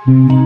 Hmm.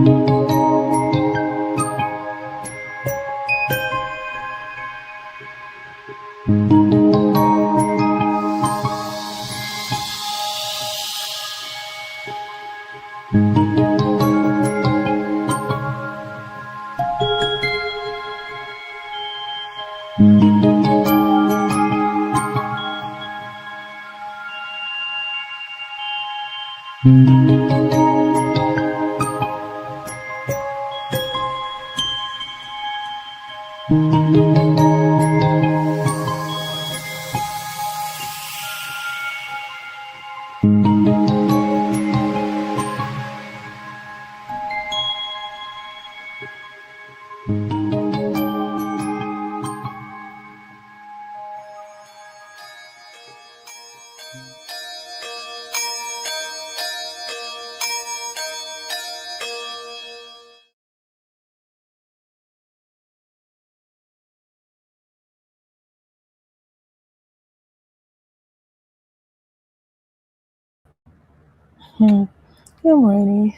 Good morning.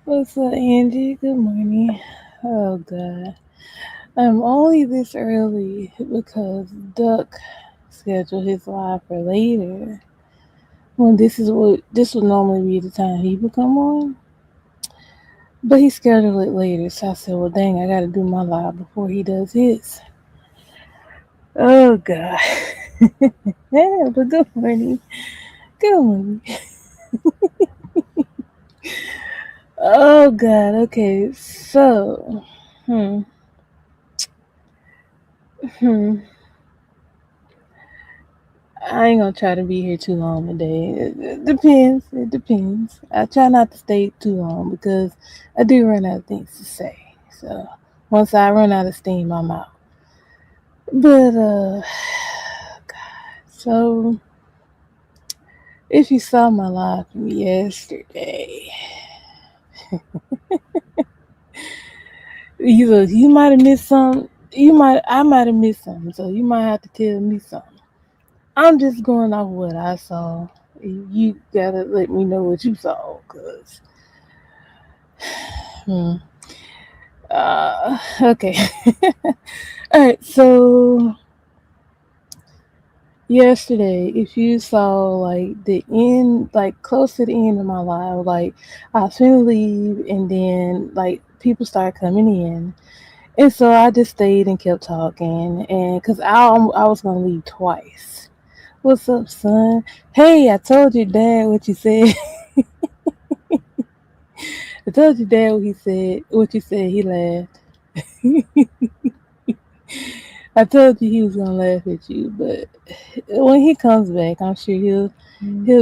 What's up, Angie? Good morning. Oh God, I'm only this early because Duck scheduled his live for later. When this would normally be the time he would come on, but he scheduled it later. So I said, "Well, dang, I got to do my live before he does his." Oh God. Yeah, but good morning. Good morning. Oh God. Okay. So, hmm, hmm. I ain't gonna try to be here too long today. It depends. It depends. I try not to stay too long because I do run out of things to say. So once I run out of steam, I'm out. But so if you saw my live from yesterday, either you might have missed some. I might have missed something. So you might have to tell me something. I'm just going off what I saw. You gotta let me know what you saw, cause. Hmm. Okay. All right. So yesterday, if you saw like the end, like close to the end of my life, like I was finna leave, and then like people started coming in, and so I just stayed and kept talking, and cause I was gonna leave twice. What's up, son? Hey, I told your dad what you said. I told your dad what he said. What you said. He laughed. I told you he was gonna laugh at you, but when he comes back, I'm sure he'll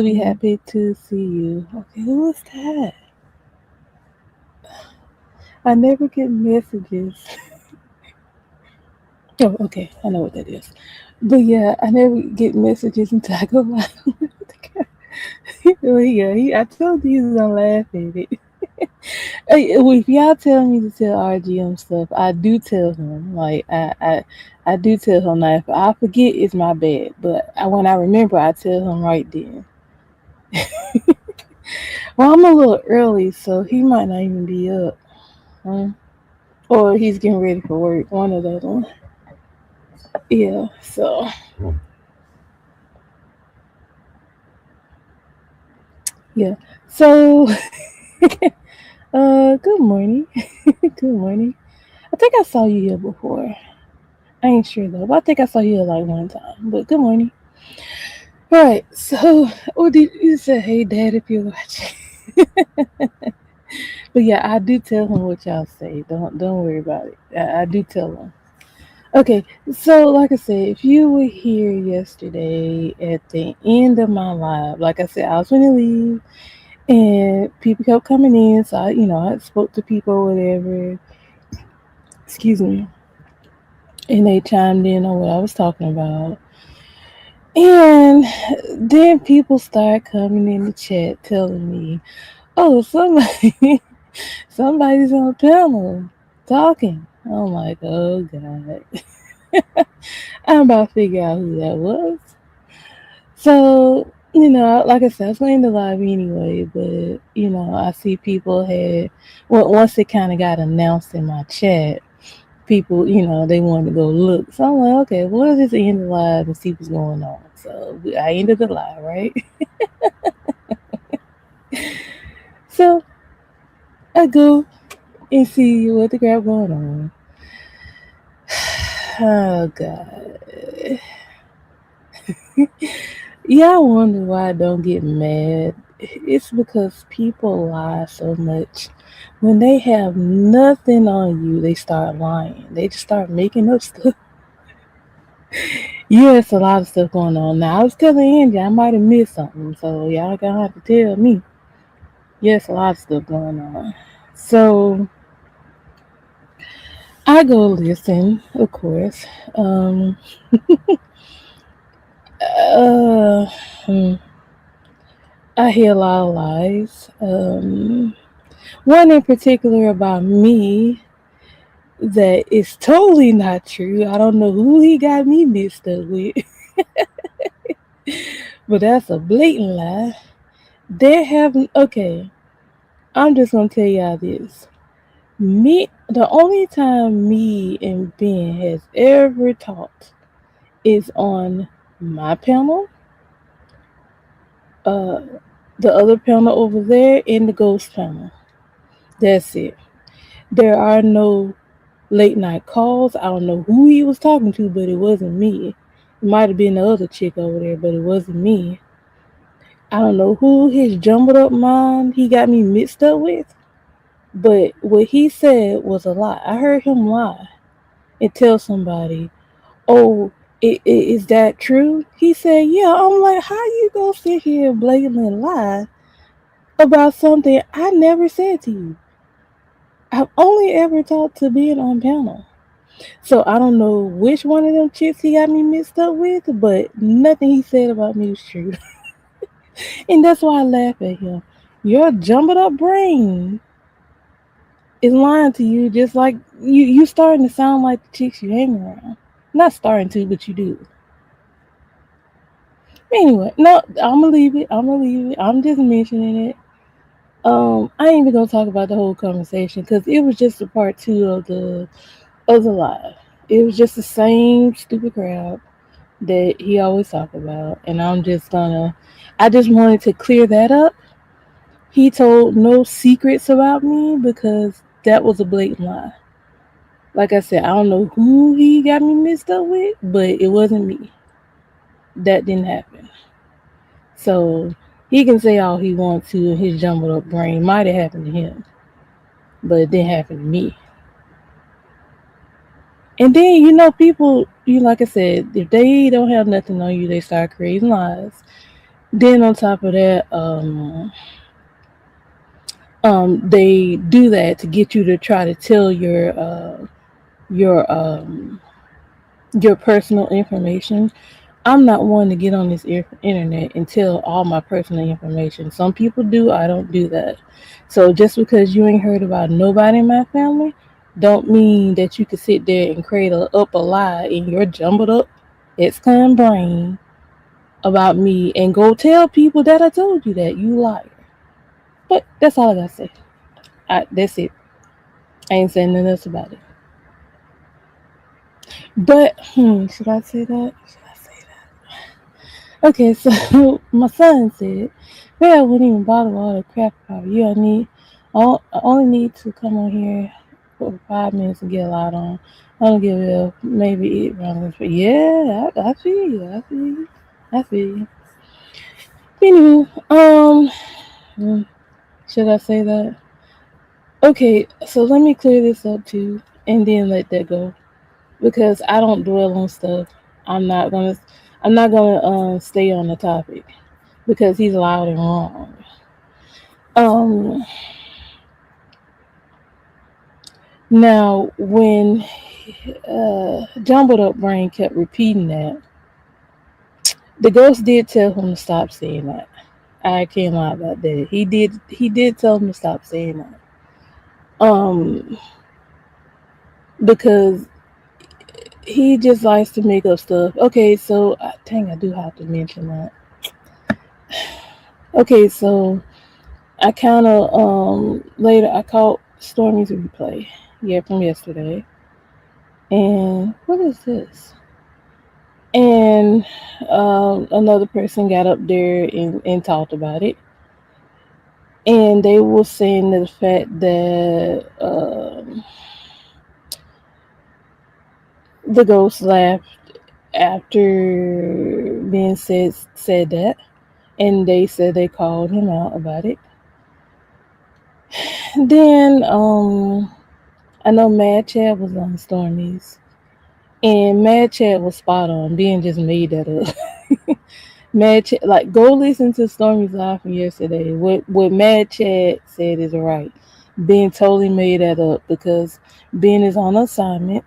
be happy to see you. Okay, who was that? I never get messages. Oh, okay, I know what that is. But yeah, I never get messages until I go live. Well, yeah, I told you he was gonna laugh at it. Hey, well, if y'all tell me to tell RGM stuff, I do tell him. Like I do tell him. Now, if I forget, it's my bad. But when I remember, I tell him right then. Well, I'm a little early, so he might not even be up. Huh? Or he's getting ready for work. One of the other one. Yeah. So yeah. So good morning. Good morning. I think I saw you here before. I ain't sure though, but I think I saw you here like one time. But good morning. All right. So, oh, did you say, "Hey, Dad," if you're watching? But yeah, I do tell him what y'all say. Don't worry about it. I do tell him. Okay, so like I said, if you were here yesterday at the end of my live, like I said, I was gonna leave, and people kept coming in, so I spoke to people, or whatever. Excuse me, and they chimed in on what I was talking about, and then people start coming in the chat telling me, "Oh, somebody's on the panel talking." I'm like, "Oh God." I'm about to figure out who that was. So like I said, I was going to live anyway, but I see people had, well, once it kind of got announced in my chat, people, they wanted to go look. So I'm like, okay, well, let's just end the live and see what's going on. So I ended the live, right? So I go and see what the crap going on. Oh God. Yeah, I wonder why I don't get mad. It's because people lie so much. When they have nothing on you, they start lying. They just start making up stuff. Yeah, it's a lot of stuff going on. Now, I was telling Angie I might have missed something, so y'all gonna have to tell me. Yes, a lot of stuff going on. So I go listen, of course. Uh, hmm, I hear a lot of lies. One in particular about me that is totally not true. I don't know who he got me mixed up with, but that's a blatant lie. They haven't. Okay, I'm just gonna tell y'all this. The only time me and Ben has ever talked is on my panel, uh, the other panel over there, and the ghost panel. That's it. There are no late night calls. I don't know who he was talking to, but it wasn't me. It might have been the other chick over there, but it wasn't me. I don't know who his jumbled up mind he got me mixed up with, but what he said was a lie. I heard him lie and tell somebody, "Oh, is that true?" He said, "Yeah." I'm like, "How you gonna sit here and blatantly lie about something I never said to you? I've only ever talked to being on panel." So I don't know which one of them chicks he got me mixed up with, but nothing he said about me was true. And that's why I laugh at him. Your jumbled up brain is lying to you, just like you starting to sound like the chicks you hang around. Not starting to, but you do. Anyway, no, I'm gonna leave it. I'm gonna leave it. I'm just mentioning it. I ain't even gonna talk about the whole conversation because it was just a part two of the live. It was just the same stupid crap that he always talk about, and I just wanted to clear that up. He told no secrets about me because that was a blatant lie. Like I said, I don't know who he got me mixed up with, but it wasn't me. That didn't happen. So he can say all he wants to in his jumbled up brain. Might have happened to him, but it didn't happen to me. And then people, like I said, if they don't have nothing on you, they start creating lies. Then on top of that, they do that to get you to try to tell your your personal information. I'm not one to get on this internet and tell all my personal information. Some people do. I don't do that. So just because you ain't heard about nobody in my family, don't mean that you can sit there and create up a lie in your jumbled up ex-con brain about me and go tell people that I told you that. You liar. But that's all I gotta say. That's it. I ain't saying nothing else about it. But should I say that? Should I say that? Okay, so my son said, "Maybe I wouldn't even bother with all the crap about you. I only need to come on here for 5 minutes and get a lot on. I don't give a maybe eat wrong." But yeah, I feel you. I feel you. I feel you. Anywho, should I say that? Okay, so let me clear this up too, and then let that go because I don't dwell on stuff. I'm not gonna. I'm not gonna stay on the topic because he's loud and wrong. Um, Now when Jumbled Up Brain kept repeating that, the ghost did tell him to stop saying that. I can't lie about that. He did tell him to stop saying that. Um, because he just likes to make up stuff. Okay, so dang, I do have to mention that. Okay, so I kind of later I caught Stormy's replay, yeah, from yesterday, and what is this? And another person got up there and talked about it, and they were saying the fact that the ghost laughed after being said that, and they said they called him out about it. Then I know Mad Chad was on Stormy's, and Mad Chad was spot on. Being just made that up. Mad Chad, like go listen to Stormy's live from yesterday. What Mad Chad said is right. Ben totally made that up because Ben is on assignment.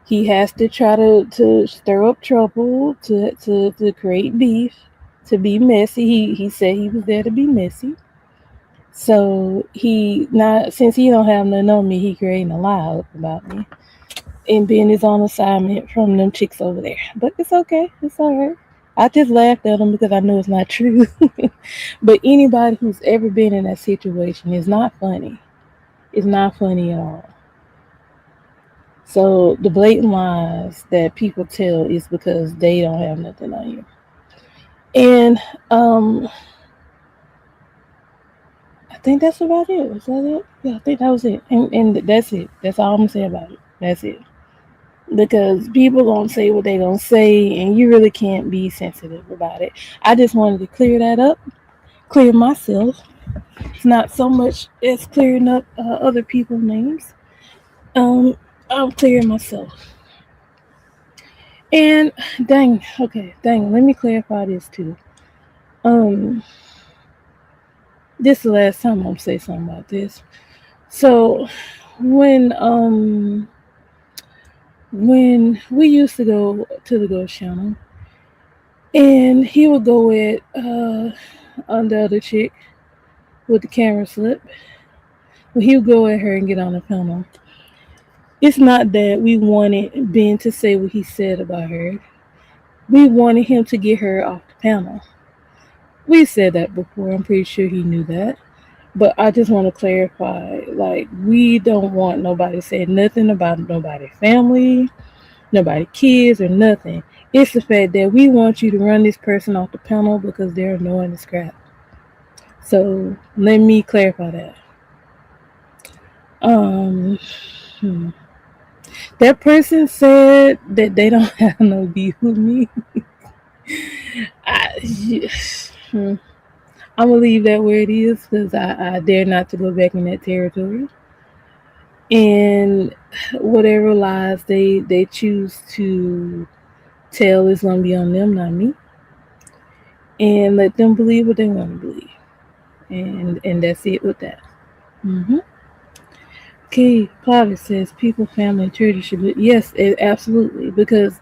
He has to try to stir up trouble, to create beef, to be messy. He said he was there to be messy. So he not since he don't have nothing on me, he creating a lie up about me. And Ben is on assignment from them chicks over there. But it's okay. It's alright. I just laughed at him because I know it's not true. But anybody who's ever been in that situation is not funny. It's not funny at all. So the blatant lies that people tell is because they don't have nothing on you. And I think that's about it. Was that it? Yeah, I think that was it. And that's it. That's all I'm gonna say about it. That's it. Because people gonna say what they gonna say, and you really can't be sensitive about it. I just wanted to clear that up, clear myself. It's not so much as clearing up other people's names. Um, I'm clearing myself. And dang, okay, dang. Let me clarify this too. Um, this is the last time I'm gonna say something about this. So when um when we used to go to the Ghost Channel, and he would go at on the other chick with the camera slip. Well, he would go at her and get on the panel. It's not that we wanted Ben to say what he said about her. We wanted him to get her off the panel. We said that before. I'm pretty sure he knew that. But I just want to clarify, like, we don't want nobody saying nothing about nobody family, nobody kids, or nothing. It's the fact that we want you to run this person off the panel because they're annoying as crap. So let me clarify that. Um, hmm. That person said that they don't have no beef with me. I, hmm. I'm gonna leave that where it is because I dare not to go back in that territory. And whatever lies they choose to tell is gonna be on them, not me. And let them believe what they want to believe. And that's it with that. Mm-hmm. Okay, Clavis says people, family, and church should be yes, absolutely, because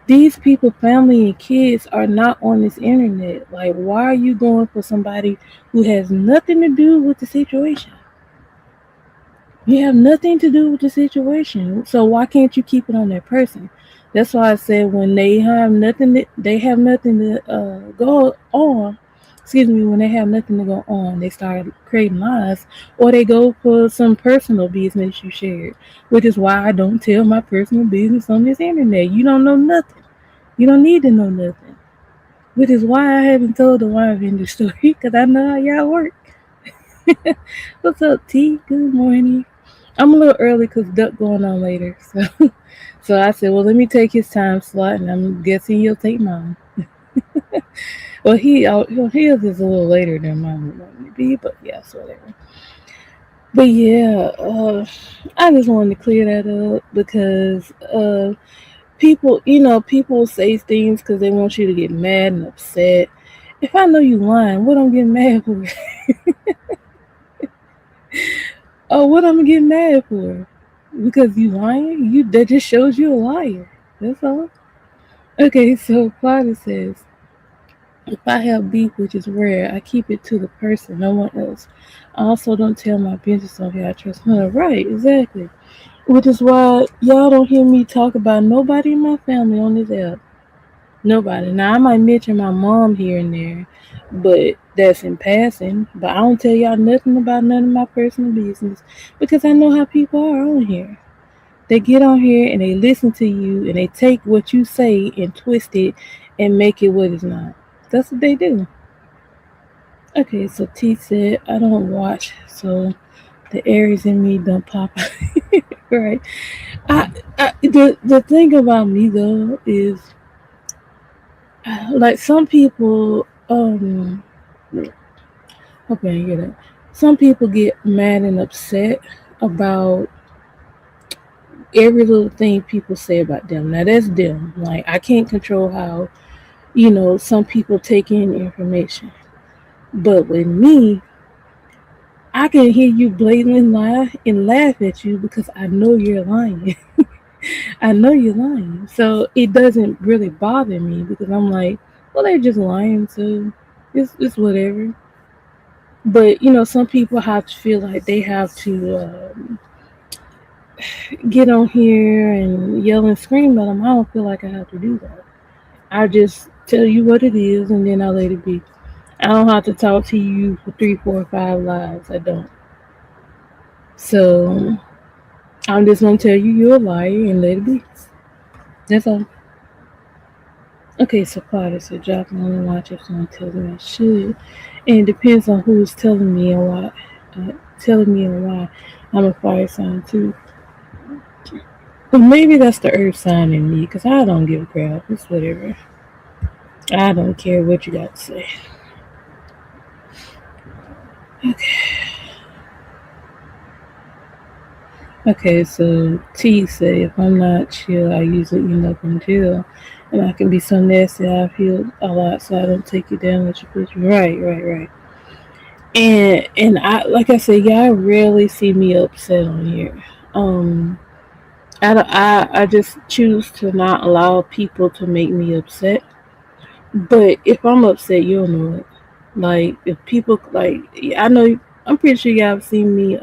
these people, family, and kids are not on this internet. Like, why are you going for somebody who has nothing to do with the situation? You have nothing to do with the situation, so why can't you keep it on that person? That's why I said when they have nothing to go on. Excuse me, when they have nothing to go on, they start creating lies, or they go for some personal business you shared, which is why I don't tell my personal business on this internet. You don't know nothing. You don't need to know nothing. Which is why I haven't told the wine vendor story because I know how y'all work. What's up, T? Good morning. I'm a little early because Duck going on later, so I said, well, let me take his time slot, and I'm guessing he'll take mine. Well, his is a little later than mine would normally be, but yes, whatever. But yeah, I just wanted to clear that up because people say things because they want you to get mad and upset. If I know you lying, what I'm getting mad for? Oh, what I'm getting mad for? Because you lying? That just shows you a liar. That's all. Okay, so Claudia says, if I have beef, which is rare, I keep it to the person, no one else. I also don't tell my business on here. I trust her. Right, exactly. Which is why y'all don't hear me talk about nobody in my family on this app. Nobody. Now I might mention my mom here and there, but that's in passing, but I don't tell y'all nothing about none of my personal business because I know how people are on here. They get on here and they listen to you and they take what you say and twist it and make it what it's not. That's what they do. Okay, so T said, I don't watch, so the Aries in me don't pop out. Right. The thing about me though is like some people okay, you know, some people get mad and upset about every little thing people say about them. Now that's them. Like I can't control how, some people take in information. But with me, I can hear you blatantly lie and laugh at you because I know you're lying. I know you're lying. So it doesn't really bother me because I'm like, well, they're just lying, so it's whatever. But some people have to feel like they have to get on here and yell and scream at them. I don't feel like I have to do that. I just tell you what it is and then I let it be. I don't have to talk to you for 3, 4, 5 lives. I don't. So I'm just gonna tell you you're a liar and let it be. That's all. Okay, so Potter said drop on the watch if someone tells me I should. And it depends on who's telling me and why. Telling me and why. I'm a fire sign too. But maybe that's the earth sign in me because I don't give a crap. It's whatever. I don't care what you got to say. Okay. Okay, so T say if I'm not chill, I usually end up in jail. And I can be so nasty I feel a lot so I don't take you down with your push. Right, right, right. And I like I said, y'all rarely see me upset on here. Um I just choose to not allow people to make me upset. But if I'm upset, you'll know it. Like if people like I know I'm pretty sure y'all seen me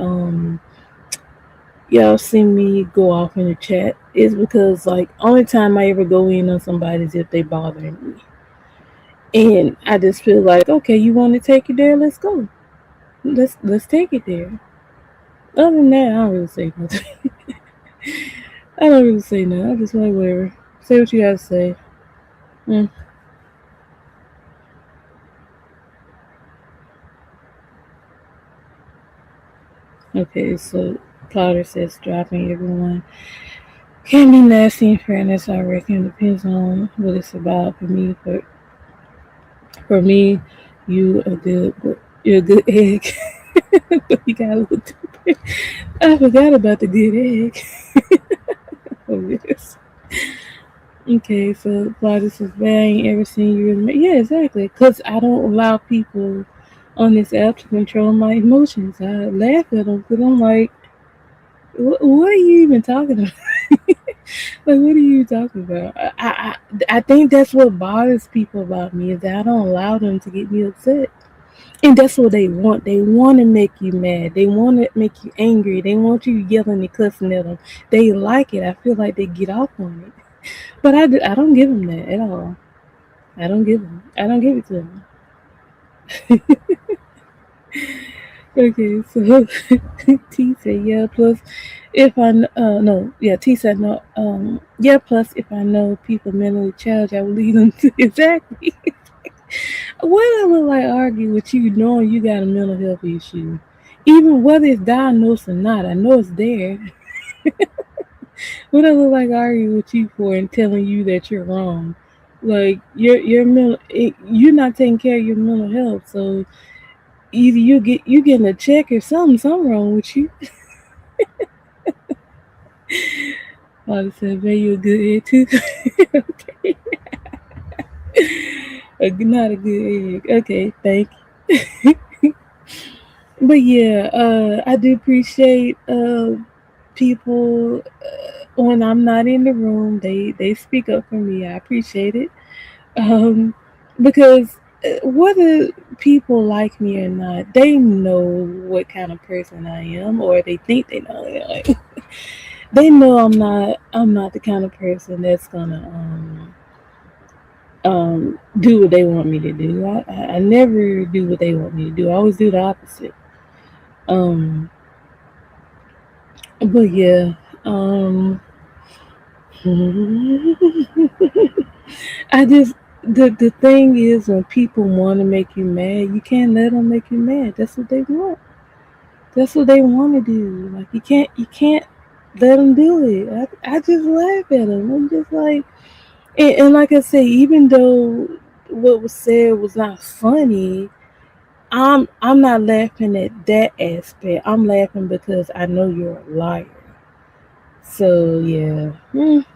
go off in the chat is because like only time I ever go in on somebody is if they bothering me. And I just feel like, okay, you want to take it there, let's go. Let's take it there. Other than that, I don't really say nothing. I don't really say nothing. I just like whatever. Say what you gotta say. Mm. Okay, so Plotter says dropping everyone can be nasty in fairness, I reckon. Depends on what it's about for me, you a good you're a good egg. But you got a little too. I forgot about the good egg. Oh yes. Okay, so Plotter says, "Man, I ain't ever seen you really." Yeah, exactly. Cause I don't allow people on this app to control my emotions. I laugh at them because I'm like, what are you even talking about? Like, what are you talking about? I think that's what bothers people about me is that I don't allow them to get me upset. And that's what they want. They want to make you mad. They want to make you angry. They want you yelling and cussing at them. They like it. I feel like they get off on it. But I don't give them that at all. I don't give them. I don't give it to them. Okay, so T said yeah. Plus, if I no yeah T said no yeah. Plus, if I know people mentally challenged, I will lead them to exactly. What I look like argue with you knowing you got a mental health issue, even whether it's diagnosed or not. I know it's there. What I look like argue with you for and telling you that you're wrong. Like your mental, you're not taking care of your mental health, so either you getting a check or something wrong with you. I said, man, you a good egg too. Okay, not a good egg. Okay, thank you. But yeah, I do appreciate people when I'm not in the room. They speak up for me. I appreciate it. Um, because whether people like me or not, they know what kind of person I am, or they think they know. Like, they know I'm not the kind of person that's gonna do what they want me to do. I never do what they want me to do. I always do the opposite. Um, but yeah, um, I just the thing is when people want to make you mad, you can't let them make you mad. That's what they want. That's what they want to do. Like you can't let them do it. I just laugh at them. I'm just like, and like I say, even though what was said was not funny, I'm not laughing at that aspect. I'm laughing because I know you're a liar. So yeah,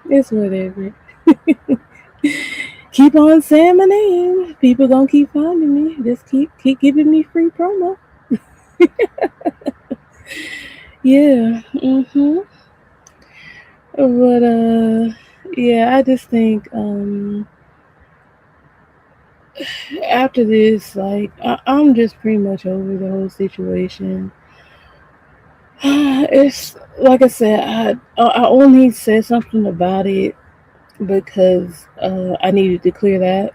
it's whatever. Keep on saying my name. People gonna keep finding me. Just keep giving me free promo. Yeah. But yeah, I just think after this, like I'm just pretty much over the whole situation. It's like I said, I only said something about it because I needed to clear that.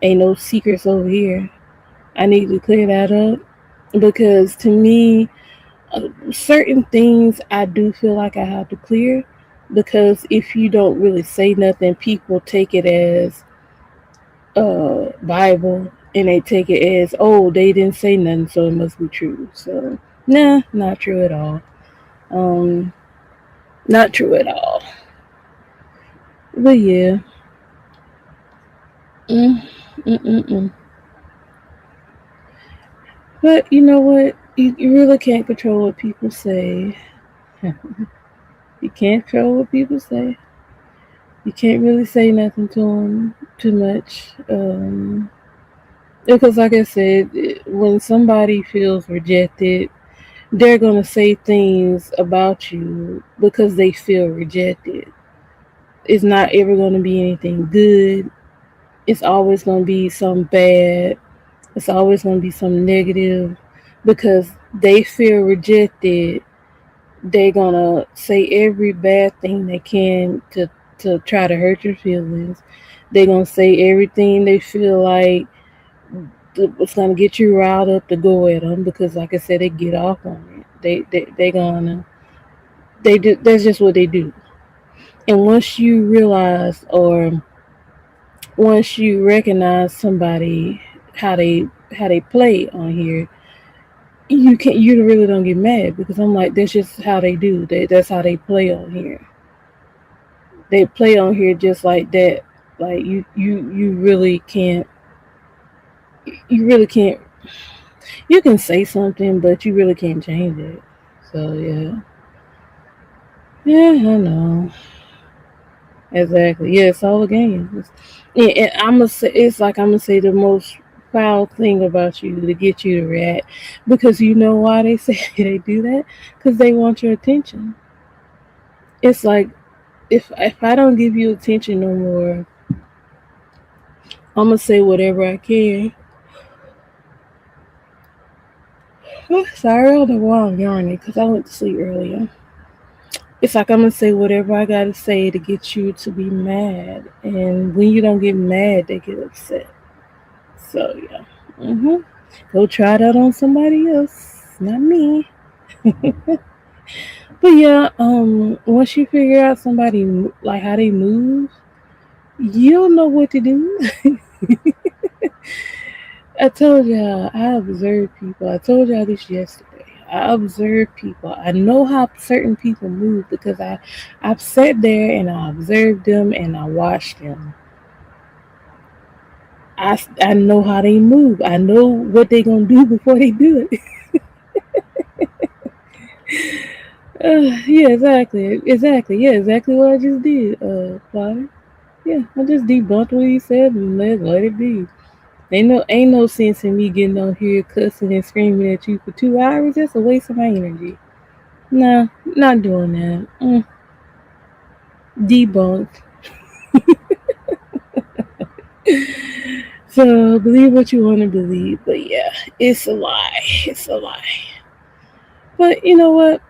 Ain't no secrets over here. I need to clear that up because to me, certain things I do feel like I have to clear because if you don't really say nothing, people take it as Bible and they take it as, oh, they didn't say nothing, so it must be true. So nah, not true at all. Um, not true at all. But yeah, mm, mm, mm, mm. But you know what? You really can't control what people say. You can't control what people say. You can't really say nothing to them too much. Because, like I said, when somebody feels rejected, they're going to say things about you because they feel rejected. It's not ever going to be anything good. It's always going to be something bad. It's always going to be something negative because they feel rejected. They're going to say every bad thing they can to try to hurt your feelings. They're going to say everything they feel like it's gonna get you riled up to go at them because, like I said, they get off on it. They gonna they do. That's just what they do. And once you realize, or once you recognize somebody how they play on here, you really don't get mad because I'm like that's just how they do. That's how they play on here. They play on here just like that. Like you really can't. You really can't. You can say something, but you really can't change it. So yeah. Yeah, I know. Exactly. Yeah, it's all a game. And I'm gonna say it's like I'm gonna say the most foul thing about you to get you to react because you know why they say they do that because they want your attention. It's like if I don't give you attention no more, I'm gonna say whatever I can. Sorry, I don't know why I'm yarning because I went to sleep earlier. It's like I'm gonna say whatever I gotta say to get you to be mad, and when you don't get mad, they get upset. So yeah, go try that on somebody else, not me. But yeah, once you figure out somebody like how they move, you'll know what to do. I told y'all I observe people. I told y'all this yesterday. I observe people. I know how certain people move because I've sat there and I observed them and I watched them. I know how they move. I know what they gonna do before they do it. Yeah, exactly. Yeah, exactly what I just did, Potter. Yeah, I just debunked what he said and let it be. Ain't no sense in me getting on here cussing and screaming at you for 2 hours. That's a waste of my energy. Nah, not doing that. Debunked. So believe what you want to believe, but yeah, it's a lie. It's a lie. But you know what?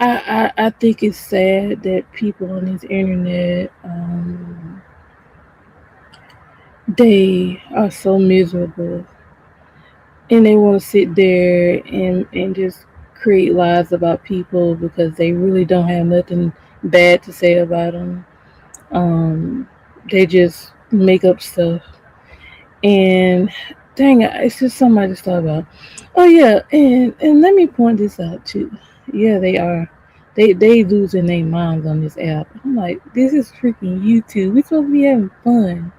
I think it's sad that people on this internet they are so miserable, and they want to sit there and just create lies about people because they really don't have nothing bad to say about them. Um, they just make up stuff, and dang, it's just something I just thought about. Oh yeah, and let me point this out too. Yeah, they are. They losing their minds on this app. I'm like, this is freaking YouTube. We supposed to be having fun.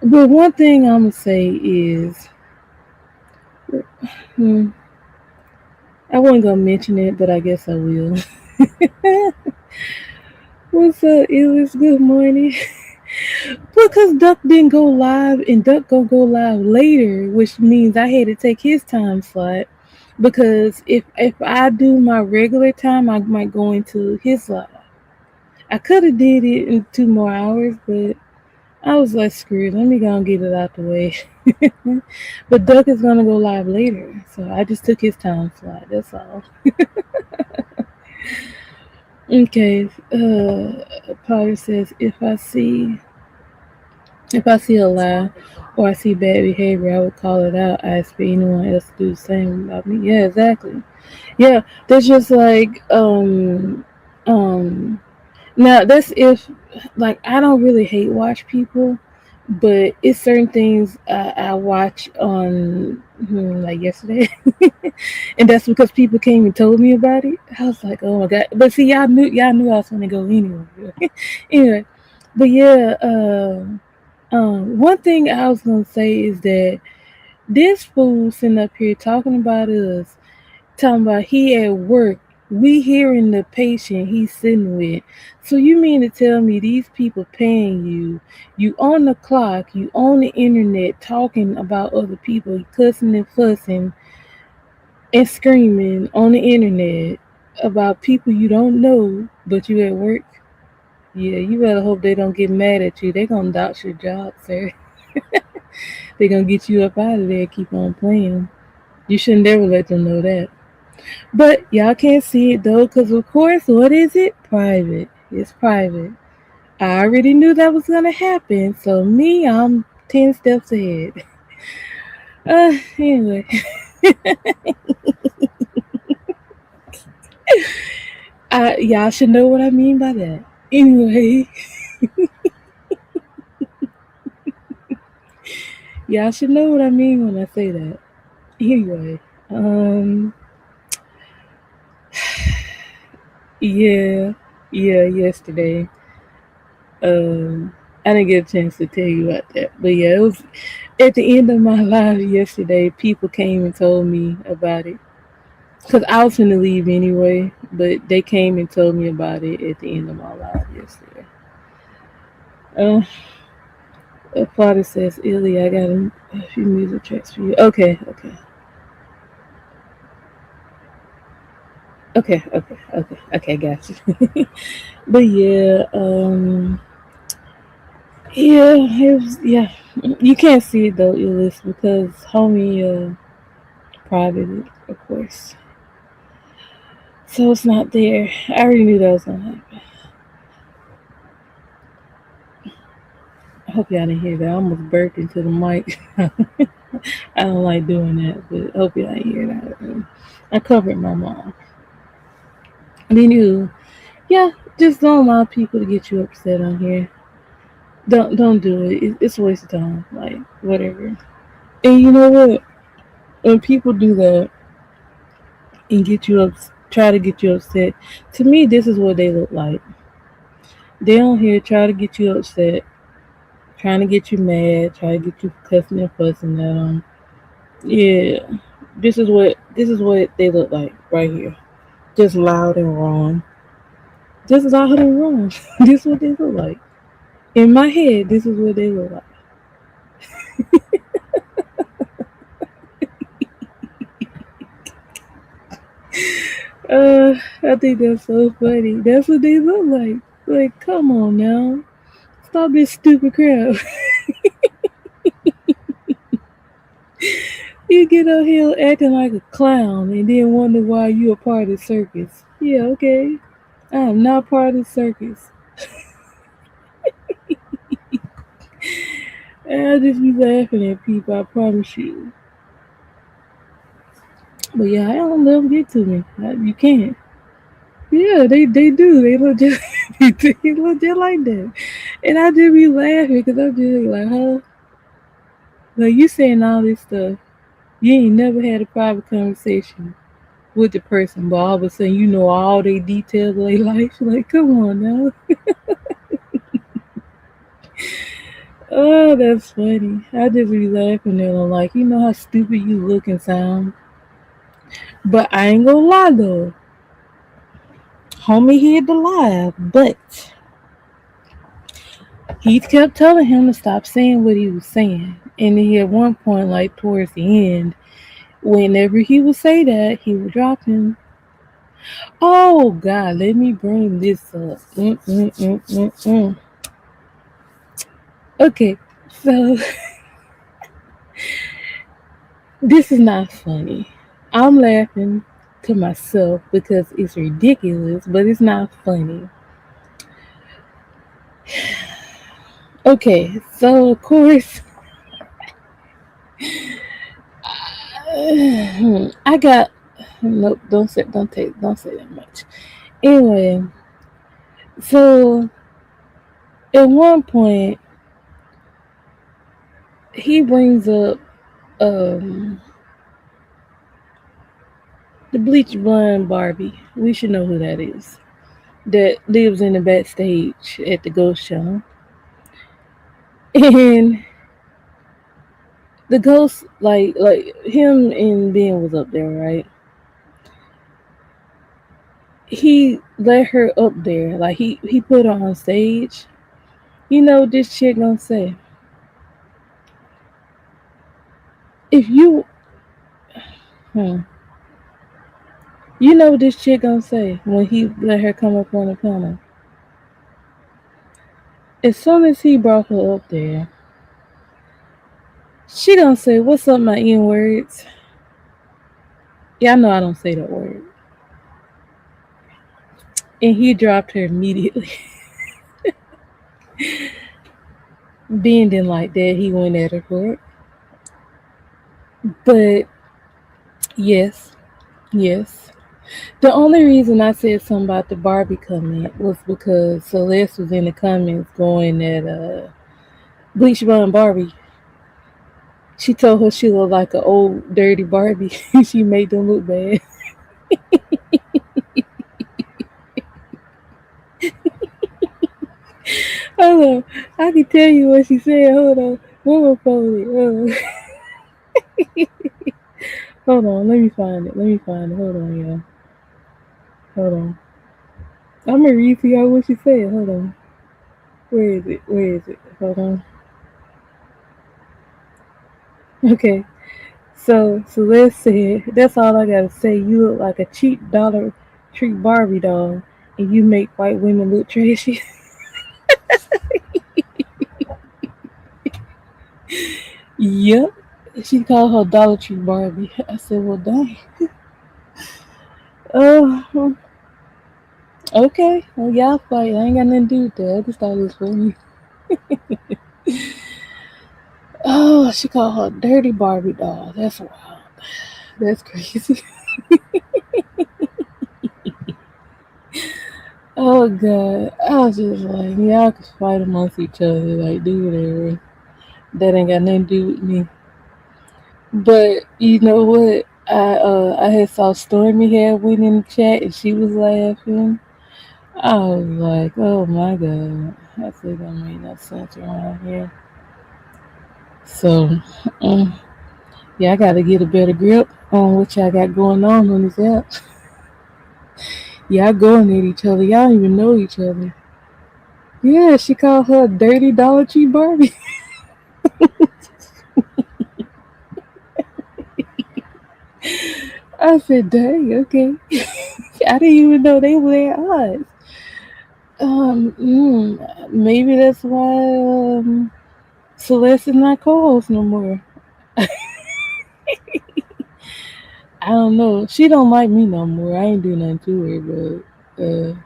But one thing I'm gonna say is, hmm, I wasn't gonna mention it, but I guess I will. What's up, Illis? Good morning. Because Duck didn't go live, and Duck gonna go live later, which means I had to take his time slot. Because if I do my regular time, I might go into his live. I could have did it in 2 more hours, but I was like, screw it, let me go and get it out the way. But Duck is gonna go live later, so I just took his time slot. That's all. Okay. Potter says if I see a lie or I see bad behavior, I would call it out. I expect anyone else to do the same about me. Yeah, exactly. Yeah, that's just like um now that's if, like, I don't really hate watch people, but it's certain things I watch on, like yesterday, and that's because people came and told me about it. I was like, oh my god! But see, y'all knew I was gonna go anyway. Anyway, but yeah, one thing I was gonna say is that this fool sitting up here talking about us, talking about he at work. We hearing the patient he's sitting with. So you mean to tell me these people paying you, you on the clock, you on the internet talking about other people, cussing and fussing and screaming on the internet about people you don't know, but you at work? Yeah, you better hope they don't get mad at you. They gonna dox your job, sir. They gonna get you up out of there. Keep on playing. You should never let them know that. But y'all can't see it though, because of course, what is it? Private. It's private. I already knew that was gonna happen, so me, I'm 10 steps ahead. Anyway, y'all should know what I mean by that. Anyway, y'all should know what I mean when I say that. Anyway, um, yeah, yeah, yesterday, I didn't get a chance to tell you about that, but yeah, it was at the end of my live yesterday. People came and told me about it because I was gonna leave anyway, but they came and told me about it at the end of my live yesterday. Uh, Father says, Illy, I got a few music tracks for you. Okay, okay, okay, got you. But yeah, yeah, yeah. You can't see it though, Illis, because homie private it, of course. So it's not there. I already knew that was gonna happen. I hope y'all didn't hear that. I almost burped into the mic. I don't like doing that, but I hope y'all didn't hear that. I covered my mom. But anywho, yeah, just don't allow people to get you upset on here. Don't do it. It's a waste of time. Like whatever. And you know what? When people do that and get you up, try to get you upset. To me, this is what they look like. They on here try to get you upset, trying to get you mad, try to get you cussing and fussing at them. Yeah, this is what they look like right here. Just loud and wrong. Just loud and wrong. This is what they look like. In my head, this is what they look like. I think that's so funny. That's what they look like. Like, come on now. Stop this stupid crap. You get up here acting like a clown and then wonder why you a part of the circus. Yeah, okay. I am not part of the circus. And I just be laughing at people, I promise you. But yeah, I don't let them get to me. You can't. Yeah, they do. They look just they look just like that. And I just be laughing because I'm just like, huh? Like you saying all this stuff. You ain't never had a private conversation with the person, but all of a sudden you know all their details of their life. Like, come on now. Oh, that's funny. I just be laughing at them like, you know how stupid you look and sound. But I ain't gonna lie though. Homie hid the lie, but he kept telling him to stop saying what he was saying. And then at one point, like towards the end, whenever he would say that, he would drop him. Oh God, let me bring this up. Okay, so this is not funny. I'm laughing to myself because it's ridiculous, but it's not funny. Okay, so of course, I got nope. Don't say that much. Anyway, so at one point he brings up um the bleach blonde Barbie. We should know who that is. That lives in the backstage at the ghost show. And the ghost like him and Ben was up there, right? He let her up there. Like he put her on stage. You know what this chick gonna say? If you hmm, you know what this chick gonna say when he let her come up on the panel? As soon as he brought her up there, she gonna say, "What's up, my N words?" Yeah, I know I don't say that word. And he dropped her immediately. Ben didn't like that. He went at her for it. But yes, yes. The only reason I said something about the Barbie comment was because Celeste was in the comments going at Bleach Blonde Barbie. She told her she looked like an old dirty Barbie. She made them look bad. Hold on, I can tell you what she said. Hold on, one more. Hold on, let me find it. Let me find it. Hold on, y'all. Hold on. I'm gonna read to y'all what she said. Hold on. Where is it? Where is it? Hold on. Okay. So let's say that's all I gotta say. You look like a cheap Dollar Tree Barbie doll, and you make white women look trashy. Yep. She called her Dollar Tree Barbie. I said, well, dang. Oh, okay. Well, y'all fight. I ain't got nothing to do with that. I just thought it was funny. Oh, she called her Dirty Barbie doll. That's wild. That's crazy. Oh God, I was just like, y'all could fight amongst each other, like do whatever. That ain't got nothing to do with me. But you know what? I had saw Stormy had went in the chat and she was laughing. I was like, oh my God, I said that made no sense around here. So, mm, yeah, I got to get a better grip on what y'all got going on this app. Y'all going at each other. Y'all don't even know each other. Yeah, she called her Dirty Dollar Tree Barbie. I said, dang, okay. I didn't even know they were at odds. Maybe that's why Celeste is not co-host no more. I don't know. She don't like me no more. I ain't do nothing to her, but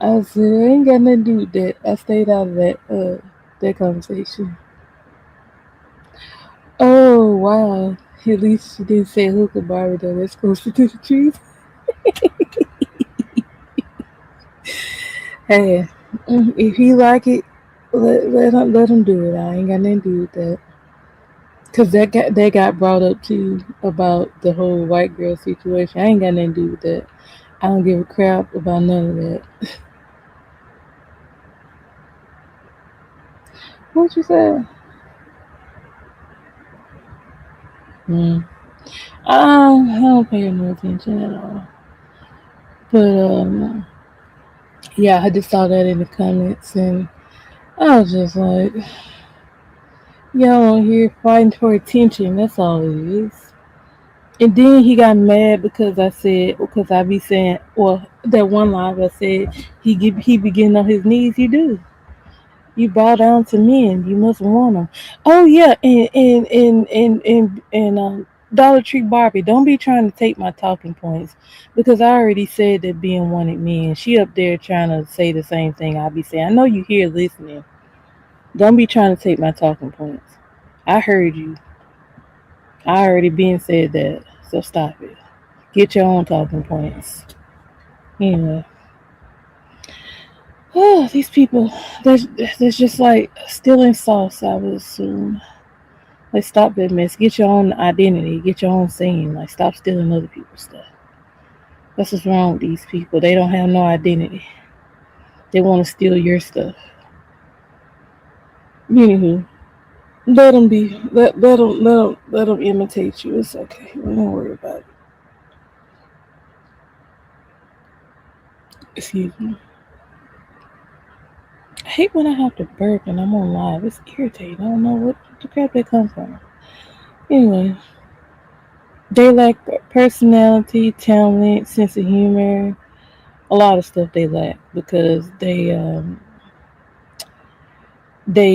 I said I ain't got nothing to do with that. I stayed out of that conversation. Oh wow. At least she didn't say hookah Barbie though. That's closer to the truth. Hey, if he like it, let him do it. I ain't got nothing to do with that. Cause that got brought up too about the whole white girl situation. I ain't got nothing to do with that. I don't give a crap about none of that. What you say? Mm. I don't pay no attention at all. But yeah, I just saw that in the comments, and I was just like, y'all on here fighting for attention. That's all it is. And then he got mad because I said, because I be saying, well, that one live I said he be getting on his knees. You do. You bow down to men. You must want them. Oh yeah, and Dollar Tree Barbie. Don't be trying to take my talking points because I already said that being wanted men. She up there trying to say the same thing I be saying. I know you here listening. Don't be trying to take my talking points. I heard you. I already been said that. So stop it. Get your own talking points. Anyway. Oh, these people, there's just like stealing sauce, I would assume. Like, stop that mess. Get your own identity. Get your own scene. Like, stop stealing other people's stuff. That's what's wrong with these people. They don't have no identity. They want to steal your stuff. Anywho, let them be. Let them imitate you. It's okay. Don't worry about it. Excuse me. I hate when I have to burp and I'm on live. It's irritating. I don't know what the crap they come from. Anyway, they lack personality, talent, sense of humor, a lot of stuff they lack because they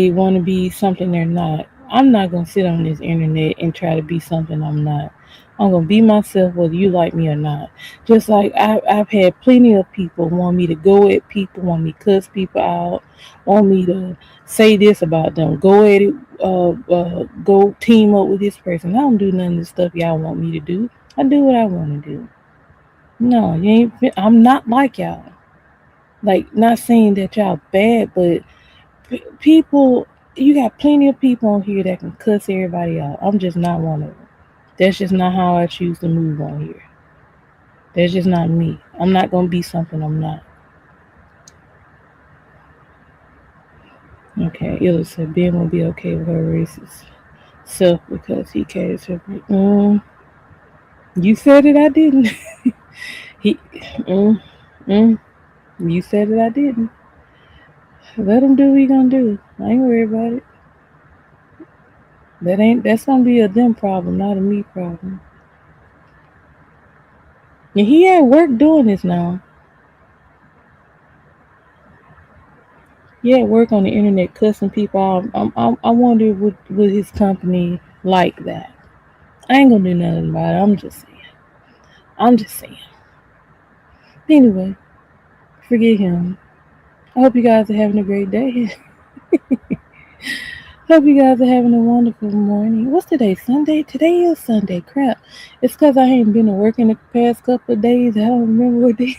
want to be something they're not. I'm not gonna sit on this internet and try to be something I'm not. I'm gonna be myself whether you like me or not. Just like I've had plenty of people want me to go at people, want me to cuss people out, want me to say this about them, go at it, go team up with this person. I don't do none of the stuff y'all want me to do. I do what I want to do. No, you ain't. I'm not like y'all. Like, not saying that y'all bad, but people, you got plenty of people on here that can cuss everybody out. I'm just not one of them. That's just not how I choose to move on here. That's just not me. I'm not gonna be something I'm not. Okay, Illa said Ben will be okay with her racist self because he cares her. You said it, I didn't. he, mm, mm, you said it, I didn't. Let him do what he gonna do. I ain't worried about it. That's gonna be a them problem, not a me problem. And he at work doing this now. He at work on the internet cussing people out. I wonder would his company like that. I ain't gonna do nothing about it. I'm just saying. I'm just saying. Anyway, forget him. I hope you guys are having a great day. Hope you guys are having a wonderful morning. What's today? Sunday? Today is Sunday. Crap. It's because I ain't been to work in the past couple of days. I don't remember what day.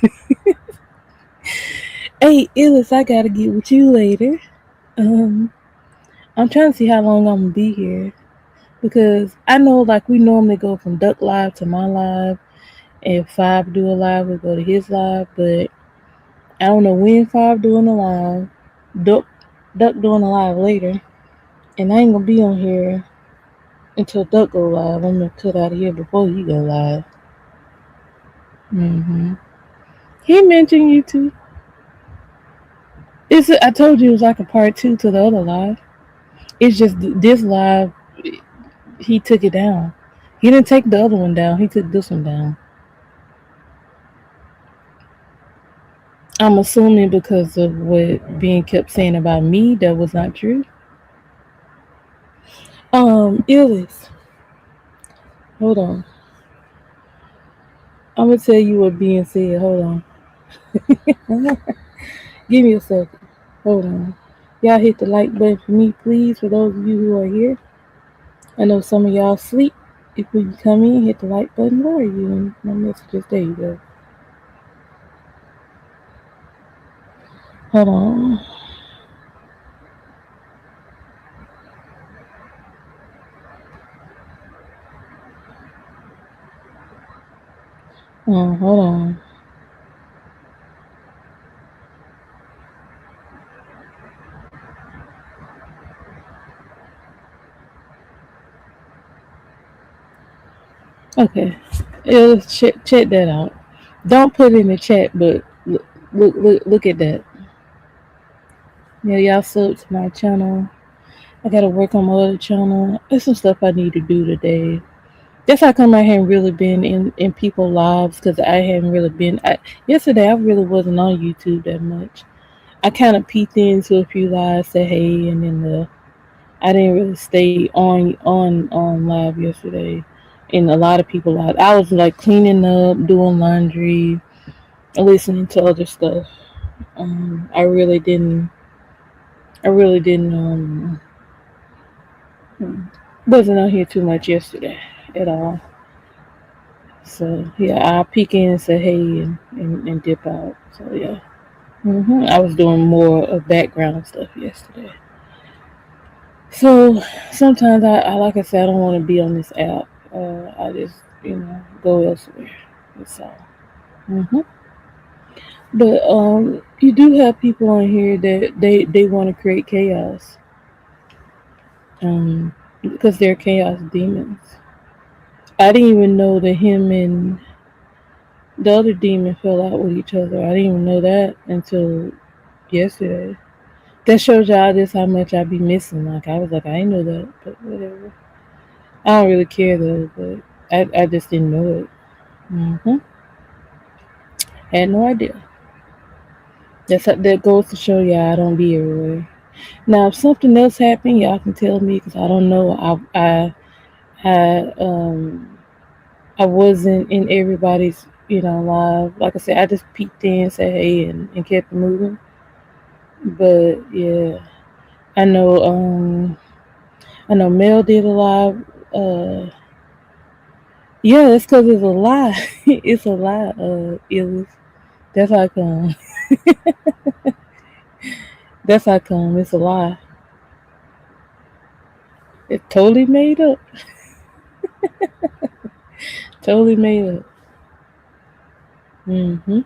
Hey, Illis, I gotta get with you later. Um, I'm trying to see how long I'm gonna be here because I know like we normally go from Duck Live to my live, and Five do a live, we go to his live, but I don't know when Five doing a live, Duck doing a live later, and I ain't gonna be on here until Duck go live. I'm gonna cut out of here before he go live. He mentioned you too. I told you it was like a part two to the other live. It's just this live he took it down. He didn't take the other one down. He took this one down. I'm assuming because of what being kept saying about me that was not true. Illis, hold on. I'm gonna tell you what being said. Hold on. Give me a second. Hold on. Y'all hit the like button for me, please, for those of you who are here. I know some of y'all sleep. If we come in, hit the like button, where are you? And my messages, there you go. Hold on. Hold on. Okay. Check that out. Don't put it in the chat, but look at that. Yeah, y'all sub to my channel. I gotta work on my other channel. There's some stuff I need to do today. That's how come I haven't really been in people's lives because I haven't really been. Yesterday, I really wasn't on YouTube that much. I kind of peeked into a few lives, said hey, and then I didn't really stay on live yesterday. And a lot of people live. I was like cleaning up, doing laundry, listening to other stuff. I really didn't. I really didn't. Wasn't on here too much yesterday at all. So yeah, I'll peek in and say hey and dip out. So yeah. I was doing more of background stuff yesterday. So sometimes I like I said, I don't want to be on this app. I just go elsewhere. That's all. hmm But you do have people on here that they want to create chaos. Because they're chaos demons. I didn't even know that him and the other demon fell out with each other. I didn't even know that until yesterday. That shows y'all just how much I be missing. Like I was like, I didn't know that, but whatever. I don't really care though, but I just didn't know it. hmm Had no idea. That goes to show y'all I don't be everywhere. Now, if something else happened, y'all can tell me because I don't know. I I wasn't in everybody's live. Like I said, I just peeked in, said hey, and kept moving. But yeah, I know. I know Mel did a live. Yeah, it's because it's a lie. It's a lie. It was. That's how come. That's how come. It's a lie. It's totally made up. Totally made up. hmm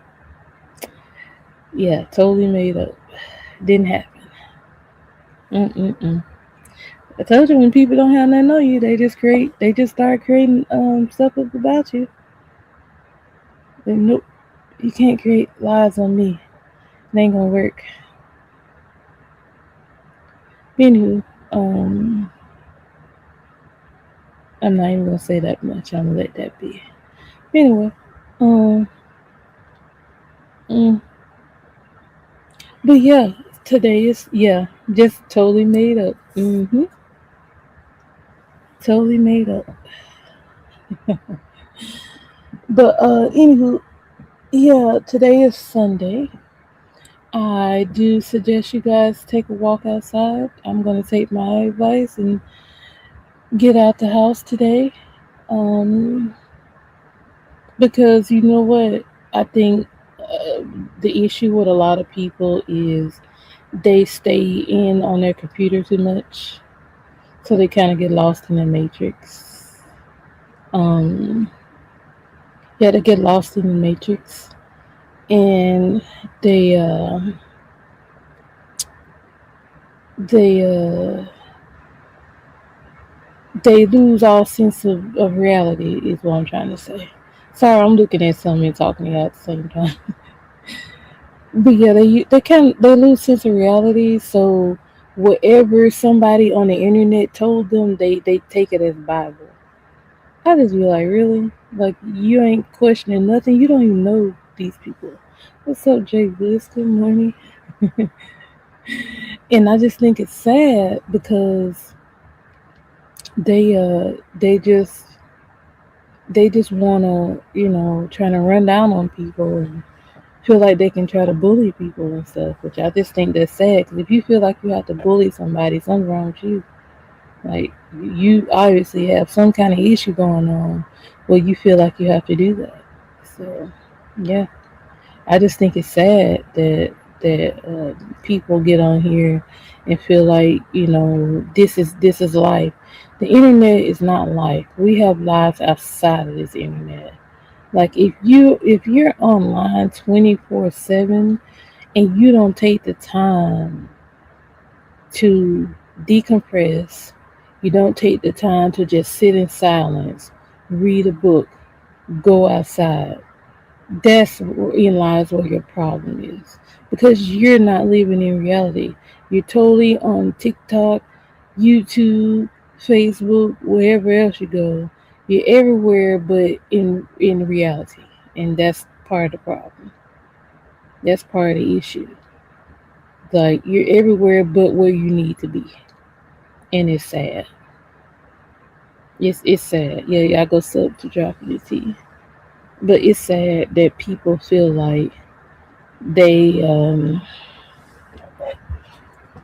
Yeah, totally made up. Didn't happen. Mm-mm-mm. I told you when people don't have nothing on you, they just create. They just start creating stuff about you. And nope, you can't create lies on me. It ain't gonna work. Anywho, I'm not even gonna say that much. I'm gonna let that be. Anyway, um, mm, but yeah, today is just totally made up. Totally made up. But anywho, yeah, today is Sunday. I do suggest you guys take a walk outside. I'm gonna take my advice and get out the house today. Um, because you know what, I think the issue with a lot of people is they stay in on their computer too much, so they kind of get lost in the matrix. Um, yeah, they get lost in the matrix, and they uh, they they lose all sense of reality. Is what I'm trying to say. Sorry, I'm looking at something and talking to you at the same time. But yeah, they lose sense of reality. So whatever somebody on the internet told them, they take it as Bible. I just be like, really? Like you ain't questioning nothing. You don't even know these people. What's up, Jay Bliss? Good morning. And I just think it's sad because they just wanna trying to run down on people and feel like they can try to bully people and stuff, which I just think that's sad. Because if you feel like you have to bully somebody, something's wrong with you. Like you obviously have some kind of issue going on where you feel like you have to do that. So yeah, I just think it's sad that people get on here and feel like this is life. The internet is not life. We have lives outside of this internet. Like if you're online 24/7 and you don't take the time to decompress, you don't take the time to just sit in silence, read a book, go outside. That's in lies where your problem is. Because you're not living in reality. You're totally on TikTok, YouTube, Facebook, wherever else you go. You're everywhere but in reality. And that's part of the problem. That's part of the issue. Like you're everywhere but where you need to be. And it's sad. It's sad. Yeah, I go sub to drop the tea. But it's sad that people feel like they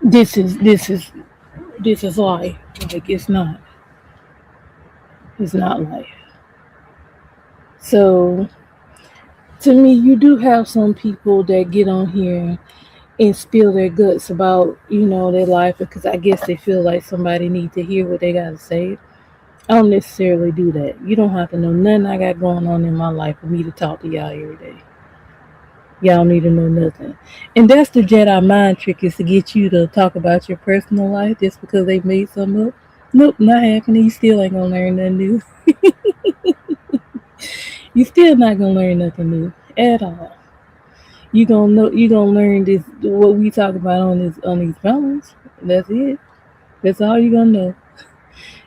this is life. Like it's not. It's not life. So to me, you do have some people that get on here and spill their guts about their life because I guess they feel like somebody needs to hear what they gotta say. I don't necessarily do that. You don't have to know nothing I got going on in my life for me to talk to y'all every day. Y'all don't need to know nothing. And that's the Jedi mind trick is to get you to talk about your personal life just because they made something up. Nope, not happening. You still ain't gonna learn nothing new. You still not gonna learn nothing new at all. You gonna learn this what we talk about on these phones. That's it. That's all you gonna know.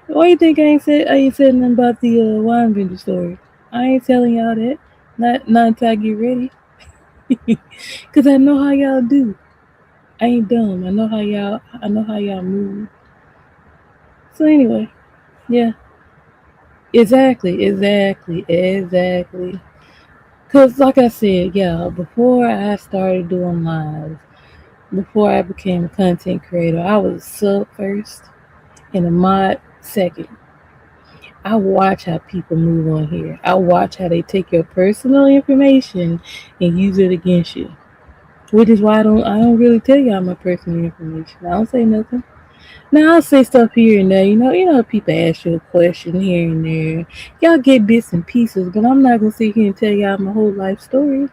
Why you think I ain't said nothing about the wine vendor story? I ain't telling y'all that. Not until I get ready. Cause I know how y'all do. I ain't dumb. I know how y'all move. So anyway, yeah. Exactly. Cause like I said, yeah, before I started doing lives, before I became a content creator, I was a sub first and a mod second. I watch how people move on here. I watch how they take your personal information and use it against you. Which is why I don't really tell y'all my personal information. I don't say nothing. Now I'll say stuff here and there. People ask you a question here and there. Y'all get bits and pieces, but I'm not gonna sit here and tell y'all my whole life story.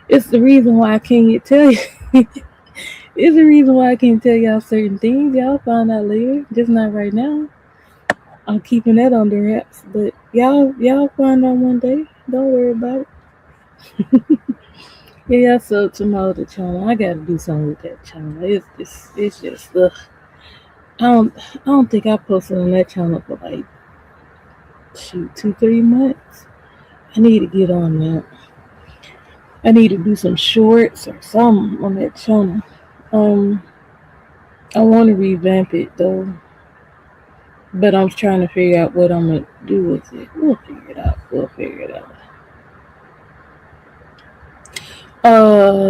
It's the reason why I can't tell you. It's the reason why I can't tell y'all certain things. Y'all find out later, just not right now. I'm keeping that under wraps, but y'all find out one day. Don't worry about it. Yeah, so to my other channel, I gotta do something with that channel. It's just I don't think I posted on that channel for like shoot 2 3 months. I need to get on that. I need to do some shorts or something on that channel. Um, I want to revamp it though, but I'm trying to figure out what I'm gonna do with it. We'll figure it out. We'll figure it out.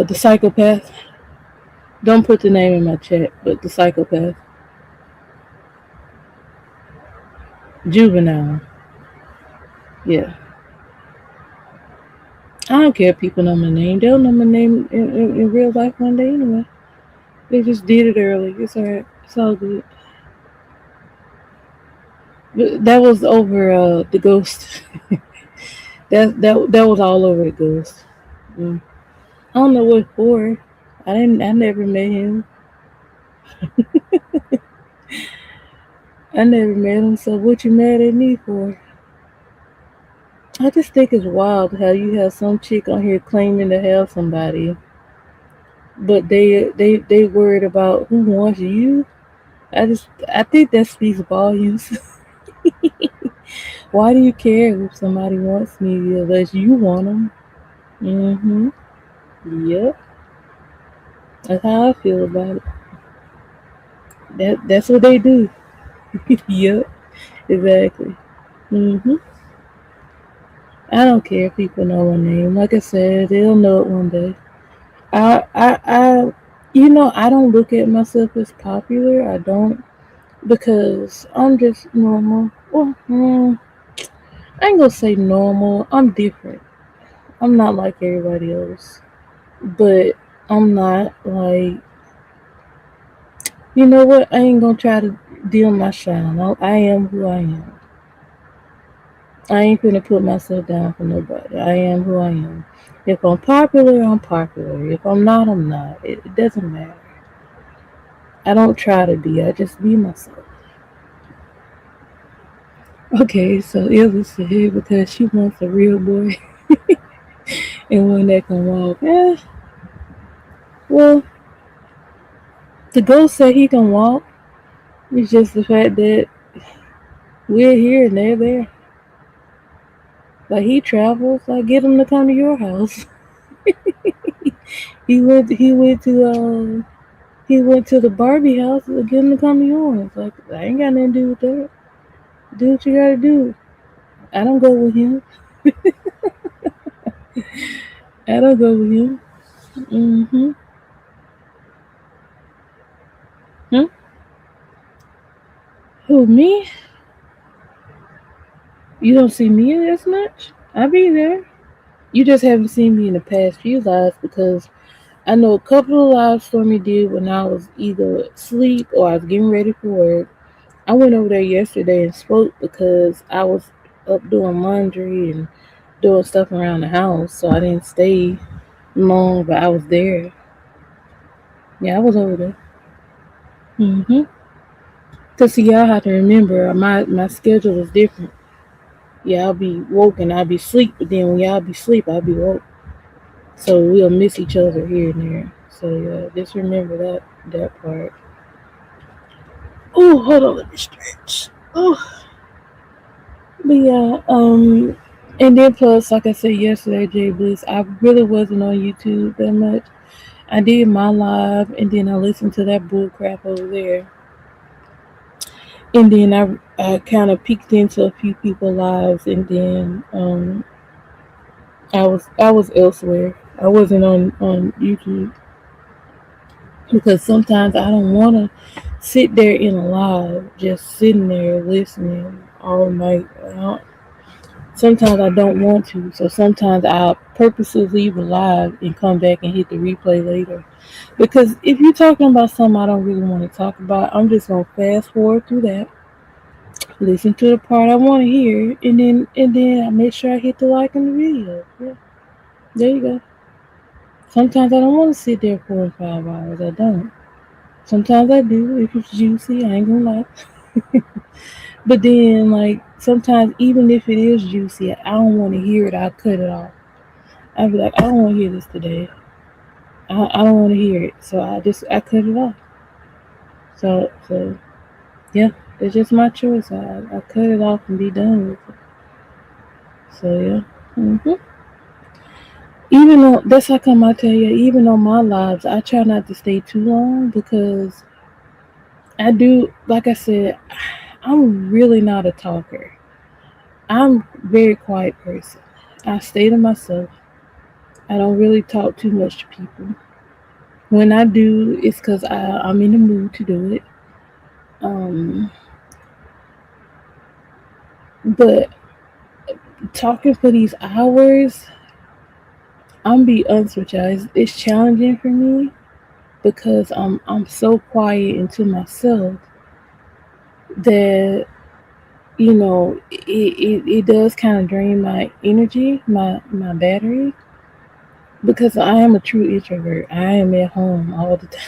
The psychopath. Don't put the name in my chat, but the psychopath. Juvenile. Yeah. I don't care if people know my name. They'll know my name in real life one day anyway. They just did it early. It's alright. It's all good. But that was over the ghost. That was all over the ghost. Mm. I don't know what for. I never met him. I never met him. So what you mad at me for? I just think it's wild how you have some chick on here claiming to have somebody, but they worried about who wants you. I think that speaks volumes. Why do you care if somebody wants me unless you want them? Mm-hmm. Yep. That's how I feel about it. That's what they do. Yep. Exactly. Mm-hmm. I don't care if people know my name. Like I said, they'll know it one day. I don't look at myself as popular. I don't. because I'm just normal. Well, I ain't gonna say normal. I'm different. I'm not like everybody else, but I'm not like, you know what? I ain't gonna try to dim my shine. I am who I am. I ain't gonna put myself down for nobody. I am who I am. If I'm popular, I'm popular. If I'm not, I'm not. It doesn't matter. I don't try to be. I just be myself. Okay, so Ilsa said because she wants a real boy and one that can walk. Well, the ghost said he can walk. It's just the fact that we're here and they're there. Like he travels. Like get him to come to your house. He went. He went to the Barbie house to get him to come to yours. Like I ain't got nothing to do with that. Do what you gotta do. I don't go with him. I don't go with him. Mm-hmm. Hmm? Who me? You don't see me as much. I be there. You just haven't seen me in the past few lives because I know a couple of lives Stormy did when I was either asleep or I was getting ready for work. I went over there yesterday and spoke because I was up doing laundry and doing stuff around the house, so I didn't stay long, but I was there. Yeah, I was over there. Mm-hmm. Cause see, y'all have to remember my schedule is different. Yeah, I'll be woke and I'll be asleep, but then when y'all be asleep, I'll be woke. So we'll miss each other here and there. So yeah, just remember that part. Oh, hold on, let me stretch. Oh, but yeah, and then plus, like I said yesterday, Jay Bliss, I really wasn't on YouTube that much. I did my live, and then I listened to that bull crap over there, and then I kind of peeked into a few people lives, and then I was elsewhere. I wasn't on YouTube because sometimes I don't want to sit there in a live, just sitting there listening all night. Sometimes I don't want to, so sometimes I'll purposely leave a live and come back and hit the replay later. Because if you're talking about something I don't really want to talk about, I'm just gonna fast forward through that, listen to the part I want to hear, and then I make sure I hit the like on the video. Yeah, there you go. Sometimes I don't want to sit there 4 and 5 hours. I don't. Sometimes I do if it's juicy. I ain't gonna lie. But then, like sometimes, even if it is juicy, I don't want to hear it. I cut it off. I'd be like, I don't want to hear this today. I don't want to hear it, so I cut it off. So yeah, it's just my choice. I cut it off and be done with it. So yeah. Even though that's how come I tell you, even on my lives, I try not to stay too long because I do. Like I said, I'm really not a talker. I'm a very quiet person. I stay to myself. I don't really talk too much to people. When I do, it's because I'm in the mood to do it. Um, but talking for these hours, I'm be honest with y'all, it's challenging for me because I'm so quiet into myself that it does kind of drain my energy, my battery, because I am a true introvert. I am at home all the time.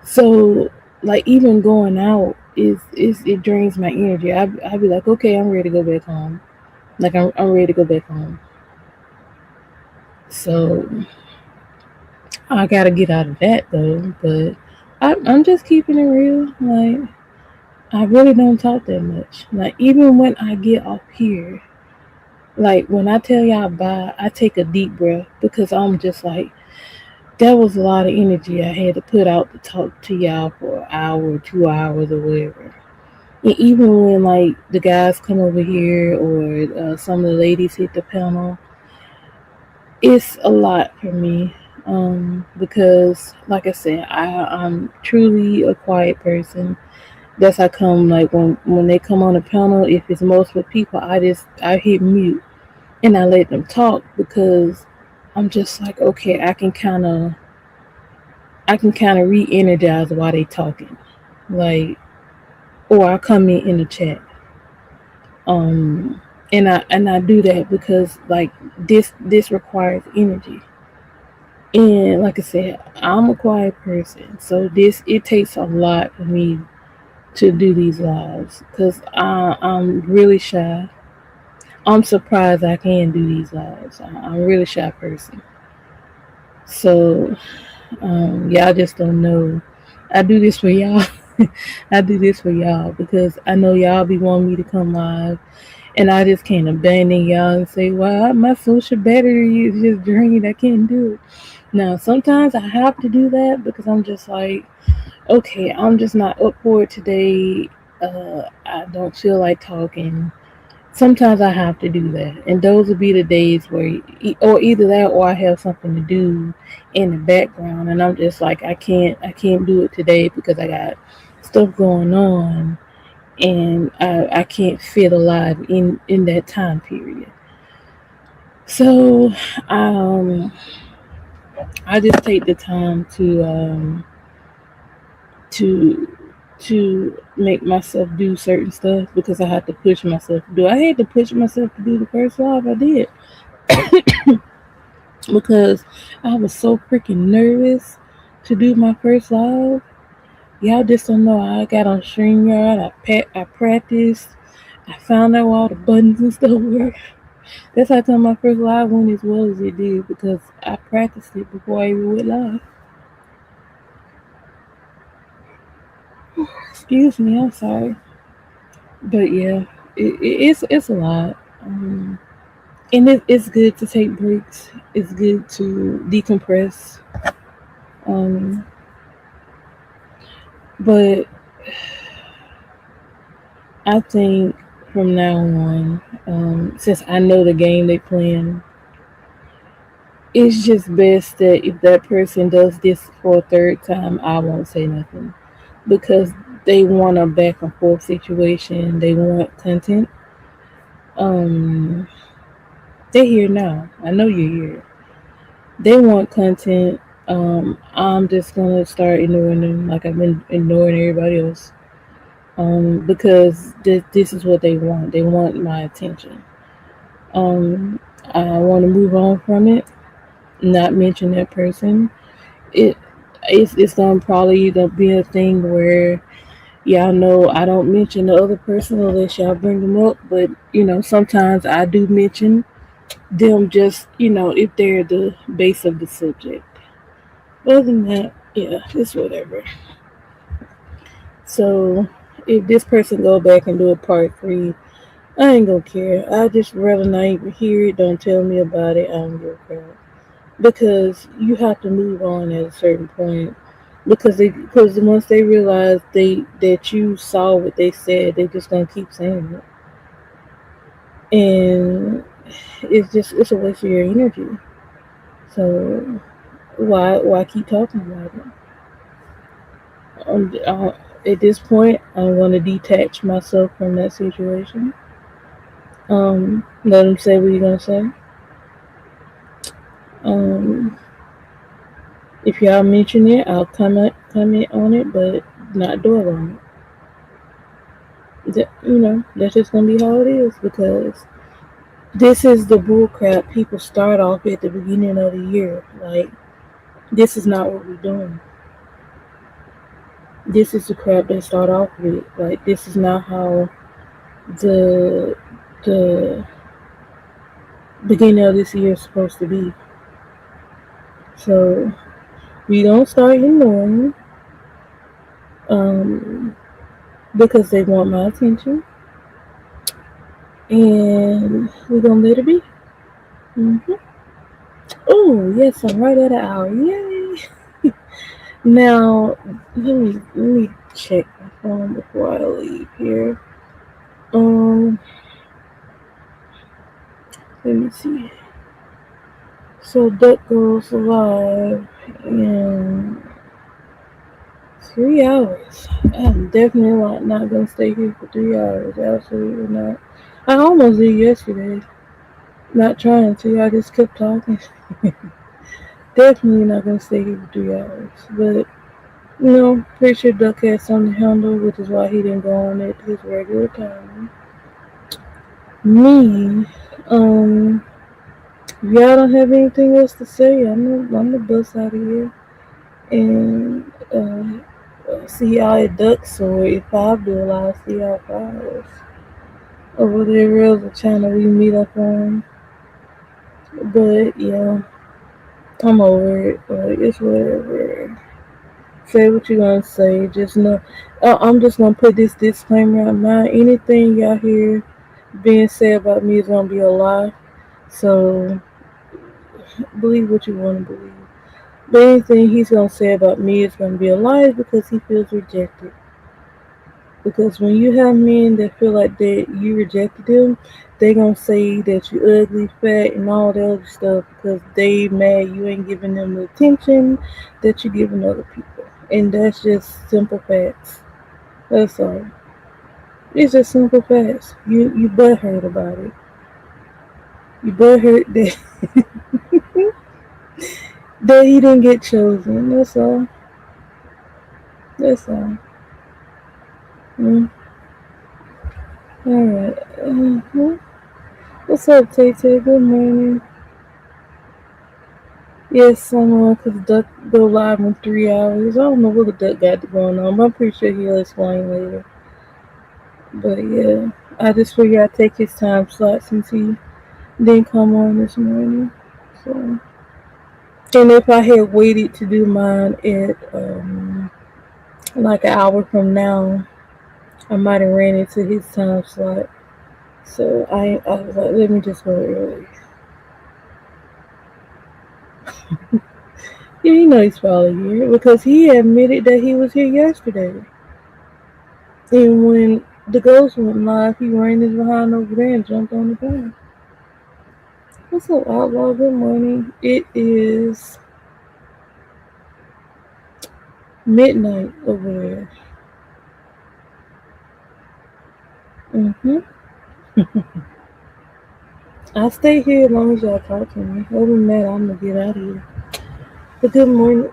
So like even going out is it drains my energy. I be like, okay, I'm ready to go back home. Like I'm ready to go back home. So I gotta get out of that though. But I'm just keeping it real. Like I really don't talk that much. Like even when I get off here, like when I tell y'all bye, I take a deep breath because I'm just like that was a lot of energy I had to put out to talk to y'all for an hour, 2 hours, or whatever. And even when like the guys come over here or some of the ladies hit the panel, it's a lot for me because, like I said, I'm truly a quiet person. That's how come like when they come on the panel, if it's multiple people, I hit mute and I let them talk because I'm just like, okay, I can kind of re-energize while they talking, like, or I come in the chat, um, and I do that because like this requires energy, and like I said, I'm a quiet person, so this it takes a lot for me to do these lives because I'm really shy. I'm surprised I can do these lives. I'm a really shy person, so y'all just don't know. I do this for y'all. I do this for y'all because I know y'all be wanting me to come live, and I just can't abandon y'all and say, "Well, my social battery is just drained. I can't do it." Now, sometimes I have to do that because I'm just like, okay, I'm just not up for it today. I don't feel like talking. Sometimes I have to do that, and those will be the days where, or either that, or I have something to do in the background, and I'm just like, I can't do it today because I got stuff going on, and I can't fit alive in that time period. So, um, I just take the time to make myself do certain stuff because I have to push myself to do. I had to push myself to do the first live I did because I was so freaking nervous to do my first live. Y'all just don't know. I got on StreamYard. I practiced. I found out all the buttons and stuff work. That's how come my first live went as well as it did because I practiced it before I even went live. Excuse me. I'm sorry, but yeah, it's a lot. And it's good to take breaks. It's good to decompress. Um, but I think from now on, since I know the game they playing, it's just best that if that person does this for a third time, I won't say nothing because they want a back and forth situation. They want content. Um, they're here now. I know you're here. They want content. I'm just gonna start ignoring them like I've been ignoring everybody else. Because this is what they want. They want my attention. Um, I want to move on from it, not mention that person. It it's gonna probably either be a thing where y'all know I don't mention the other person unless y'all bring them up. But sometimes I do mention them just if they're the base of the subject. Other than that, yeah, it's whatever. So if this person go back and do a part 3, I ain't gonna care. I just rather not even hear it. Don't tell me about it. I don't give a crap. Because you have to move on at a certain point. Because once they realize that you saw what they said, they just gonna keep saying it, and it's a waste of your energy. So why keep talking about it? At this point, I'm gonna detach myself from that situation. Let them say what you're gonna say. Um, if y'all mention it, I'll comment on it, but not dwell on it. That's just gonna be how it is because this is the bullcrap people start off at the beginning of the year. Like, this is not what we're doing. This is the crap they start off with. Like, this is not how the the beginning of this year is supposed to be. So we don't start ignoring um, because they want my attention, and we're gonna let it be. Mm-hmm. Oh yes, I'm right at an hour. Yay! Now let me check my phone before I leave here. Um, let me see. So that goes live in 3 hours. I'm definitely not gonna stay here for 3 hours. Absolutely not. I almost did yesterday. Not trying to. I just kept talking. Definitely not gonna stay here for 3 hours. But pretty sure Duck had something to handle, which is why he didn't go on at his regular time. Me, um, if y'all don't have anything else to say, I'm the bus out of here and see y'all at Ducks or if I do, I'll see y'all flowers or whatever else channel we meet up on. But yeah, I'm over it. Like it's whatever. Say what you gonna say. Just know, I'm just gonna put this disclaimer out now. Anything y'all hear being said about me is gonna be a lie. So believe what you want to believe. But anything he's gonna say about me is gonna be a lie because he feels rejected. Because when you have men that feel like that you rejected them, they gonna say that you ugly, fat, and all that other stuff because they mad you ain't giving them the attention that you giving other people. And that's just simple facts. That's all. It's just simple facts. You butthurt about it. You butthurt that that he didn't get chosen. That's all. That's all. Mm. All right. What's up, Tay Tay? Good morning. Yes, someone because Duck go live in 3 hours. I don't know what the Duck got going on, but I'm pretty sure he'll explain later. But yeah, I just figured I'd take his time slot since he didn't come on this morning. So, and if I had waited to do mine at like an hour from now, I might have ran into his time slot. So I was like, let me just go early. Yeah, you know he's probably here because he admitted that he was here yesterday. And when the ghost went live, he ran his behind over there and jumped on the ground. What's up, Outlaw? Good morning. It is midnight over there. Mm-hmm. I stay here as long as y'all talk to me. Other than that, I'm gonna get out of here. But good morning.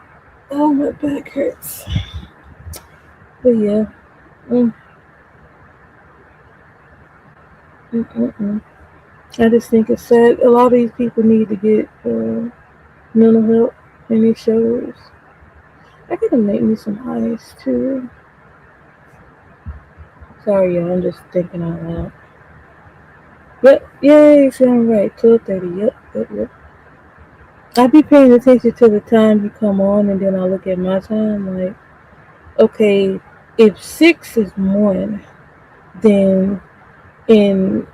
Oh, my back hurts. But yeah. Mm, mm. I just think it's sad. A lot of these people need to get mental help, and it shows. I gotta make me some ice too. Sorry, y'all. I'm just thinking out loud. Yep, yay, sound right. 12:30. Yep. I be paying attention to the time you come on, and then I look at my time. Like, okay, if 6 is 1, then in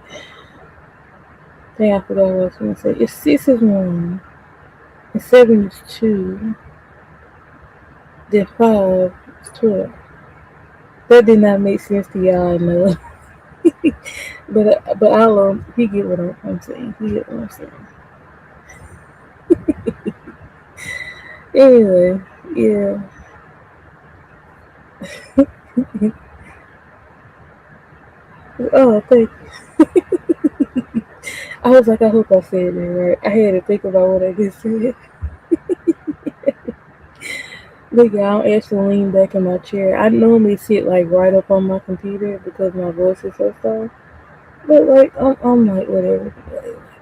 dang, I forgot what I was gonna say. If 6 is 1 and 7 is 2, then 5 is 12. That did not make sense to y'all, no. but I'll he get what I'm saying. He get what I'm saying. Anyway, yeah. Oh, thank I was like, I hope I said that right. I had to think about what I just said. Look, y'all, I'm actually leaning back in my chair. I normally sit like right up on my computer because my voice is so soft. But like, I'm like, whatever.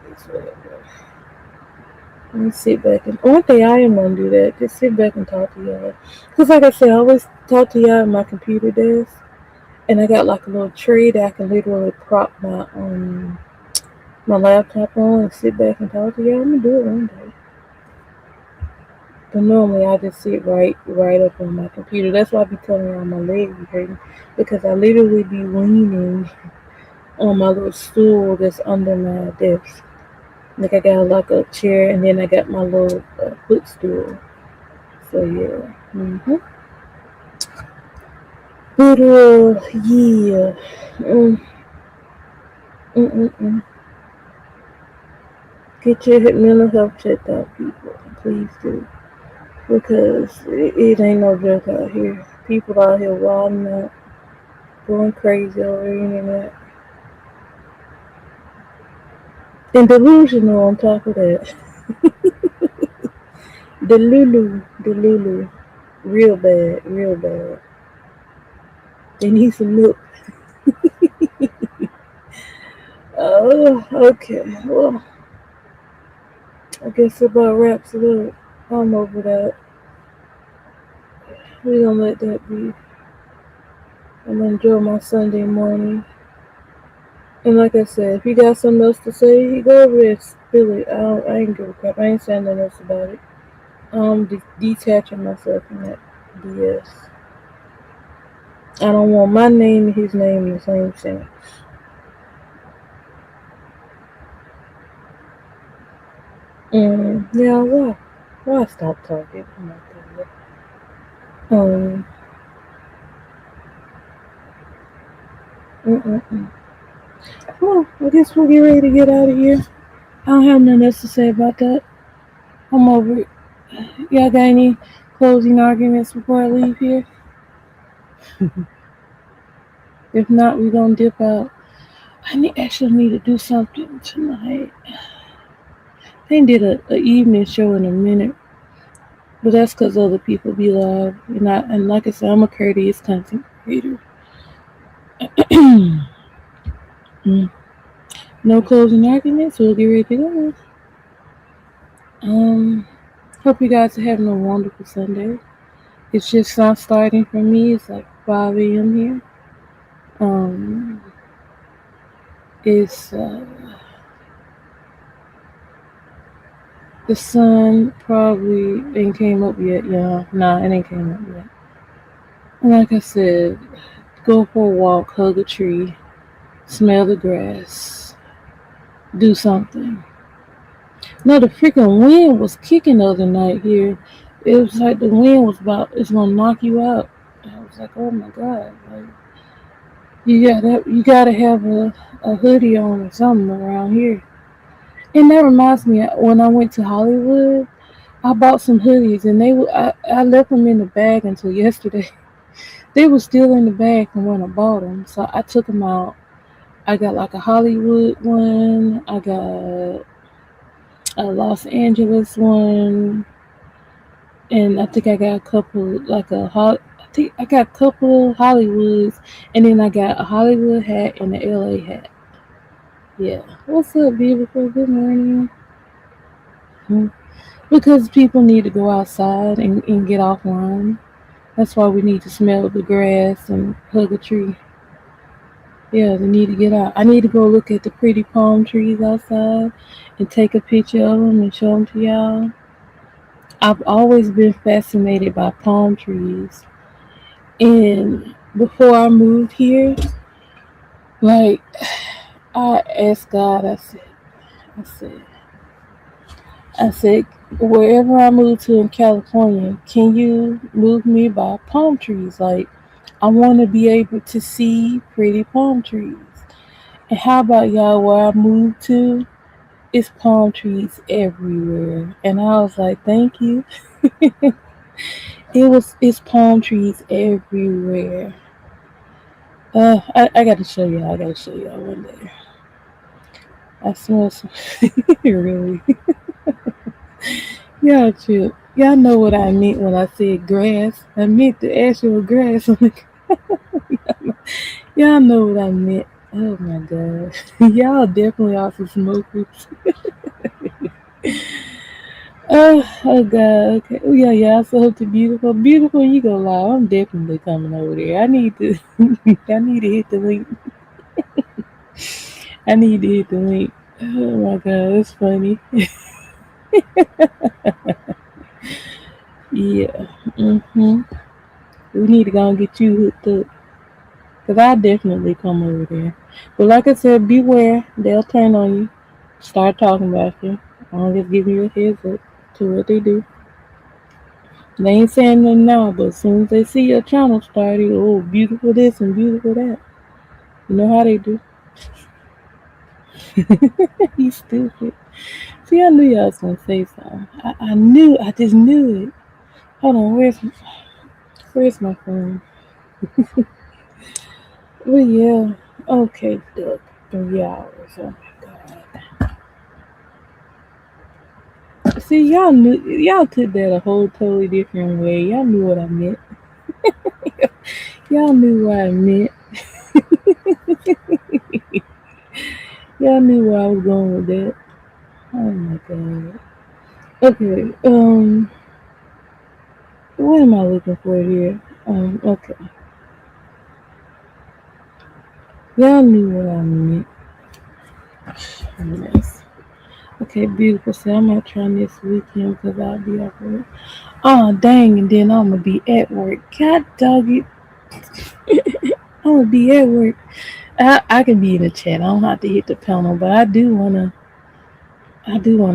It's whatever. Let me sit back and one day I am gonna do that. Just sit back and talk to y'all. Cause like I said, I always talk to y'all at my computer desk, and I got like a little tray that I can literally prop my laptop on and sit back and talk to y'all. I'm gonna do it one day. But normally I just sit right up on my computer. That's why I be telling y'all my leg be hurting because I literally be leaning on my little stool that's under my desk. Like I got like a chair and then I got my little footstool. So yeah. But yeah. Mm, mm, mm. Get your mental health checked out, people. Please do. Because it ain't no joke out here. People out here wilding out, going crazy over the internet. And delusional on top of that. The Lulu. Real bad, real bad. They need some milk. Oh, okay. Well, I guess it about wraps it up. I'm over that. We gonna let that be. I'm gonna enjoy my Sunday morning. And like I said, if you got something else to say, go over there, spill it. I ain't give a crap. I ain't saying nothing else about it. I'm detaching myself from that BS. I don't want my name and his name in the same sentence. Yeah, why? Why stop talking? Oh my God. Um, mm-mm-mm. Well, I guess we'll get ready to get out of here. I don't have nothing else to say about that. I'm over it. Y'all got any closing arguments before I leave here? If not, we gonna dip out. Actually need to do something tonight. They did a evening show in a minute, but that's because other people be live. And like I said, I'm a courteous content creator. No closing arguments. We'll get ready to go. Hope you guys are having a wonderful Sunday. It's just not starting for me. It's like 5 a.m. here. Um, it's the sun probably ain't came up yet. Yeah, nah, it ain't came up yet. And like I said, go for a walk, hug a tree, smell the grass, do something. No, the freaking wind was kicking the other night here. It was like the wind was it's gonna knock you out. I was like, oh my God, like you gotta have a hoodie on or something around here. And that reminds me, when I went to Hollywood, I bought some hoodies, and I left them in the bag until yesterday. They were still in the bag from when I bought them, so I took them out. I got like a Hollywood one. I got a Los Angeles one, and I think I got a couple I think I got a couple Hollywoods, and then I got a Hollywood hat and an LA hat. Yeah. What's up, beautiful? Good morning. Because people need to go outside and get offline. That's why we need to smell the grass and hug a tree. Yeah, they need to get out. I need to go look at the pretty palm trees outside and take a picture of them and show them to y'all. I've always been fascinated by palm trees. And before I moved here, like, I asked God, I said, I said, wherever I move to in California, can you move me by palm trees? Like, I want to be able to see pretty palm trees. And how about y'all, where I moved to? It's palm trees everywhere. And I was like, thank you. It's palm trees everywhere. I gotta show y'all. I gotta show y'all one day. I smell some really. Y'all chill. Y'all know what I meant when I said grass. I meant the actual grass. Y'all know what I meant. Oh my god. Y'all definitely are some smokers. Oh god. Okay. Oh yeah, yeah. So hope to beautiful. Beautiful, you go live. I'm definitely coming over there. I need to I need to hit the link. I need to hit the link. Oh my god, that's funny. Yeah. We need to go and get you hooked up. Cause I definitely come over there. But like I said, beware. They'll turn on you. Start talking about you. I'm just giving you a heads up to what they do. They ain't saying nothing now, but as soon as they see your channel started, oh, beautiful this and beautiful that. You know how they do. You stupid. See, I knew y'all was gonna say something. I just knew it. Hold on, where's Where's my phone? Well, yeah. Okay, duck. 3 hours. Oh my god. See, y'all took that a whole totally different way. Y'all knew what I meant. Y'all knew what I meant. Y'all knew where I was going with that. Oh my god. Okay. What am I looking for here? Okay. Y'all knew what I meant. Nice. Okay, beautiful. So I'm gonna try this weekend because I'll be off work. Oh dang, and then I'm gonna be at work. God dog it. I'm gonna be at work. I can be in the chat. I don't have to hit the panel, but I do wanna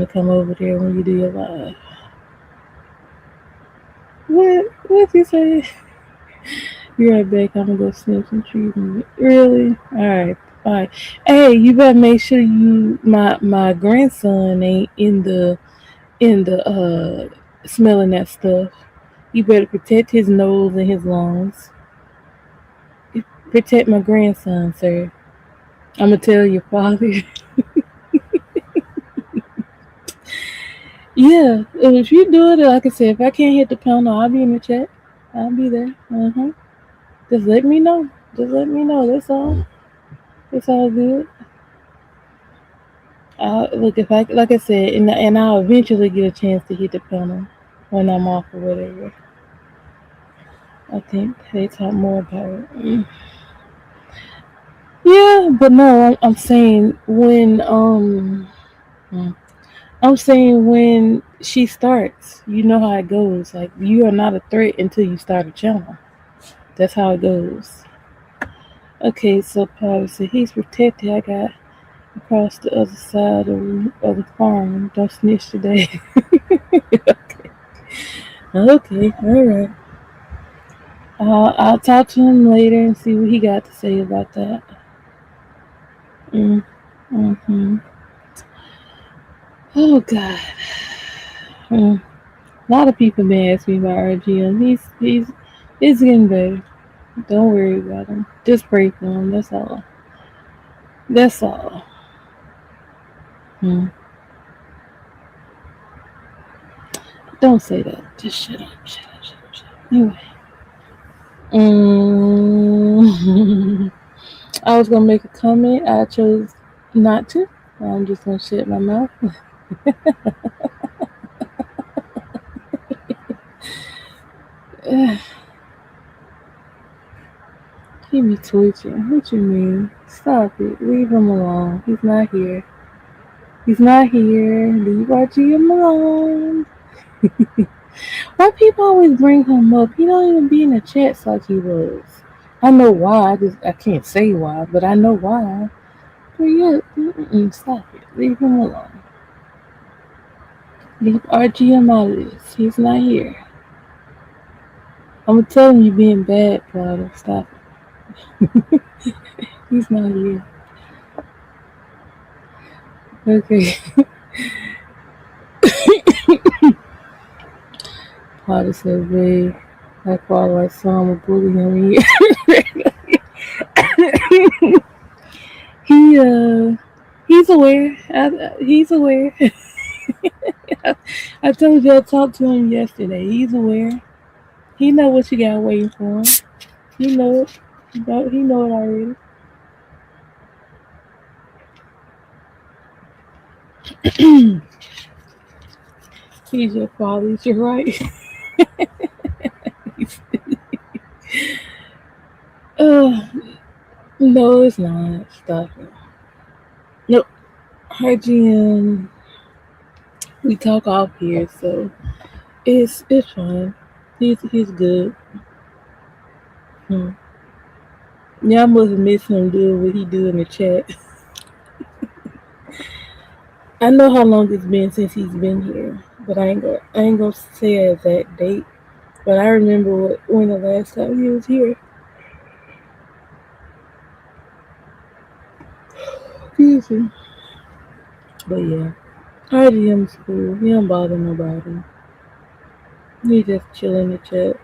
come over there when you do your live. What you say? Be right back. I'm gonna go snip some trees. Really? Alright. Alright. Hey, you better make sure my grandson ain't in the smelling that stuff. You better protect his nose and his lungs. Protect my grandson, sir. I'm gonna tell your father. Yeah, if you do it, like I said, if I can't hit the panel, I'll be in the chat. I'll be there. Just let me know. Just let me know. That's all. It's all good. Look, if I like I said, and I'll eventually get a chance to hit the panel when I'm off or whatever. I think they talk more about it. Yeah, but no, I'm saying I'm saying when she starts, you know how it goes. Like you are not a threat until you start a channel. That's how it goes. Okay, so Power said he's protected. I got across the other side of the farm. Don't snitch today. Okay, all right. I'll talk to him later and see what he got to say about that. Mm, hmm Oh God. Mm. A lot of people been asking me about RGM. He's getting better. Don't worry about him. Just pray for him. That's all. That's all. Hmm. Don't say that. Just shut up. Shut up. Shut up. Shut up. Anyway. I was gonna make a comment. I chose not to. I'm just gonna shut my mouth. He be twitching. What you mean? Stop it. Leave him alone. He's not here. He's not here. Leave RGM alone. Why people always bring him up? He don't even be in the chats like he was. I know why. I can't say why, but I know why. But yeah, stop it. Leave him alone. Leave RGM out of this. He's not here. I'm gonna tell him you being bad, Prada. Stop it. He's not here. Okay. Prada said, "Babe, I called my son a bully him." He he's aware. He's aware. I told you I talked to him yesterday. He's aware. He know what you got waiting for him. He know it. He know it already. He's your father. He's your right. uh, no, it's not. Stop it. Nope. RGM. We talk off here, so it's fine. He's good. Hmm. Yeah, I must miss him doing what he do in the chat. I know how long it's been since he's been here, but I ain't gonna say at that date. But I remember when the last time he was here. Excuse me. But yeah, RGM's cool. He don't bother nobody. He just chill in the chat.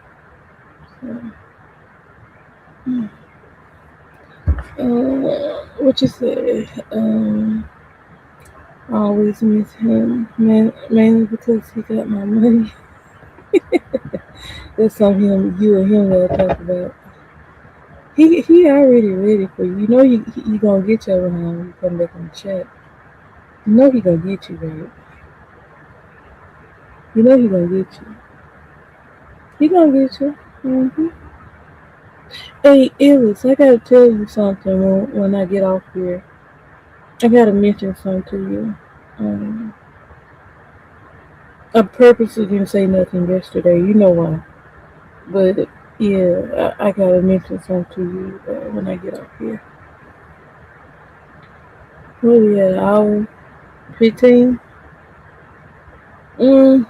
What you say? I always miss him, mainly because he got my money. That's something you and him gotta talk about. He already ready for you. You know you gonna get your behind when you come back and chat. You know he gonna get you, right? You know he gonna get you. He gonna get you. Mm-hmm. Hey, Ellis, I gotta tell you something when I get off here. I gotta mention something to you. Um, I purposely didn't say nothing yesterday. You know why? But yeah, I gotta mention something to you when I get off here. What we at? Hour 15? Mm,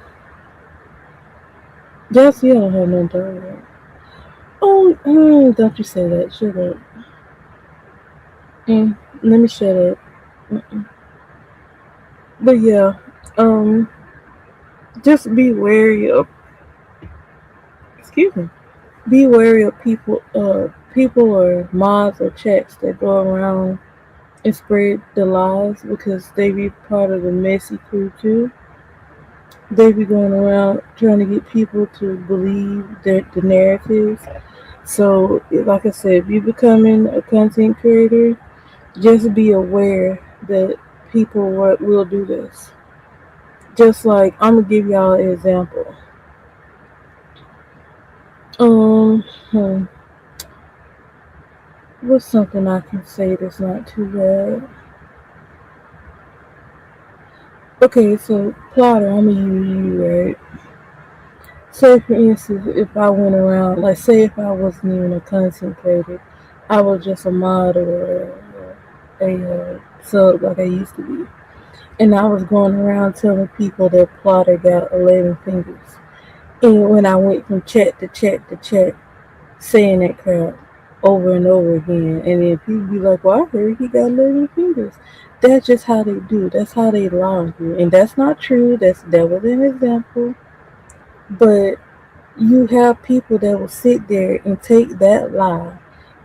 just you don't have nothing to talk about. Oh, don't you say that. Shut up. Let me shut up. Mm-mm. But yeah, um, just be wary of, excuse me, be wary of people or mods or chats that go around and spread the lies because they be part of the messy crew too. They be going around trying to get people to believe the narratives. So, like I said, if you're becoming a content creator, just be aware that people will do this. Just like I'm gonna give y'all an example. Um, hmm, what's something I can say that's not too bad? Okay, so plotter, I'm gonna use you, right? Say for instance, if I went around, like say if I wasn't even a content creator, I was just a model or a sub like I used to be, and I was going around telling people that plotter got 11 fingers. And when I went from chat to chat to chat, saying that crap over and over again, and then people be like, "Well, I heard he got 11 fingers." That's just how they do. That's how they lie on you, and that's not true. That was an example, but you have people that will sit there and take that lie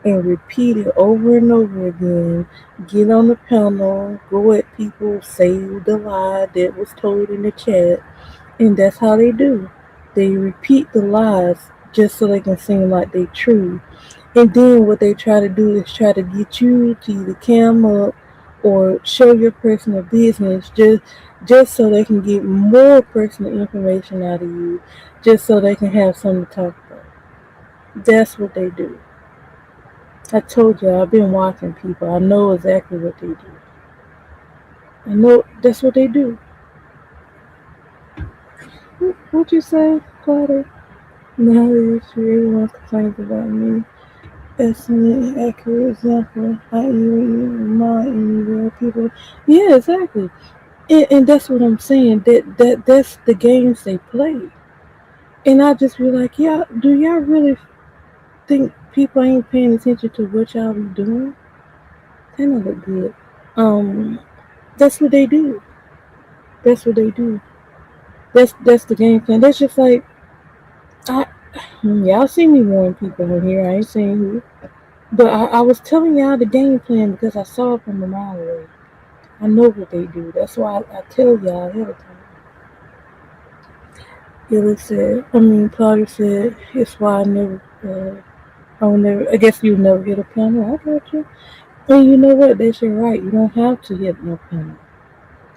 and repeat it over and over again, get on the panel, go at people, say the lie that was told in the chat, and that's how they do. They repeat the lies just so they can seem like they true. And then what they try to do is try to get you to either cam up or show your personal business just so they can get more personal information out of you, just so they can have something to talk about. That's what they do. I told you I've been watching people. I know exactly what they do. I know that's what they do. What you say, Claudia? Now that everyone complains about me. Excellent, accurate example. I even remind anywhere people. Yeah, exactly. And that's what I'm saying. That's the games they play. And I just be like, yeah, do y'all really think people ain't paying attention to what y'all be doing? That don't look good. Um, that's what they do. That's what they do. That's the game plan. That's just like I y'all see me warn people in here. I ain't saying who. But I was telling y'all the game plan because I saw it from a mile away. I know what they do. That's why I tell y'all ahead of time. Billy said, Claudia said, it's why I will never, I guess you never hit a panel. I got you. And you know what? That's your right. You don't have to hit no panel.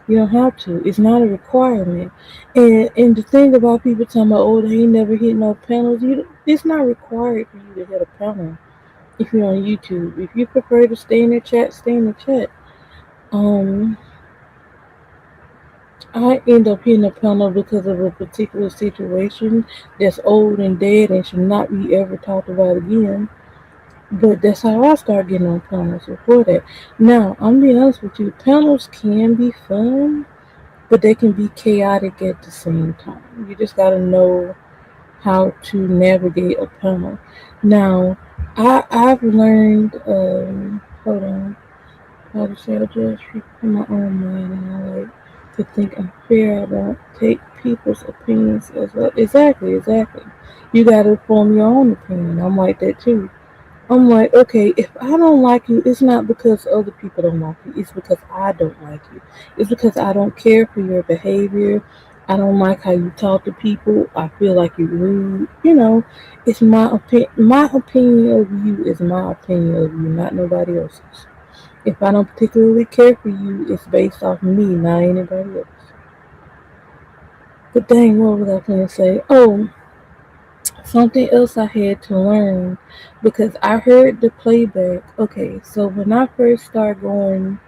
You don't have to. It's not a requirement. And the thing about people talking about, oh, they ain't never hit no panels, it's not required for you to hit a panel if you're on YouTube. If you prefer to stay in the chat, stay in the chat. Um, I end up hitting a panel because of a particular situation that's old and dead and should not be ever talked about again. But that's how I start getting on panels before that. Now, I'm being honest with you, panels can be fun, but they can be chaotic at the same time. You just gotta know how to navigate a panel. Now, I've learned hold on, how to say I just in my own mind and I like to think unfair. I don't take people's opinions as well. Exactly, exactly. You gotta form your own opinion. I'm like that too. I'm like, okay, if I don't like you, it's not because other people don't like you. It's because I don't like you. It's because I don't care for your behavior. I don't like how you talk to people. I feel like you're rude. It's my opinion. My opinion of you is my opinion of you, not nobody else's. If I don't particularly care for you, it's based off me, not anybody else. But dang, what was I going to say? Oh, something else I had to learn because I heard the playback. Okay, so when I first started going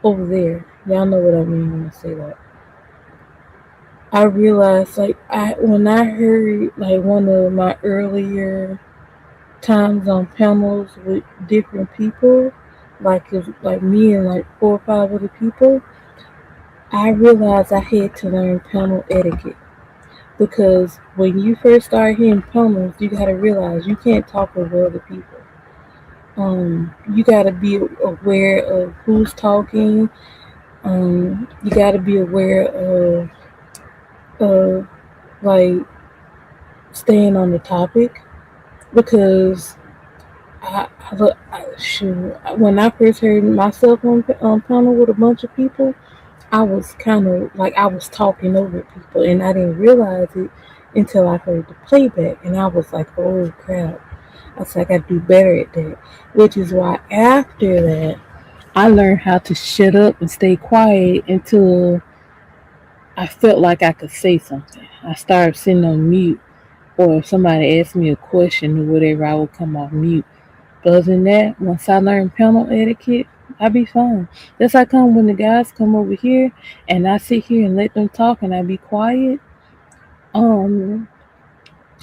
over there, y'all know what I mean when I say that. I realized like when I heard like one of my earlier times on panels with different people, like it was like me and like 4 or 5 other people, I realized I had to learn panel etiquette. Because when you first start hearing panels, you gotta realize you can't talk over other people. You gotta be aware of who's talking. You gotta be aware of like staying on the topic because shoot, when I first heard myself on panel with a bunch of people, I was kind of like I was talking over people, and I didn't realize it until I heard the playback, and I was like, "Oh crap!" I was like, "I do better at that," which is why after that I learned how to shut up and stay quiet until I felt like I could say something. I started sitting on mute, or if somebody asked me a question or whatever, I would come off mute. But other than that, once I learned panel etiquette, I be fine. That's how come when the guys come over here and I sit here and let them talk and I be quiet, um,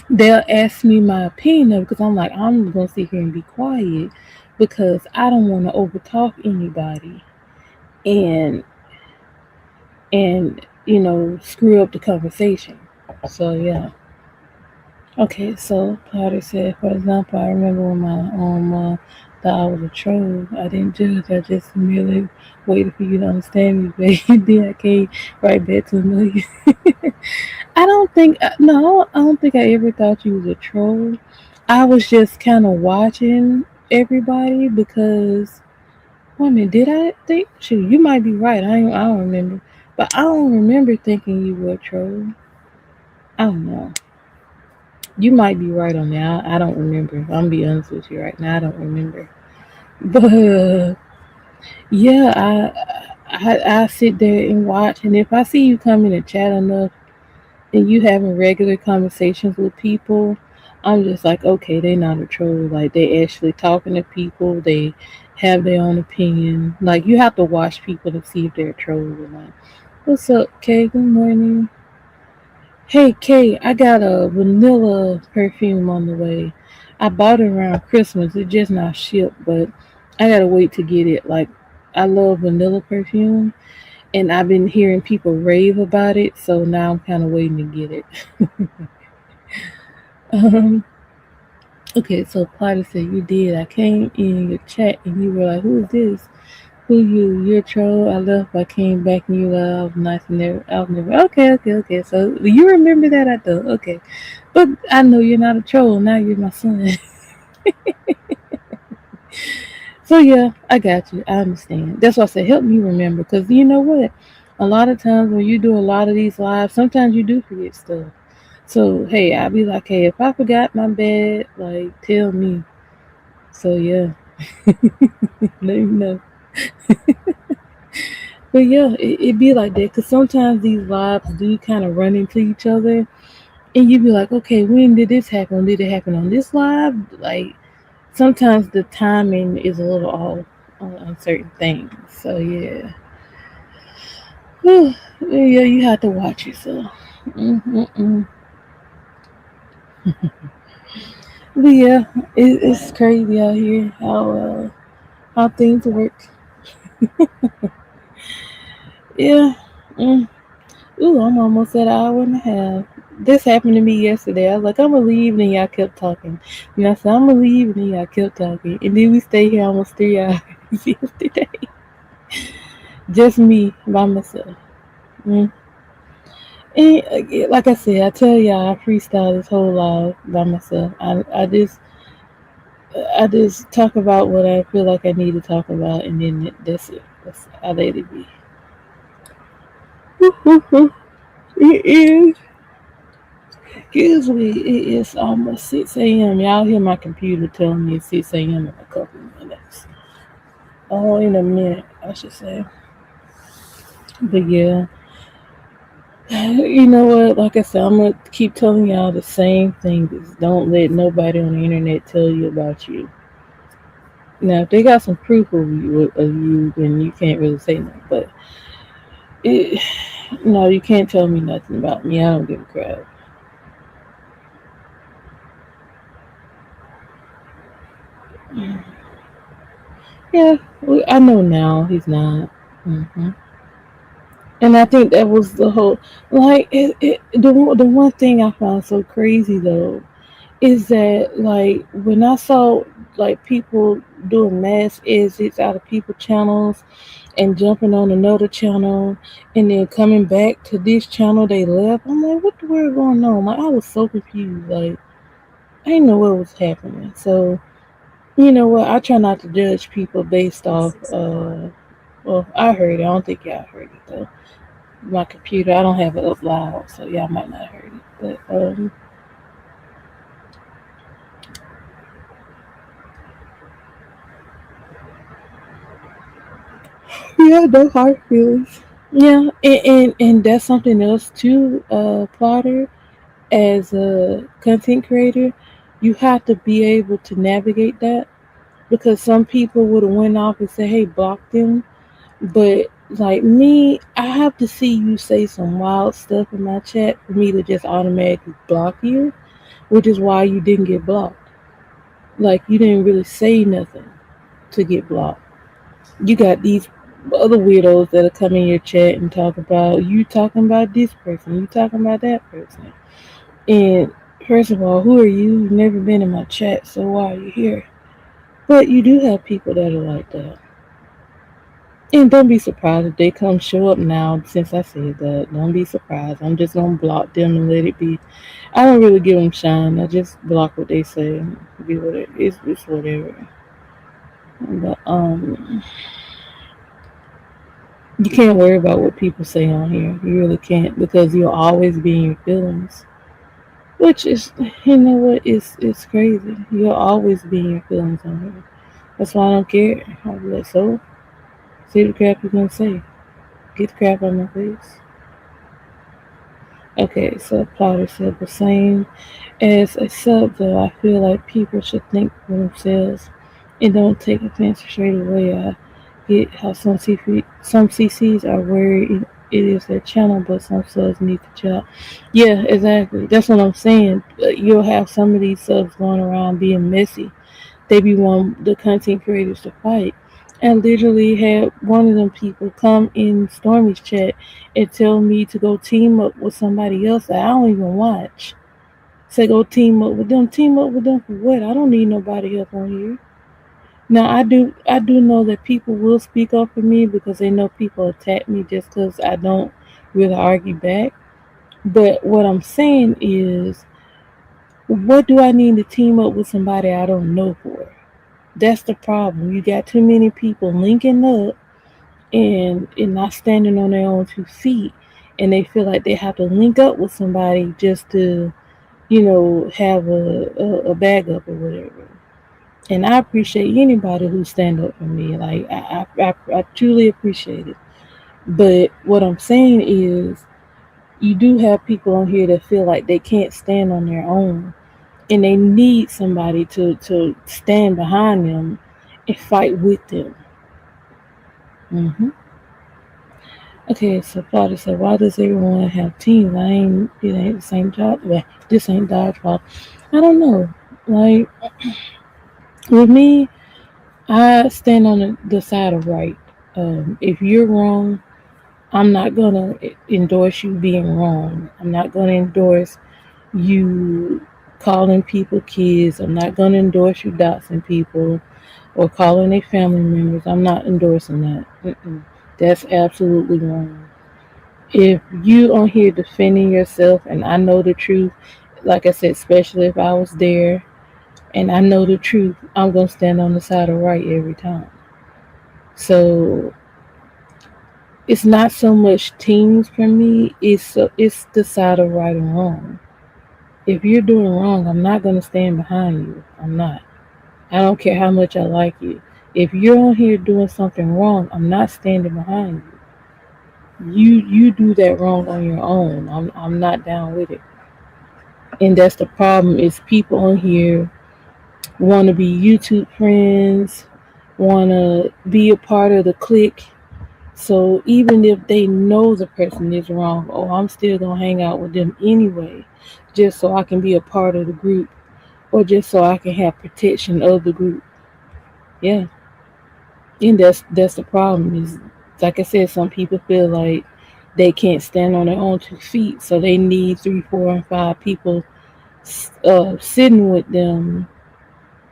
they'll ask me my opinion because I'm like, I'm gonna sit here and be quiet because I don't want to overtalk anybody and screw up the conversation. So yeah. Okay, so Potter said, for example, I remember when my thought I was a troll. I didn't judge. I just merely waited for you to understand me, babe. Then I came right back to know you. I don't think no, I don't think I ever thought you was a troll. I was just kind of watching everybody because wait a minute, did I think? Shoot, you might be right. I don't remember, but I don't remember thinking you were a troll. I don't know. You might be right on that. I don't remember. I'm gonna be honest with you right now. I don't remember. But yeah, I sit there and watch, and if I see you come in and chat enough, and you having regular conversations with people, I'm just like, okay, they're not a troll. Like they actually talking to people. They have their own opinion. Like you have to watch people to see if they're a troll or not. What's up, Kay? Good morning. Hey Kay, I got a vanilla perfume on the way. I bought it around Christmas. It just not shipped, but I gotta wait to get it. Like I love vanilla perfume, and I've been hearing people rave about it, so now I'm kind of waiting to get it. um, okay, so Potter said you did. I came in your chat and you were like, "Who's this? Who you? You're a troll." I left. I came back and you were like, "I was nice and never. I was never." Okay, okay, okay. So you remember that I do. Okay. But I know you're not a troll. Now you're my son. So yeah, I got you. I understand. That's why I said help me remember. Because you know what? A lot of times when you do a lot of these lives, sometimes you do forget stuff. So hey, I'll be like, hey, if I forgot my bad, like tell me. So yeah, let me know. But yeah, it be like that. Because sometimes these lives do kind of run into each other. And you be like, okay, when did this happen? Did it happen on this live? Like, sometimes the timing is a little off on certain things. So yeah, yeah, you have to watch yourself. Mm-mm-mm. But yeah, it's crazy out here how things work. Yeah. Mm. Ooh, I'm almost at an hour and a half. This happened to me yesterday. I was like, I'm gonna leave, and y'all kept talking. And I said, I'm gonna leave, and y'all kept talking. And then we stayed here almost 3 hours yesterday. Just me by myself. Mm. And like I said, I tell y'all, I freestyle this whole life by myself. I just talk about what I feel like I need to talk about, and then that's it. That's I let it be. It is. Excuse me. It is almost 6 a.m. Y'all hear my computer telling me it's 6 a.m. in a couple of minutes. Oh, in a minute, I should say. But yeah, you know what? Like I said, I'm gonna keep telling y'all the same thing. Just don't let nobody on the internet tell you about you. Now, if they got some proof of you, then you can't really say nothing. But it, no, you can't tell me nothing about me. I don't give a crap. Yeah, I know now he's not. Hmm. And I think that was the whole like the one thing I found so crazy though is that like when I saw like people doing mass exits out of people channels and jumping on another channel and then coming back to this channel they left, I'm like, what the world going on? Like I was so confused. Like I didn't know what was happening. So you know what? I try not to judge people based off. Well, I heard it. I don't think y'all heard it though. My computer, I don't have it up loud, so y'all might not heard it. But yeah, no hard feelings. Yeah, and that's something else too, Plotter. As a content creator, you have to be able to navigate that because some people would have went off and said, "Hey, block them." But like me, I have to see you say some wild stuff in my chat for me to just automatically block you, which is why you didn't get blocked. Like you didn't really say nothing to get blocked. You got these other weirdos that'll come in your chat and talk about you talking about this person, you talking about that person. And first of all, who are you? You've never been in my chat, so why are you here? But you do have people that are like that. And don't be surprised if they come show up now since I said that. Don't be surprised. I'm just gonna block them and let it be. I don't really give them shine. I just block what they say. Be what it's whatever. But you can't worry about what people say on here. You really can't because you'll always be in your feelings. Which is, you know what? It's crazy. You'll always be in your feelings on here. That's why I don't care. I'll be like, so say the crap you're gonna say. Get the crap out of my face. Okay, so Plotter said the same as a sub though. I feel like people should think for themselves and don't take offense straight away. I get how some CCs are worried it is their channel, but some subs need to chill. Yeah, exactly. That's what I'm saying. You'll have some of these subs going around being messy. They be wanting the content creators to fight. And literally had one of them people come in Stormy's chat and tell me to go team up with somebody else that I don't even watch. Say go team up with them. Team up with them for what? I don't need nobody else on here. Now I do know that people will speak up for me because they know people attack me just because I don't really argue back. But what I'm saying is, what do I need to team up with somebody I don't know for? That's the problem. You got too many people linking up and not standing on their own 2 feet, and they feel like they have to link up with somebody just to, have a bag up or whatever. And I appreciate anybody who stand up for me. Like I truly appreciate it. But what I'm saying is, you do have people on here that feel like they can't stand on their own, and they need somebody to stand behind them and fight with them. Hmm. Okay, so Father said, why does everyone have teams? It ain't the same job. Well, this ain't dodgeball. I don't know. Like, with me, I stand on the side of right. If you're wrong, I'm not gonna endorse you being wrong. I'm not gonna endorse you calling people kids. I'm not gonna endorse you doxing people or calling their family members. I'm not endorsing that. Mm-mm. That's absolutely wrong. If you on here defending yourself and I know the truth, like I said, especially if I was there and I know the truth, I'm gonna stand on the side of right every time. So it's not so much teams for me. It's the side of right and wrong. If you're doing wrong, I'm not gonna stand behind you. I'm not. I don't care how much I like you. If you're on here doing something wrong, I'm not standing behind you. You do that wrong on your own. I'm not down with it. And that's the problem is people on here want to be YouTube friends, want to be a part of the clique. So even if they know the person is wrong, oh, I'm still gonna hang out with them anyway, just so I can be a part of the group, or just so I can have protection of the group. Yeah, and that's the problem. Is like I said, some people feel like they can't stand on their own 2 feet, so they need 3, 4, and 5 people sitting with them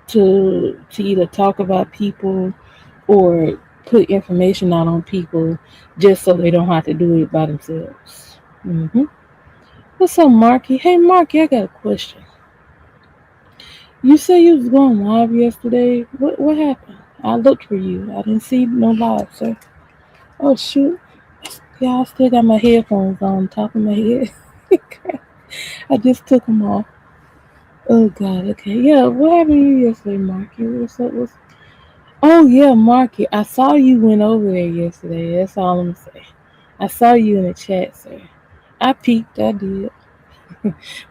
to either talk about people or put information out on people just so they don't have to do it by themselves. What's up, Marky? Hey, Marky, I got a question. You say you was going live yesterday. What happened? I looked for you. I didn't see no live, sir. Oh shoot. Yeah, I still got my headphones on top of my head. I just took them off. Oh God. Okay. Yeah. What happened to you yesterday, Marky? What's up? Oh yeah, Marky. I saw you went over there yesterday. That's all I'm gonna say. I saw you in the chat, sir. I peeked. I did.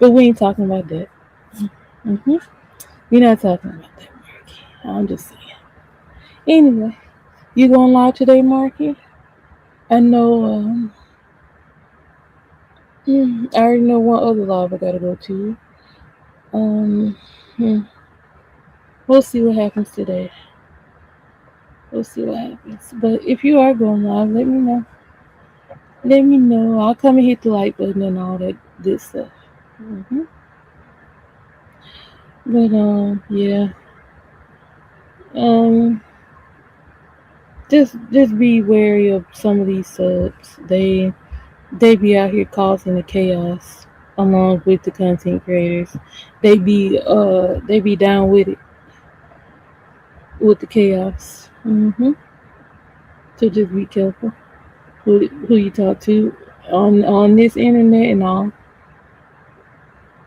But we ain't talking about that. Mm-hmm. We're not talking about that, Marky. I'm just saying. Anyway, you going live today, Marky? I know. I already know one other live I gotta go to. Um, hmm, we'll see what happens today. We'll see what happens. But if you are going live, let me know. Let me know. I'll come and hit the like button and all that good stuff. hmm But yeah. Um, just be wary of some of these subs. They be out here causing the chaos along with the content creators. They be down with it with the chaos. So just be careful who you talk to on this internet and all.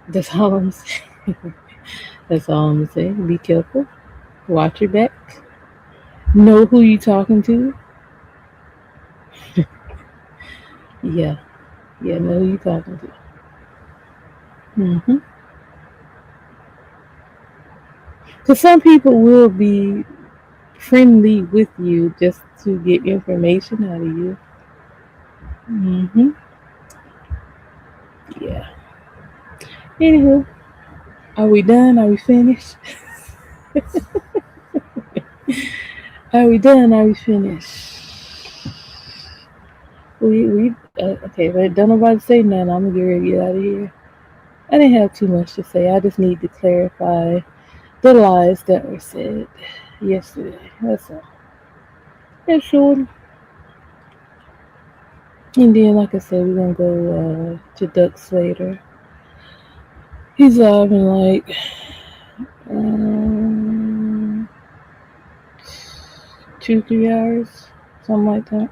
That's all I'm saying. That's all I'm gonna say. Be careful. Watch your back. Know who you talking to. Yeah, yeah. Know who you talking to. Cause some people will be friendly with you just to get information out of you. Yeah. Anywho, are we done? Are we finished? Are we done? Are we finished? We okay. But don't nobody say nothing. I'm gonna get ready to get out of here. I didn't have too much to say. I just need to clarify the lies that were said yesterday. That's all. That's short. And then, like I said, we're gonna go to Ducks later. He's in like um, 2, 3 hours, something like that.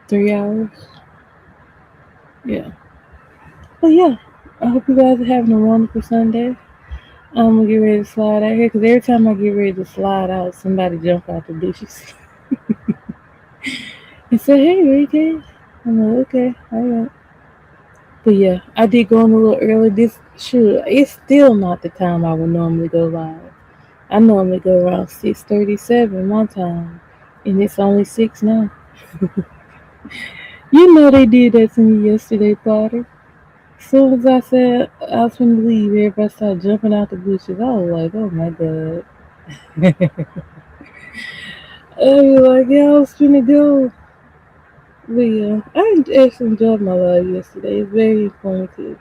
3 hours. Yeah. But yeah, I hope you guys are having a wonderful Sunday. I'm gonna get ready to slide out here because every time I get ready to slide out, somebody jump out the bushes and say, "Hey, Ricky." I'm like, "Okay, all right." But yeah, I did go on a little early. It's still not the time I would normally go live. I normally go around 6:37 my time, and it's only 6 now. You know they did that to me yesterday, Potter. As soon as I said I was going to leave, everybody started jumping out the bushes. I was like, oh my god. I was like, yeah, I was finna go. But yeah, I actually enjoyed my live yesterday. It's very informative.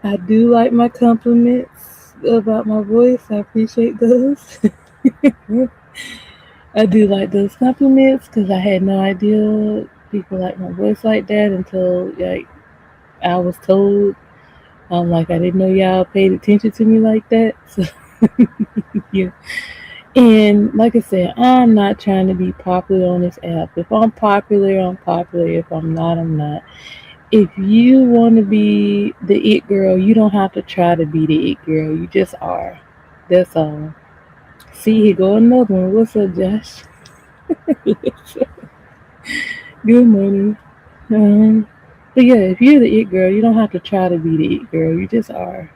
I do like my compliments about my voice. I appreciate those. I do like those compliments because I had no idea people like my voice like that until like I was told. Like I didn't know y'all paid attention to me like that. So yeah. And like I said, I'm not trying to be popular on this app. If I'm popular, I'm popular. If I'm not, I'm not. If you want to be the it girl, you don't have to try to be the it girl. You just are. That's all. See, here go another one. What's up, Josh? Good morning. Um, but yeah, if you're the it girl, you don't have to try to be the it girl. You just are.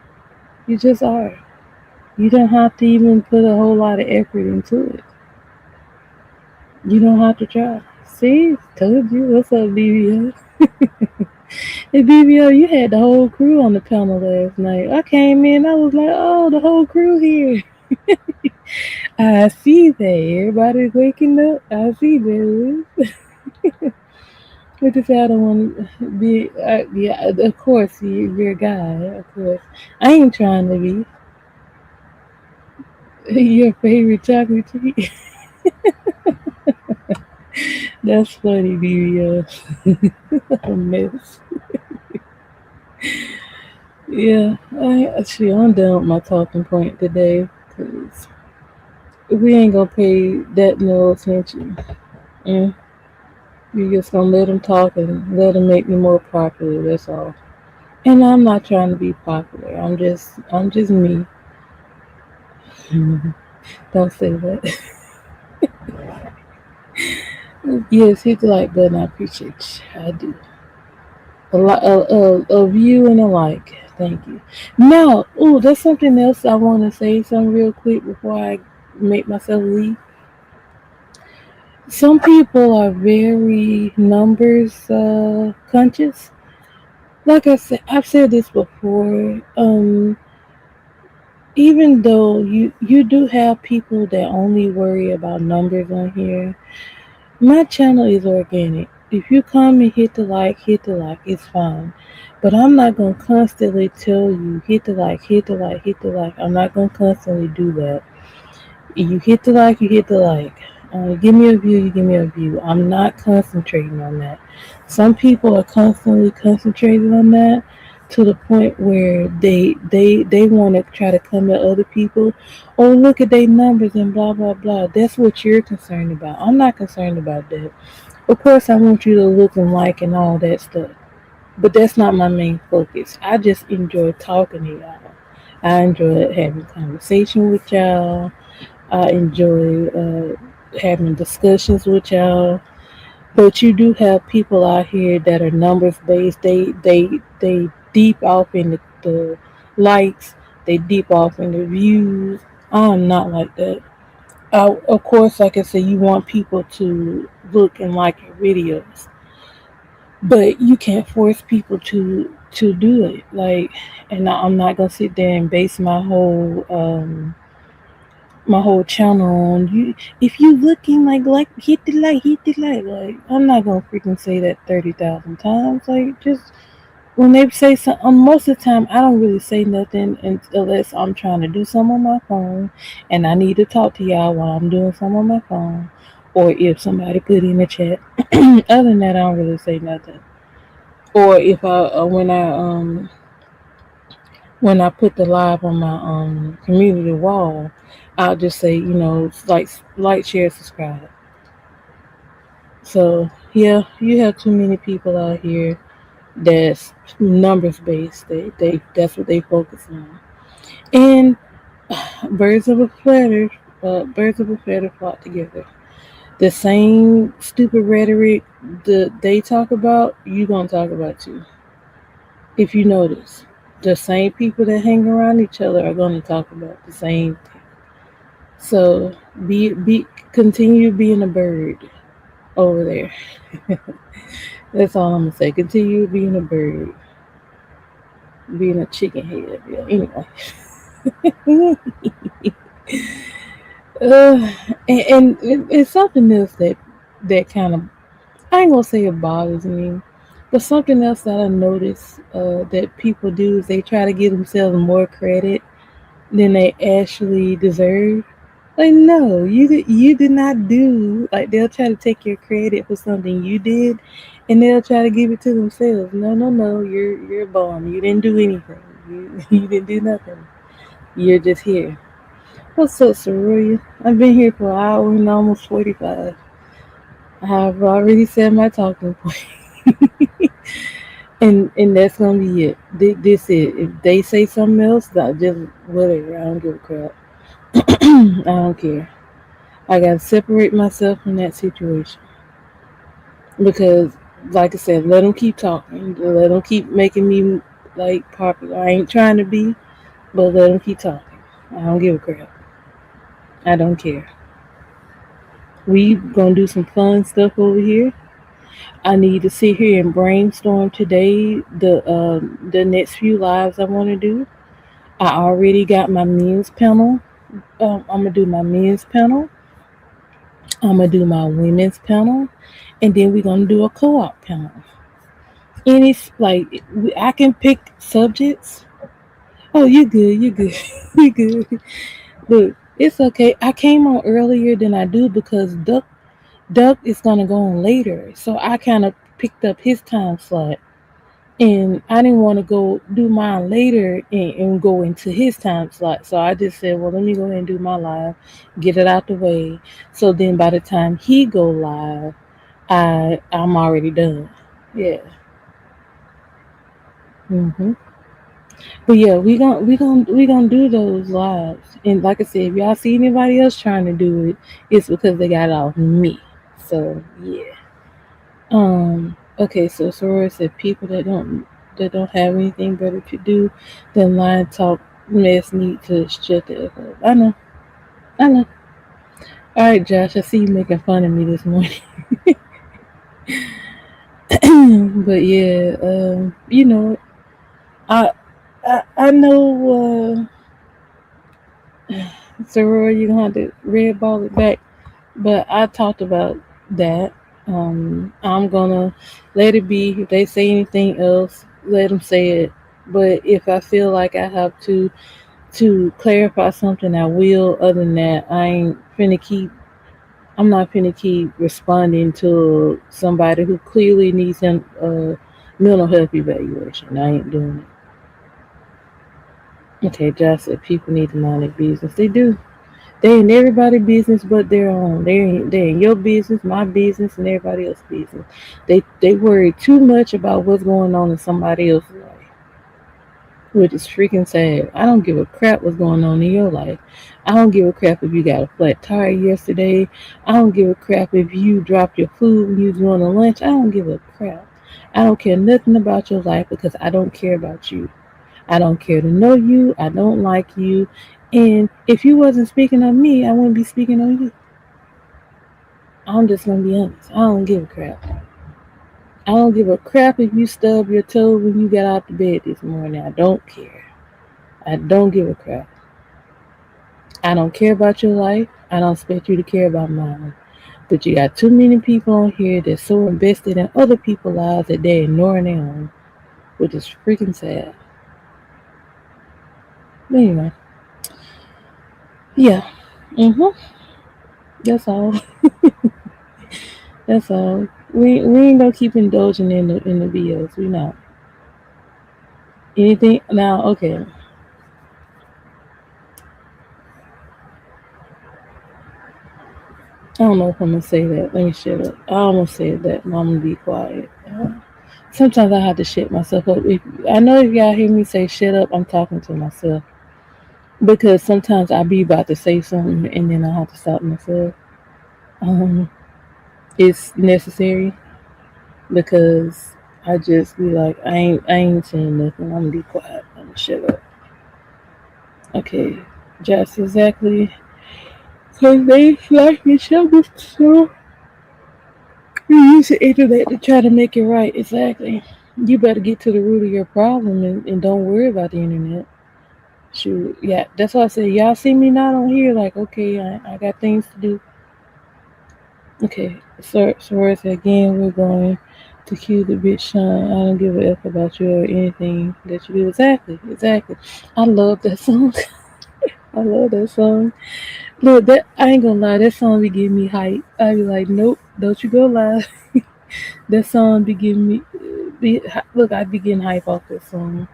You just are. You don't have to even put a whole lot of effort into it. You don't have to try. See, told you. What's up, BBO? Hey, BBO, you had the whole crew on the panel last night. I came in, I was like, oh, the whole crew here. I see that. Everybody's waking up. I see that. But if I don't want to be, yeah, of course, you're a guy, of course. I ain't trying to be your favorite chocolate treat. That's funny, BBO. A mess. Yeah, I'm done with my talking point today because we ain't gonna pay that no attention. Mm, you just gonna let them talk and let them make me more popular. That's all. And I'm not trying to be popular. I'm just me. Don't say that. Yes, hit the like button. I appreciate you. I do. A view and a like. Thank you. Now, ooh, there's something else I want to say. Something real quick before I make myself leave. Some people are very numbers conscious. Like I said, I've said this before. Even though you do have people that only worry about numbers on here, my channel is organic. If you come and hit the like, it's fine. But I'm not gonna constantly tell you hit the like, hit the like, hit the like. I'm not gonna constantly do that. You hit the like, you hit the like. Give me a view, you give me a view. I'm not concentrating on that. Some people are constantly concentrating on that to the point where they want to try to come at other people. Oh, look at their numbers and blah blah blah. That's what you're concerned about. I'm not concerned about that. Of course, I want you to look and like and all that stuff, but that's not my main focus. I just enjoy talking to y'all. I enjoy having conversation with y'all. I enjoy having discussions with y'all. But you do have people out here that are numbers based. They deep off in the likes. They deep off in the views. I'm not like that. Of course, like I said, you want people to look and like your videos, but you can't force people to do it. Like, and I'm not gonna sit there and base my whole channel on you. If you looking like hit the like, hit the like I'm not gonna freaking say that 30,000 times. Like, just when they say something, most of the time I don't really say nothing unless I'm trying to do something on my phone and I need to talk to y'all while I'm doing something on my phone, or if somebody put in the chat. Other than that, I don't really say nothing. Or if I when I put the live on my community wall, I'll just say, like, share, subscribe. So yeah, you have too many people out here that's numbers based. They that's what they focus on. And birds of a feather flock together. The same stupid rhetoric that they talk about, you gonna talk about too. If you notice, the same people that hang around each other are gonna talk about the same thing. So continue being a bird over there. That's all I'm gonna say. Continue being a bird, being a chicken head. Yeah. Anyway, uh, and it's something else that kind of, I ain't gonna say it bothers me, but something else that I notice that people do is they try to give themselves more credit than they actually deserve. Like, no, you did not do. Like, they'll try to take your credit for something you did, and they'll try to give it to themselves. No, no, no. You're a bum. You didn't do anything. You didn't do nothing. You're just here. What's up, Saroya? I've been here for an hour and almost 45. I've already said my talking point, and that's gonna be it. This it. If they say something else, just whatever. I don't give a crap. I don't care. I gotta separate myself from that situation because, like I said, let them keep talking. Let them keep making me like popular. I ain't trying to be, but let them keep talking. I don't give a crap. I don't care. We gonna do some fun stuff over here. I need to sit here and brainstorm today the next few lives I want to do. I already got my men's panel. I'm gonna do my men's panel. I'm gonna do my women's panel, and then we're gonna do a co-op panel. And it's like I can pick subjects. Oh, you good? You good? You good? Look, it's okay. I came on earlier than I do because Duck is gonna go on later, so I kind of picked up his time slot. And I didn't want to go do mine later and go into his time slot. So I just said, well, let me go ahead and do my live, get it out the way. So then by the time he go live, I'm already done. Yeah. hmm But yeah, we gonna do those lives. And like I said, if y'all see anybody else trying to do it, it's because they got it off me. So yeah. Okay, so Sora said people that don't have anything better to do than lie and talk mess need to shut the F up. I know, I know. All right, Josh, I see you making fun of me this morning, but yeah, I I know, Sora, you're gonna have to red ball it back, but I talked about that. I'm gonna let it be. If they say anything else, let them say it. But if I feel like I have to clarify something, I will. Other than that, I ain't finna keep. I'm not finna keep responding to somebody who clearly needs a mental health evaluation. I ain't doing it. Okay, Josh said people need to mind their business. They do. They in everybody's business but their own. They in your business, my business, and everybody else's business. They worry too much about what's going on in somebody else's life, which is freaking sad. I don't give a crap what's going on in your life. I don't give a crap if you got a flat tire yesterday. I don't give a crap if you dropped your food when you was going to lunch. I don't give a crap. I don't care nothing about your life because I don't care about you. I don't care to know you. I don't like you. And if you wasn't speaking on me, I wouldn't be speaking on you. I'm just gonna be honest. I don't give a crap. I don't give a crap if you stub your toe when you got out the bed this morning. I don't care. I don't give a crap. I don't care about your life. I don't expect you to care about mine. But you got too many people on here that's so invested in other people's lives that they're ignoring their own, which is freaking sad. But anyway, yeah. Mhm. That's all. That's all. We ain't gonna keep indulging in the BS. We not. Anything now? Okay. I don't know if I'm gonna say that. Let me shut up. I almost said that. But I'm gonna be quiet. Sometimes I have to shut myself up. I know if y'all hear me say shut up, I'm talking to myself because sometimes I be about to say something and then I have to stop myself. Um, it's necessary because I just be like, I ain't saying nothing. I'm gonna be quiet. I'm gonna shut up. Okay, just exactly. Cause they like each other, so you use the internet to try to make it right. Exactly. You better get to the root of your problem and don't worry about the internet. Shoot, yeah, that's why I said y'all see me not on here. Like, okay, I got things to do. Okay, so again, we're going to cue the bitch shine. I don't give a f about you or anything that you do. Exactly, exactly. I love that song. I love that song. Look, that I ain't gonna lie, that song be giving me hype. I be like, nope, don't you go live. That song be giving me. Look, I be getting hype off that song.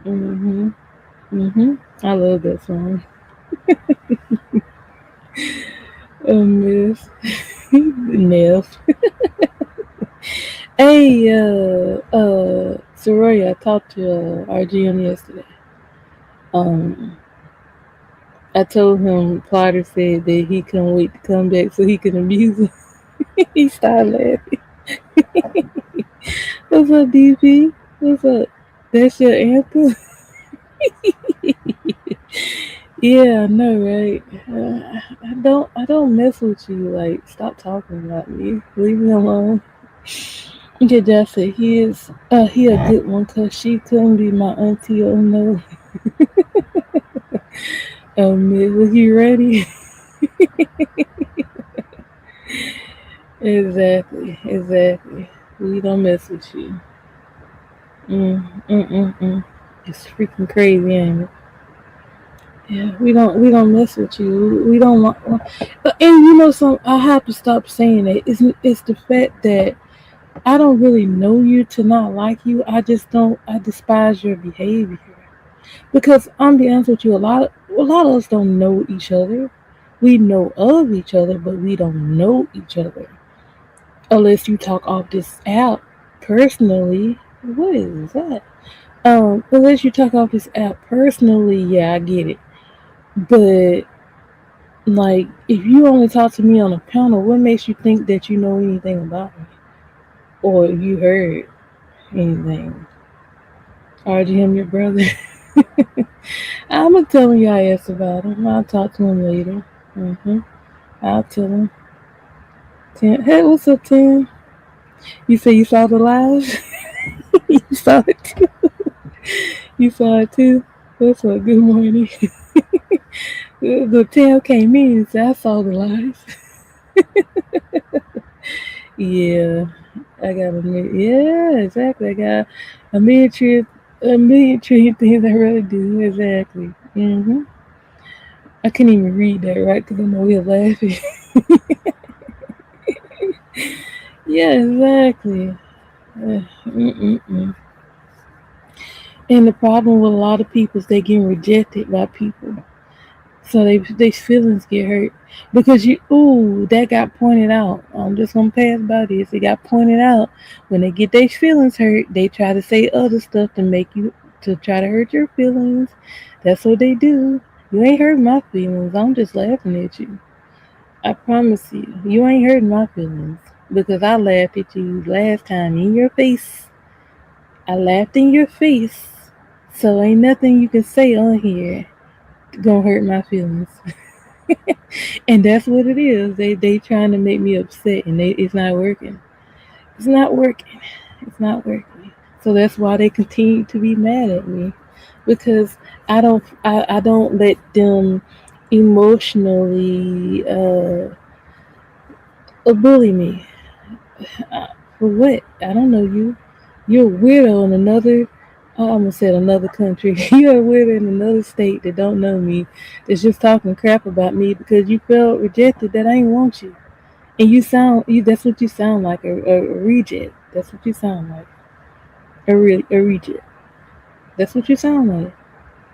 Mhm, mhm. I love that song. Miss Neff. Hey, Soraya, I talked to our GM yesterday. Um, I told him Plotter said that he couldn't wait to come back so he could abuse him. He started laughing. What's up, DP? What's up? That's your anthem? Yeah, I know, right? I don't mess with you. Like, stop talking about me. Leave me alone. Okay, just said he a good one, cause she couldn't be my auntie. Oh no. Miss, was you ready? Exactly. We don't mess with you. Mm. It's freaking crazy, ain't it? Yeah, we don't mess with you. We don't want. And you know, some I have to stop saying it. It's the fact that I don't really know you to not like you. I just don't. I despise your behavior because I'm be honest with you. A lot of us don't know each other. We know of each other, but we don't know each other unless you talk off this app personally. What is that? Unless you talk off this app personally, yeah, I get it. But like, if you only talk to me on a panel, what makes you think that you know anything about me or you heard anything? RGM, your brother. I'm gonna tell him y'all asked about him. I'll talk to him later. I'll tell him. Tim, hey, what's up, Tim? You say you saw the live? You saw it too. You saw it too. What's up? Good morning. The Tim came in and said I saw the live. Yeah, I got a million. Yeah, exactly. I got a million trillion things I really do. Exactly. I couldn't even read that right because I know we are laughing. Yeah, exactly. Mm-mm-mm. And the problem with a lot of people is they get rejected by people, so they feelings get hurt because that got pointed out. I'm just gonna pass by this. It got pointed out when they get their feelings hurt. They try to say other stuff to try to hurt your feelings. That's what they do. You ain't hurt my feelings. I'm just laughing at you. I promise you, you ain't hurting my feelings because I laughed at you last time in your face. I laughed in your face. So ain't nothing you can say on here gonna hurt my feelings. And that's what it is. They trying to make me upset and it's not working. It's not working. It's not working. So that's why they continue to be mad at me. Because I don't let them emotionally bully me. For what? I don't know you. You're a weirdo in another. I almost said another country. You're a weirdo in another state that don't know me. That's just talking crap about me because you felt rejected. That I ain't want you. And that's what you sound like, a reject. That's what you sound like, a reject. That's what you sound like.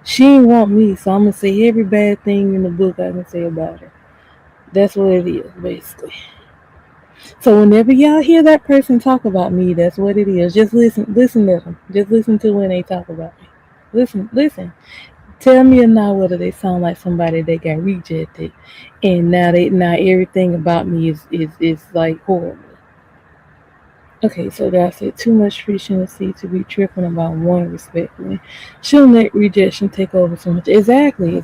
She ain't want me, so I'm gonna say every bad thing in the book I can say about her. That's what it is, basically. So whenever y'all hear that person talk about me, that's what it is. Just listen to them. Just listen to when they talk about me. Listen. Tell me or not whether they sound like somebody that got rejected, and now everything about me is like horrible. Okay, so I said too much frequency to be tripping about one respectfully. Shouldn't let rejection take over so much. Exactly.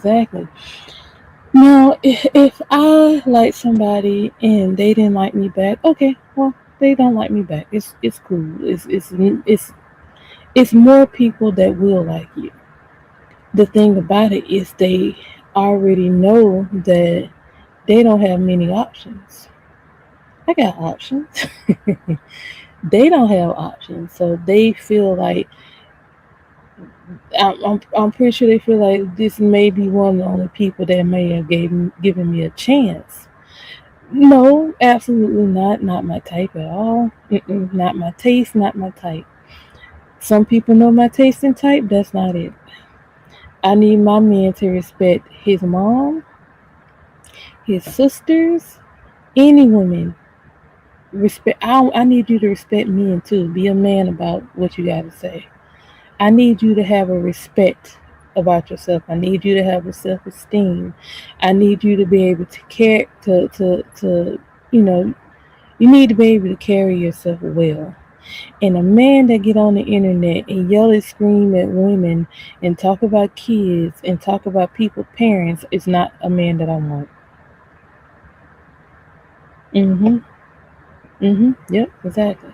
Now, if I like somebody and they didn't like me back, okay, well, they don't like me back. It's cool. It's more people that will like you. The thing about it is they already know that they don't have many options. I got options. They don't have options, so they feel like I'm pretty sure they feel like this may be one of the only people that may have given me a chance. No, absolutely not. Not my type at all. Not my taste. Not my type. Some people know my taste and type. That's not it. I need my man to respect his mom, his sisters, any woman. Respect. I need you to respect men too. Be a man about what you got to say. I need you to have a respect about yourself. I need you to have a self-esteem. I need you to be able to care to you know, you need to be able to carry yourself well. And a man that get on the internet and yell and scream at women and talk about kids and talk about people's parents is not a man that I want. Mhm. Mhm. Yep. Exactly.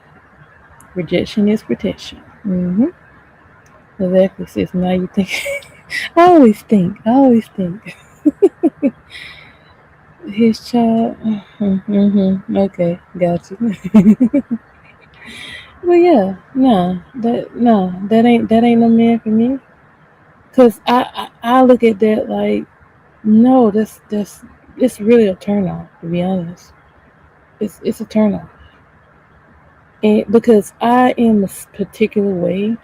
Rejection is protection. Mhm. Exactly, sis. Now you think. I always think. I always think. His child. Mm-hmm. Okay, got you. But yeah, that ain't no man for me. Cause I look at that like no, that's it's really a turn off. To be honest, it's a turn off, and because I am a particular way,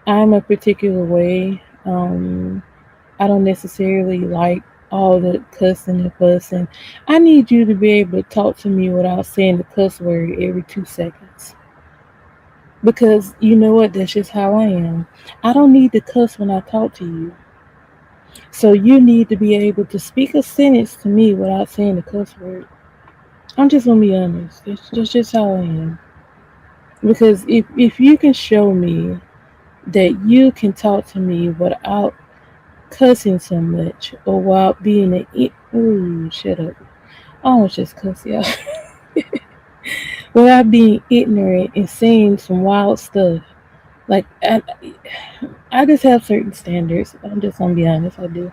I'm a particular way. I don't necessarily like all the cussing and fussing. I need you to be able to talk to me without saying the cuss word every 2 seconds. Because you know what? That's just how I am. I don't need to cuss when I talk to you. So you need to be able to speak a sentence to me without saying the cuss word. I'm just gonna be honest. That's just how I am. Because if you can show me that you can talk to me without cussing so much or while being ooh, shut up. I almost just cuss y'all. Without being ignorant and saying some wild stuff. Like I just have certain standards. I'm just gonna be honest, I do.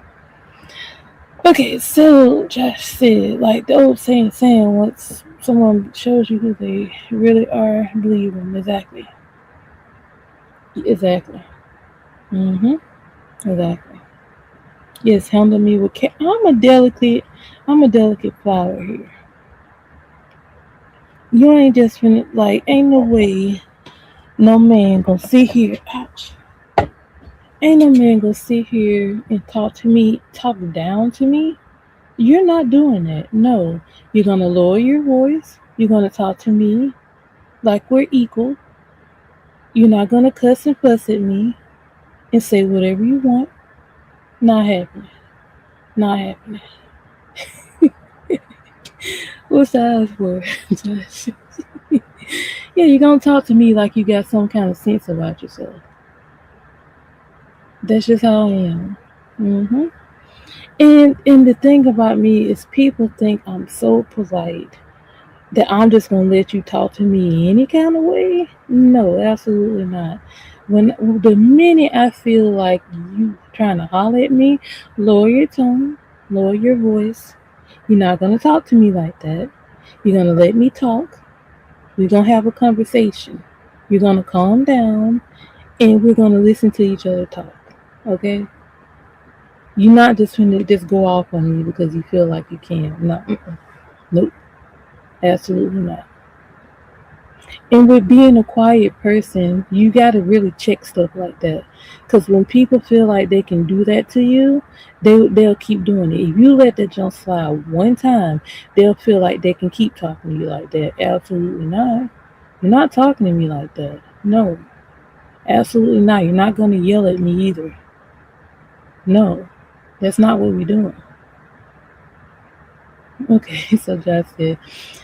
Okay, so Josh said, like the old saying, once someone shows you who they really are, believe them. Exactly. Exactly. Mm-hmm. Exactly. Yes, handle me with care. I'm a delicate flower here. You ain't just finna, like, ain't no way no man gonna sit here. Ouch. Ain't no man gonna sit here and talk down to me. You're not doing that. No. You're gonna lower your voice. You're gonna talk to me like we're equal. You're not gonna cuss and fuss at me and say whatever you want. Not happening. Not happening. What's the eyes for? Josh? Yeah, you're gonna talk to me like you got some kind of sense about yourself. That's just how I am. Mm-hmm. And the thing about me is people think I'm so polite that I'm just gonna let you talk to me any kind of way. No, absolutely not. When the minute I feel like you trying to holler at me, lower your tone, lower your voice. You're not gonna talk to me like that. You're gonna let me talk. We're gonna have a conversation. You're gonna calm down, and we're gonna listen to each other talk. Okay? You're not just gonna just go off on me because you feel like you can. No, nope, absolutely not. And with being a quiet person, you got to really check stuff like that. Because when people feel like they can do that to you, they'll keep doing it. If you let that jump slide one time, they'll feel like they can keep talking to you like that. Absolutely not. You're not talking to me like that. No, absolutely not. You're not going to yell at me either. No, that's not what we're doing. Okay, so Josh said,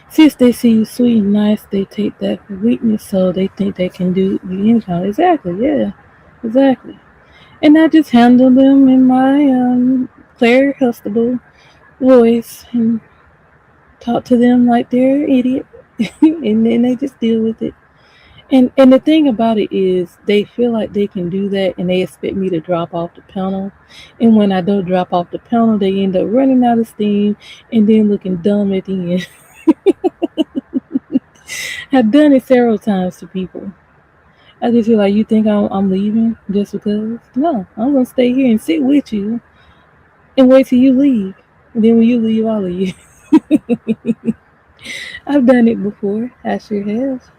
since they see you sweet and nice, they take that for weakness, so they think they can do you anyhow. Exactly, yeah, exactly. And I just handle them in my Claire Hustable voice and talk to them like they're an idiot, and then they just deal with it. And the thing about it is, they feel like they can do that, and they expect me to drop off the panel. And when I don't drop off the panel, they end up running out of steam and then looking dumb at the end. I've done it several times to people. I just feel like you think I'm leaving just because. No, I'm gonna stay here and sit with you and wait till you leave. And then when you leave, I'll leave. I've done it before. I sure have.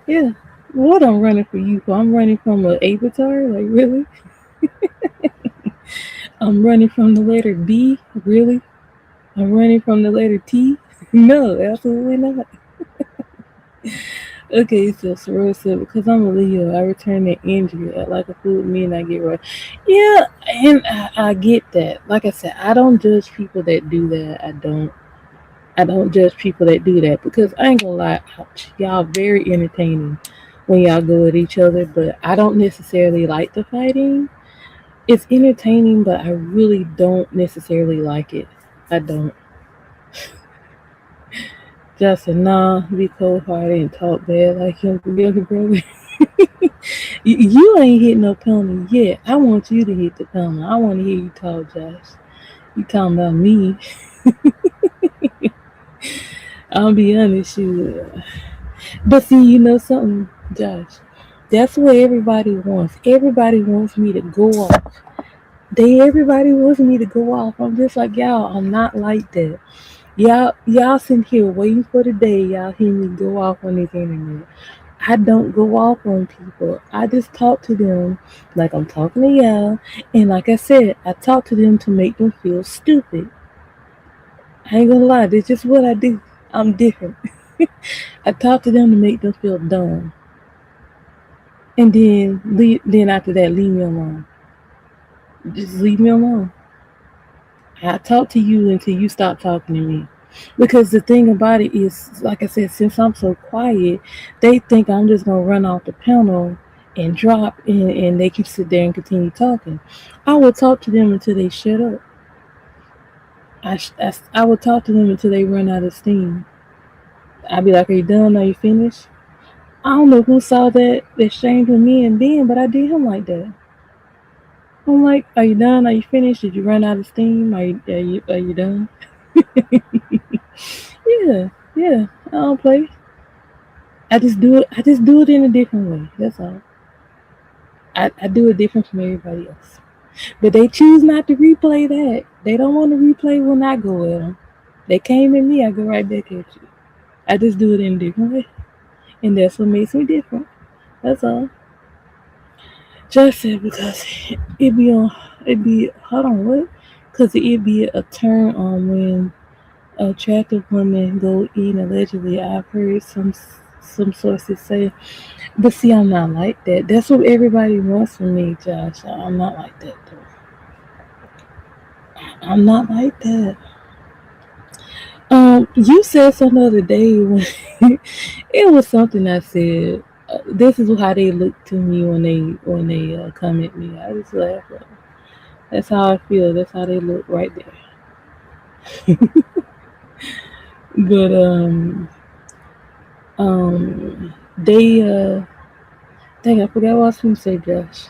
Yeah. What I'm running for you for? I'm running from an avatar? Like really? I'm running from the letter B? Really? I'm running from the letter T? No, absolutely not. Okay, so Soror said, because I'm a Leo, I return the injury. I like a fool with me and I get right. Yeah, and I get that. Like I said, I don't judge people that do that. I don't judge people that do that because I ain't gonna lie, ouch, y'all very entertaining when y'all go at each other, but I don't necessarily like the fighting. It's entertaining, but I really don't necessarily like it. I don't. Justin, nah, be cold hearted and talk bad like your younger brother. You ain't hit no penalty yet. I want you to hit the penalty. I want to hear you talk, Josh. You talking about me? I'll be honest, you. But see, you know something, Josh. That's what everybody wants. Everybody wants me to go off. Everybody wants me to go off. I'm just like y'all. I'm not like that. Y'all sitting here waiting for the day y'all hear me go off on this internet. I don't go off on people. I just talk to them like I'm talking to y'all. And like I said, I talk to them to make them feel stupid. I ain't gonna lie, that's just what I do. I'm different. I talk to them to make them feel dumb. And then after that, leave me alone. Just leave me alone. I talk to you until you stop talking to me. Because the thing about it is, like I said, since I'm so quiet, they think I'm just gonna run off the panel and drop, and they can sit there and continue talking. I will talk to them until they shut up. I will talk to them until they run out of steam. I'll be like, "Are you done? Are you finished?" I don't know who saw that exchange with me and Ben, but I did him like that. I'm like, "Are you done? Are you finished? Did you run out of steam? Are you done?" Yeah, yeah. I don't play. I just do it. I just do it in a different way. That's all. I do it different from everybody else. But they choose not to replay that. They don't want to replay when I go at them. They came at me, I go right back at you. I just do it in a different way, and that's what makes me different. That's all. Just said because it be on. It be hold on what? Because it be a turn on when attractive women go eat. Allegedly, I've heard some sources say. But see, I'm not like that. That's what everybody wants from me, Josh. I'm not like that, though. I'm not like that. You said something the other day when it was something I said. This is how they look to me when they come at me. I just laugh. That's how I feel. That's how they look right there. But they dang, I forgot what I was going to say, Josh.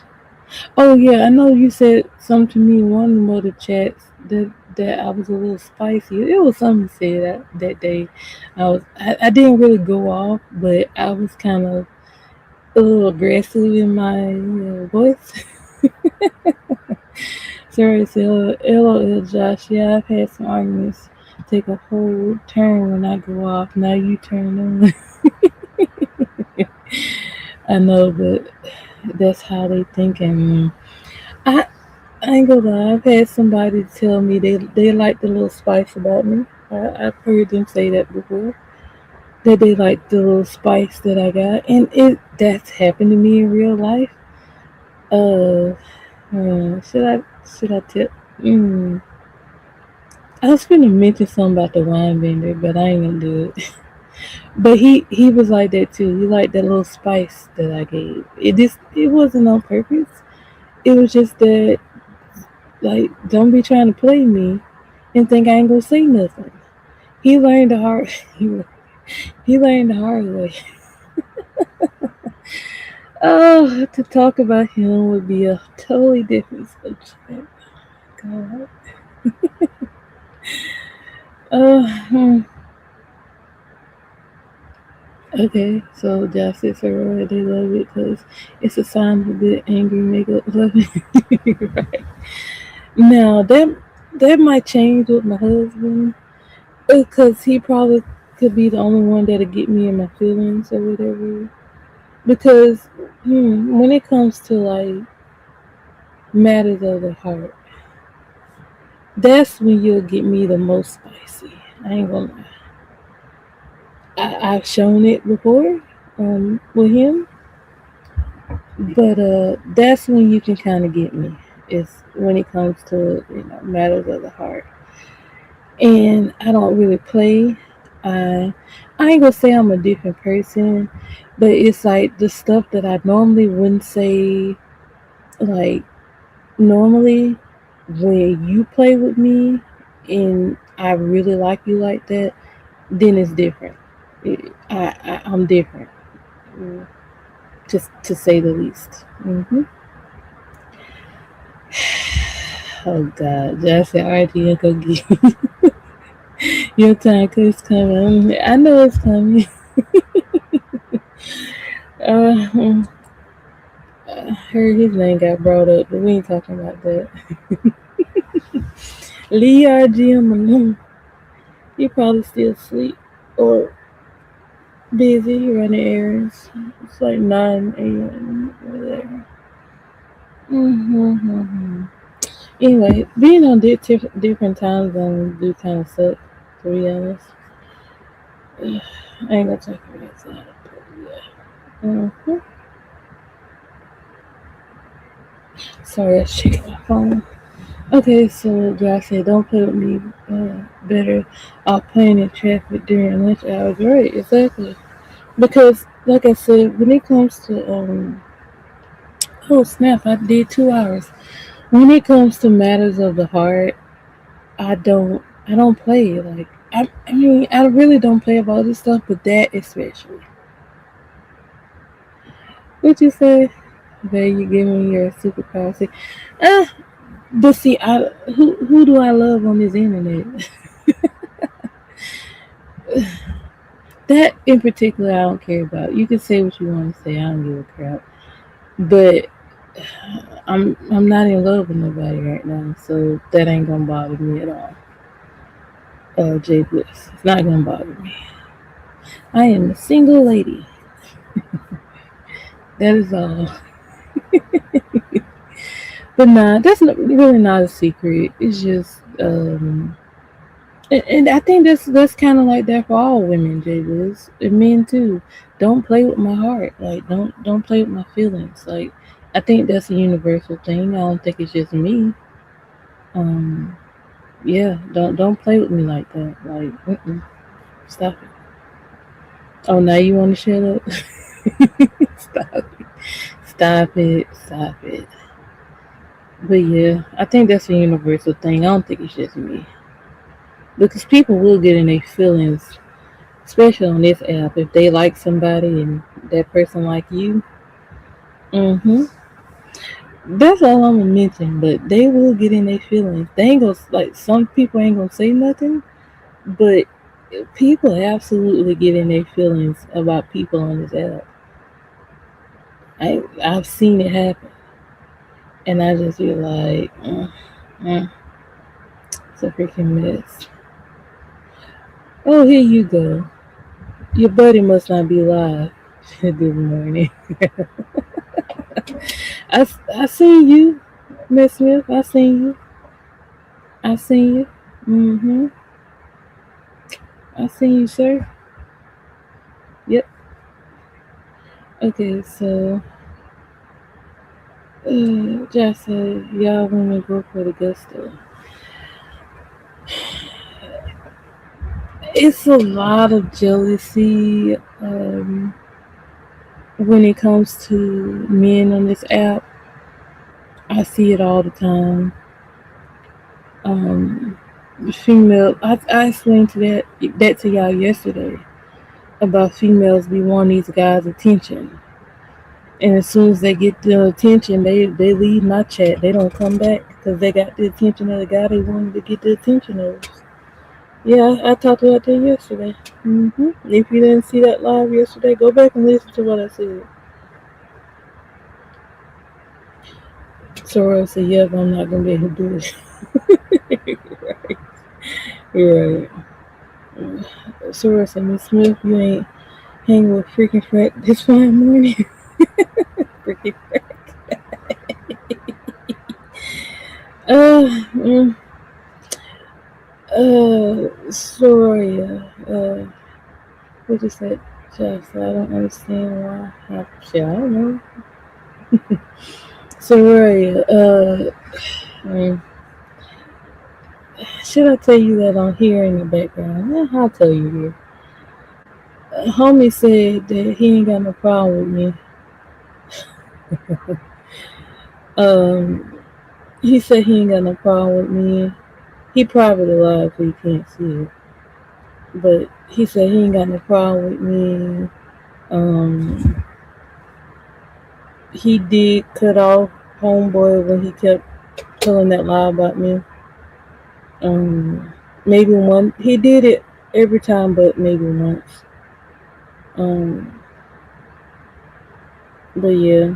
Oh yeah, I know you said something to me in one of the chats that I was a little spicy. It was something you said that day. I didn't really go off, but I was kind of a little aggressive in my voice. Sorry, so LOL, Josh. Yeah, I've had some arguments take a whole turn when I go off. Now you turn on. I know, but that's how they think. And I I ain't gonna lie, I've had somebody tell me they like the little spice about me. I've heard them say that before. That they like the little spice that I got, and that's happened to me in real life. Uh, should I tip? Mm, I was gonna mention something about the wine vendor, but I ain't gonna do it. But he was like that too. He liked that little spice that I gave. It wasn't on purpose. It was just that like don't be trying to play me and think I ain't gonna say nothing. He learned the hard he, he learned the hard way. Oh, to talk about him would be a totally different subject. God. Uh, hmm. Okay, so Justice Aurora, they love it because it's a sign of a good angry nigga loving. Right. Now that might change with my husband because he probably could be the only one that'll get me in my feelings or whatever. Because when it comes to like matters of the heart, that's when you'll get me the most spicy. I ain't gonna lie. I've shown it before with him, but that's when you can kind of get me. Is when it comes to matters of the heart, and I don't really play. I I ain't gonna say I'm a different person, but it's like the stuff that I normally wouldn't say like normally when you play with me and I really like you like that, then it's different. I'm different, mm, just to say the least. Oh God, just say RD and go get your time, cause it's coming. I know it's coming. Uh, I heard his name got brought up, but we ain't talking about that. Lee RG alone. He probably still asleep or busy running errands. It's like 9 a.m. over there. Mm-hmm. Anyway, being on different time zones do kind of suck, to be honest. I ain't gonna talk about that. Mm-hmm. Sorry, I was checking my phone. Okay, so Josh said, don't play with me. Better off playing in traffic during lunch hours. Right, exactly. Because, like I said, when it comes to oh snap, I did 2 hours. When it comes to matters of the heart, I don't play. Like I mean, I really don't play about this stuff, but that especially. What you say? Okay, you give me your superpower. See, uh, but see, who do I love on this internet? That in particular, I don't care about. You can say what you want to say. I don't give a crap. But I'm not in love with nobody right now, so that ain't gonna bother me at all. Jay Bliss, it's not gonna bother me. I am a single lady. That is all. But nah, that's really not a secret. It's just and I think that's kind of like that for all women, Jay Bliss, and men too. Don't play with my heart. Like don't play with my feelings. Like I think that's a universal thing. I don't think it's just me. Um, yeah, don't play with me like that. Like, stop it. Oh, now you want to shut up? Stop it. Stop it. Stop it. But yeah, I think that's a universal thing. I don't think it's just me. Because people will get in their feelings, especially on this app, if they like somebody and that person like you. Mm-hmm. That's all I'm gonna mention. But they will get in their feelings. They ain't gonna like some people ain't gonna say nothing, but people absolutely get in their feelings about people on this app. I've seen it happen, and I just be like, mm, it's a freaking mess. Oh, here you go. Your buddy must not be live. Good morning. I seen you, Miss Smith. I seen you. I seen you. Mm-hmm. I seen you, sir. Yep. Okay, so Josh said, y'all women go for the gusto. It's a lot of jealousy when it comes to men on this app. I see it all the time. Um, female, I explained that to y'all yesterday about females be wanting these guys' attention, and as soon as they get the attention, they leave my chat. They don't come back because they got the attention of the guy they wanted to get the attention of. Yeah, I talked about that yesterday. If you didn't see that live yesterday, go back and listen to what I said. Soror said, "Yep, I'm not gonna be able to do it." Right. Soror said, "Miss Smith, you ain't hanging with freaking Frank this fine morning." Freaking mm, Soria, what is that? Just, I don't understand why. Shit, I don't know. Soria, mm, should I tell you that on here in the background? I'll tell you here. Homie said that he ain't got no problem with me. Um, he said he ain't got no problem with me. He probably lied so you can't see it. But he said he ain't got no problem with me. Um, he did cut off homeboy when he kept telling that lie about me. Um, maybe one. He did it every time, but maybe once. Um, but yeah,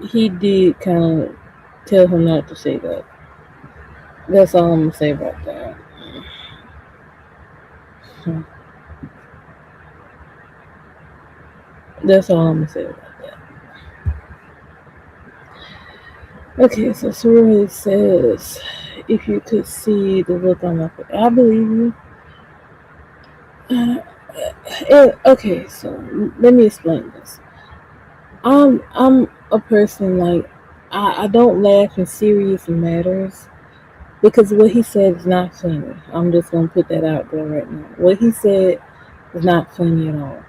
he did kind of tell him not to say that. That's all I'm gonna say about that. That's all I'm gonna say about that. Okay, so Soraya says, if you could see the look on my face, I believe you. Okay, so let me explain this. I'm a person like I don't laugh in serious matters because what he said is not funny. I'm just gonna put that out there right now. What he said is not funny at all.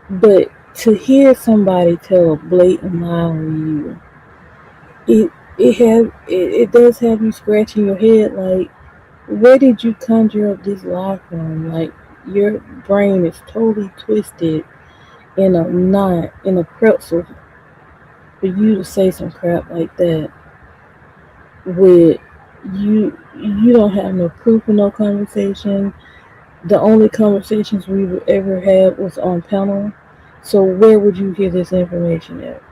But to hear somebody tell a blatant lie on you, it does have you scratching your head like, where did you conjure up this lie from? Like your brain is totally twisted in a knot, in a pretzel, for you to say some crap like that with you don't have no proof of no conversation. The only conversations we've ever had was on panel. So where would you hear this information at?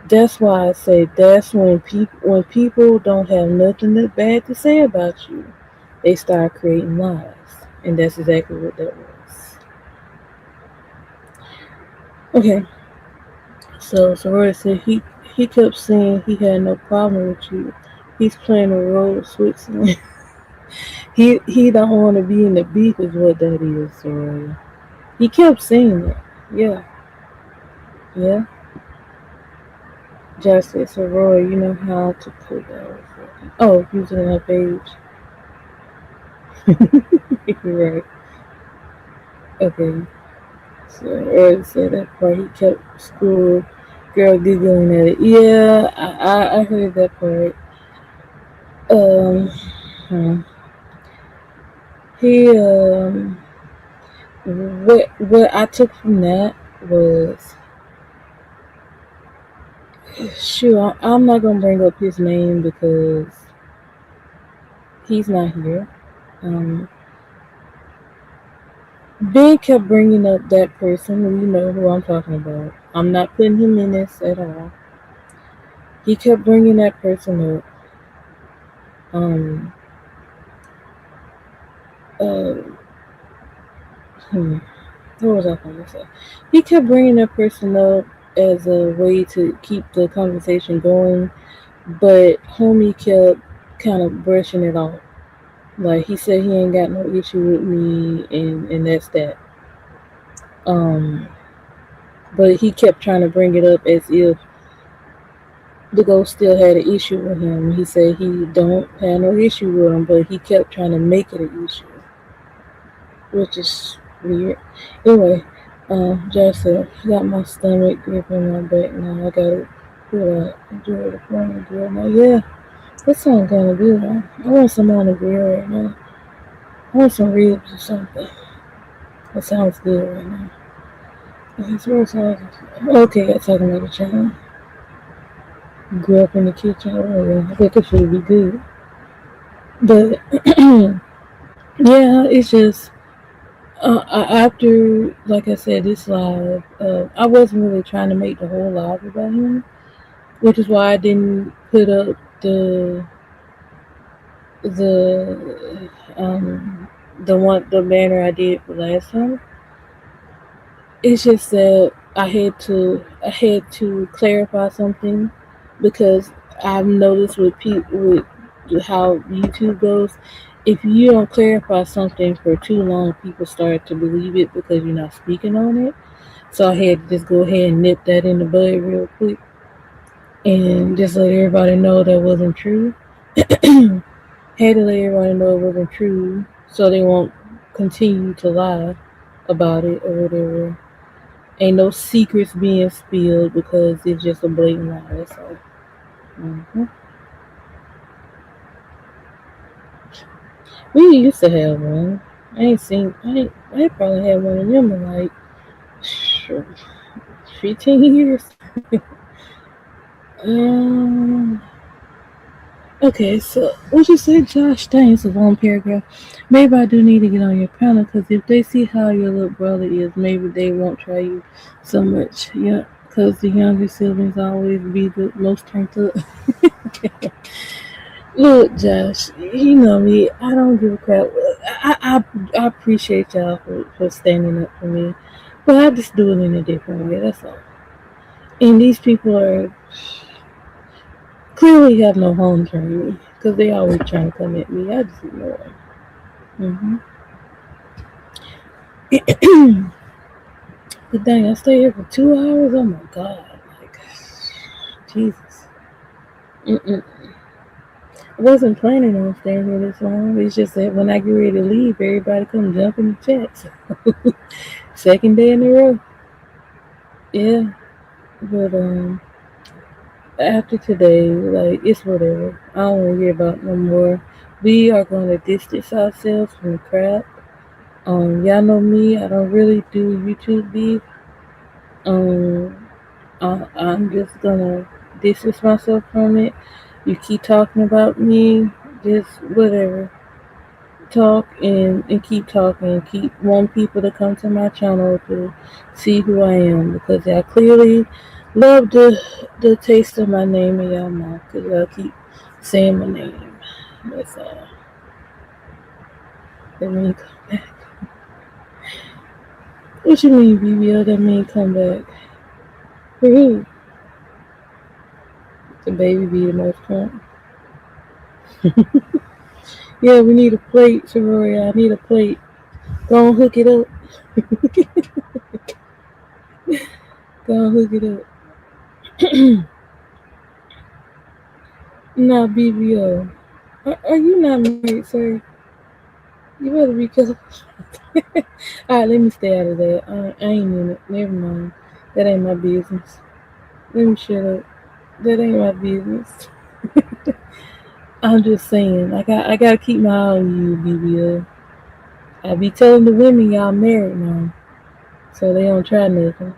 That's why I say that's when people don't have nothing that bad to say about you, they start creating lies, and that's exactly what that was. Okay, so Soraya said he kept saying he had no problem with you. He's playing the role of Switzerland. He don't want to be in the beef is what that is, Soraya. He kept saying that. Yeah, yeah. Josh said, Soraya, you know how to put that. Oh, using her page. You're right. Okay. So Eric said that part. He kept school girl giggling at it. Yeah, I heard that part. Um, hmm. He what I took from that was, shoot, I'm not gonna bring up his name because he's not here. Um, Ben kept bringing up that person, and you know who I'm talking about. I'm not putting him in this at all. He kept bringing that person up. Um, uh, hmm, what was I going to say? He kept bringing that person up as a way to keep the conversation going, but homie kept kind of brushing it off. Like he said, he ain't got no issue with me, and that's that. Um, but he kept trying to bring it up as if the ghost still had an issue with him. He said he don't have no issue with him, but he kept trying to make it an issue, which is weird. Anyway, Josh said, I got my stomach gripping my back now. I gotta feel that enjoy the morning grill now. Yeah, that sounds kind of good. I want some on the grill right now. I want some ribs or something. That sounds good right now. Okay, I talking about the channel. Grew up in the kitchen. Oh, yeah, I think it should be good. But Yeah, it's just after, like I said, this live, I wasn't really trying to make the whole live about him, which is why I didn't put up the banner I did for last time. It's just that I had to clarify something because I've noticed with people with how YouTube goes, if you don't clarify something for too long, people start to believe it because you're not speaking on it. So I had to just go ahead and nip that in the bud real quick and just let everybody know that wasn't true. Had to let everybody know it wasn't true so they won't continue to lie about it or whatever. Ain't no secrets being spilled because it's just a blatant lie. That's all. hmm We used to have one. I ain't probably had one of them in like sure, 15 years. Um, okay, so what you say, Josh? Dang, it's a long paragraph. Maybe I do need to get on your panel because if they see how your little brother is, maybe they won't try you so much. Yeah, because the younger siblings always be the most turned up. Look, Josh, you know me. I don't give a crap. I appreciate y'all for standing up for me, but I just do it in a different way. That's all. And these people are clearly have no home training because they always trying to come at me. I just ignore them. But dang, I stay here for 2 hours. Oh my god, like Jesus. Mm-mm. I wasn't planning on staying here this long. It's just that when I get ready to leave, everybody come jump in the chat. So, second day in a row. Yeah, but after today, like it's whatever. I don't want to hear about no more. We are going to distance ourselves from the crap. Y'all know me. I don't really do YouTube beef. Um, I'm just gonna distance myself from it. You keep talking about me, just whatever. Talk and keep talking. Keep wanting people to come to my channel to see who I am because I clearly love the taste of my name in y'all mouth because y'all keep saying my name. That's all. That mean come back. What you mean, BBL? That mean come back? For who? The baby be the most crunk. Yeah, we need a plate, Sororia. I need a plate. Go on, hook it up. Go on, hook it up. Nah, BBL. Are you not married, sir? You better be careful. Alright, let me stay out of that. I ain't in it. Never mind. That ain't my business. Let me shut up. That ain't my business. I'm just saying. I gotta keep my eye on you, BBL. I be telling the women y'all married now, so they don't try nothing.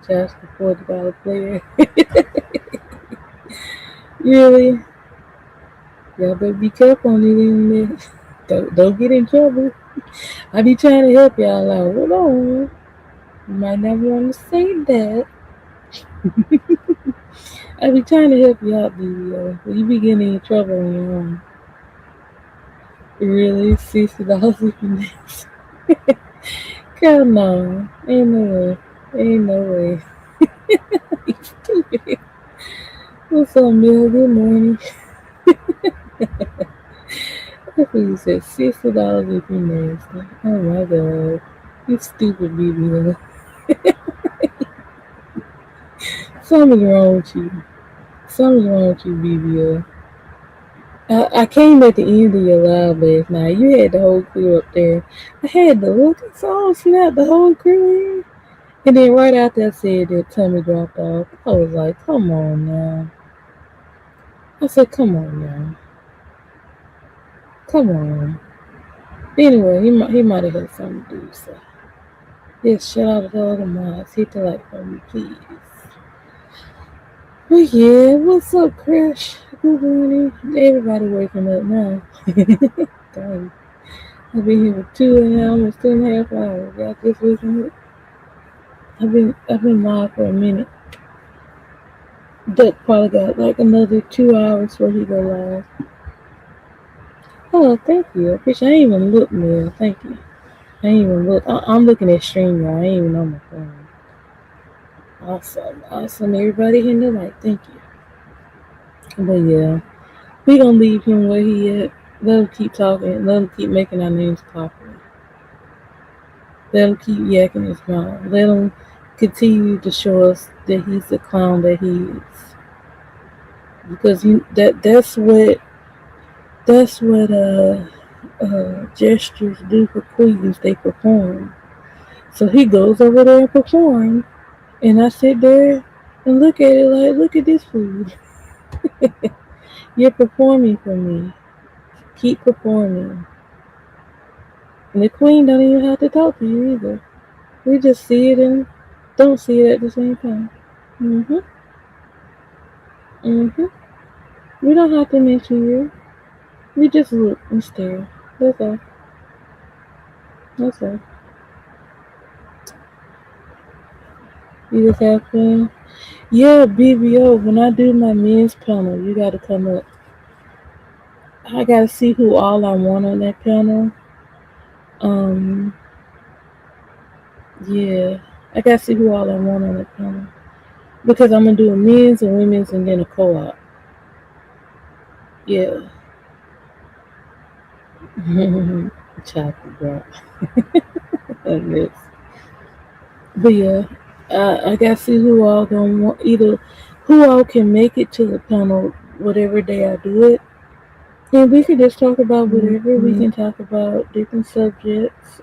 Josh the $40 player. Really? Y'all better be careful on the internet. Don't get in trouble. I be trying to help y'all out. Hold on. You might not want to say that. I be trying to help you out, BBO. But you be getting in trouble on your own. Really? $60 if you next. God no. Ain't no way. Ain't no way. You stupid. What's up, Mill? Good morning. I think you said $60 if you nasty. Oh my god. You stupid, BBO. Something's wrong with you. Something's wrong with you, BBO. I came at the end of your live last night. You had the whole crew up there. I had the look. It's all snap the whole crew in. And then right after I said that Tommy dropped off, I was like, come on now. I said, come on now. Come on. Anyway, he might have had something to do, so. Yes, shout out to all the mods. Hit the like for me, please. But yeah, what's up, Crash? Good morning. Everybody waking up now. Dang. I've been here for almost 2.5 hours. I just listened. I've been live for a minute. Duck probably got like another 2 hours before he go live. Oh, thank you. I appreciate. I ain't even look, man. Thank you. I ain't even look. I'm looking at stream, y'all. I ain't even on my phone. Awesome, awesome. Everybody hitting the like. Thank you. But yeah, we gonna leave him where he at. Let him keep talking. Let him keep making our names popular. Let him keep yakking his mouth. Let him continue to show us that he's the clown that he is. Because that's what gestures do for queens. They perform. So he goes over there and performs, and I sit there and look at it like, look at this food. You're performing for me. Keep performing. And the queen don't even have to talk to you either. We just see it and don't see it at the same time. Mhm. Mhm. We don't have to mention you. We just look and stare. That's all. That's all. You just have fun. Yeah, BBO. When I do my men's panel, you gotta come up. I gotta see who all I want on that panel. Um, yeah, I gotta see who all I want on that panel because I'm gonna do a men's and women's and then a co-op. Yeah. Chocolate drop. Yes. But yeah, I gotta see who all gonna want either who all can make it to the panel whatever day I do it. And we can just talk about whatever. We can talk about different subjects.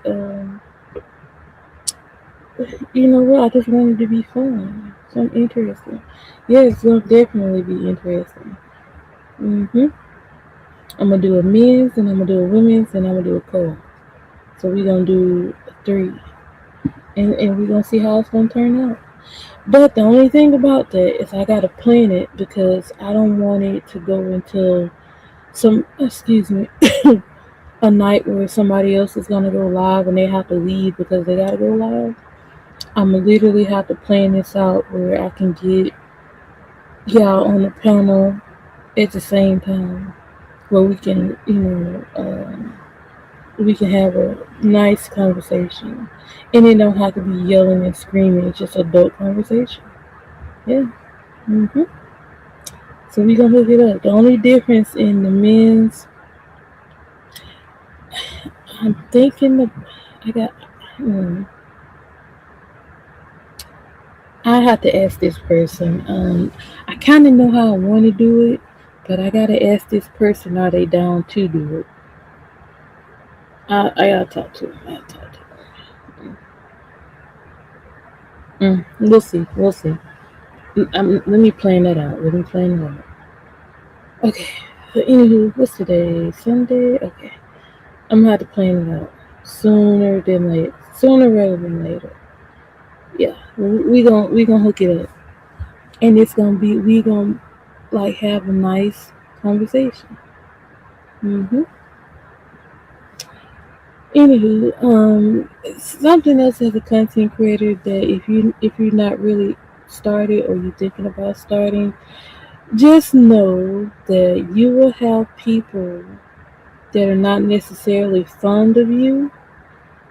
You know what? I just want it to be fun, something interesting. Yeah, it's gonna definitely be interesting. Mhm. I'm gonna do a men's and I'm gonna do a women's and I'm gonna do a co-op. So we gonna do three, and we gonna see how it's gonna turn out. But the only thing about that is I gotta plan it because I don't want it to go until some excuse me a night where somebody else is gonna go live and they have to leave because they gotta go live. I'm gonna literally have to plan this out where I can get y'all on the panel at the same time, where we can, we can have a nice conversation, and it don't have to be yelling and screaming. It's just adult conversation. Yeah. Mhm. So we gonna hook it up. The only difference in the men's, I'm thinking the, I got. Hmm, I have to ask this person. I kind of know how I want to do it, but I gotta ask this person: are they down to do it? I gotta talk to him. I gotta talk to him. We'll see. We'll see. Let me plan that out. Let me plan that out. Okay. So anywho, what's today? Sunday. Okay. I'm gonna have to plan it out sooner than later. Sooner rather than later. Yeah. We gonna hook it up, and it's gonna be we gonna like have a nice conversation. Mhm. Anywho, something else as a content creator that if you're not really started or you're thinking about starting, just know that you will have people that are not necessarily fond of you.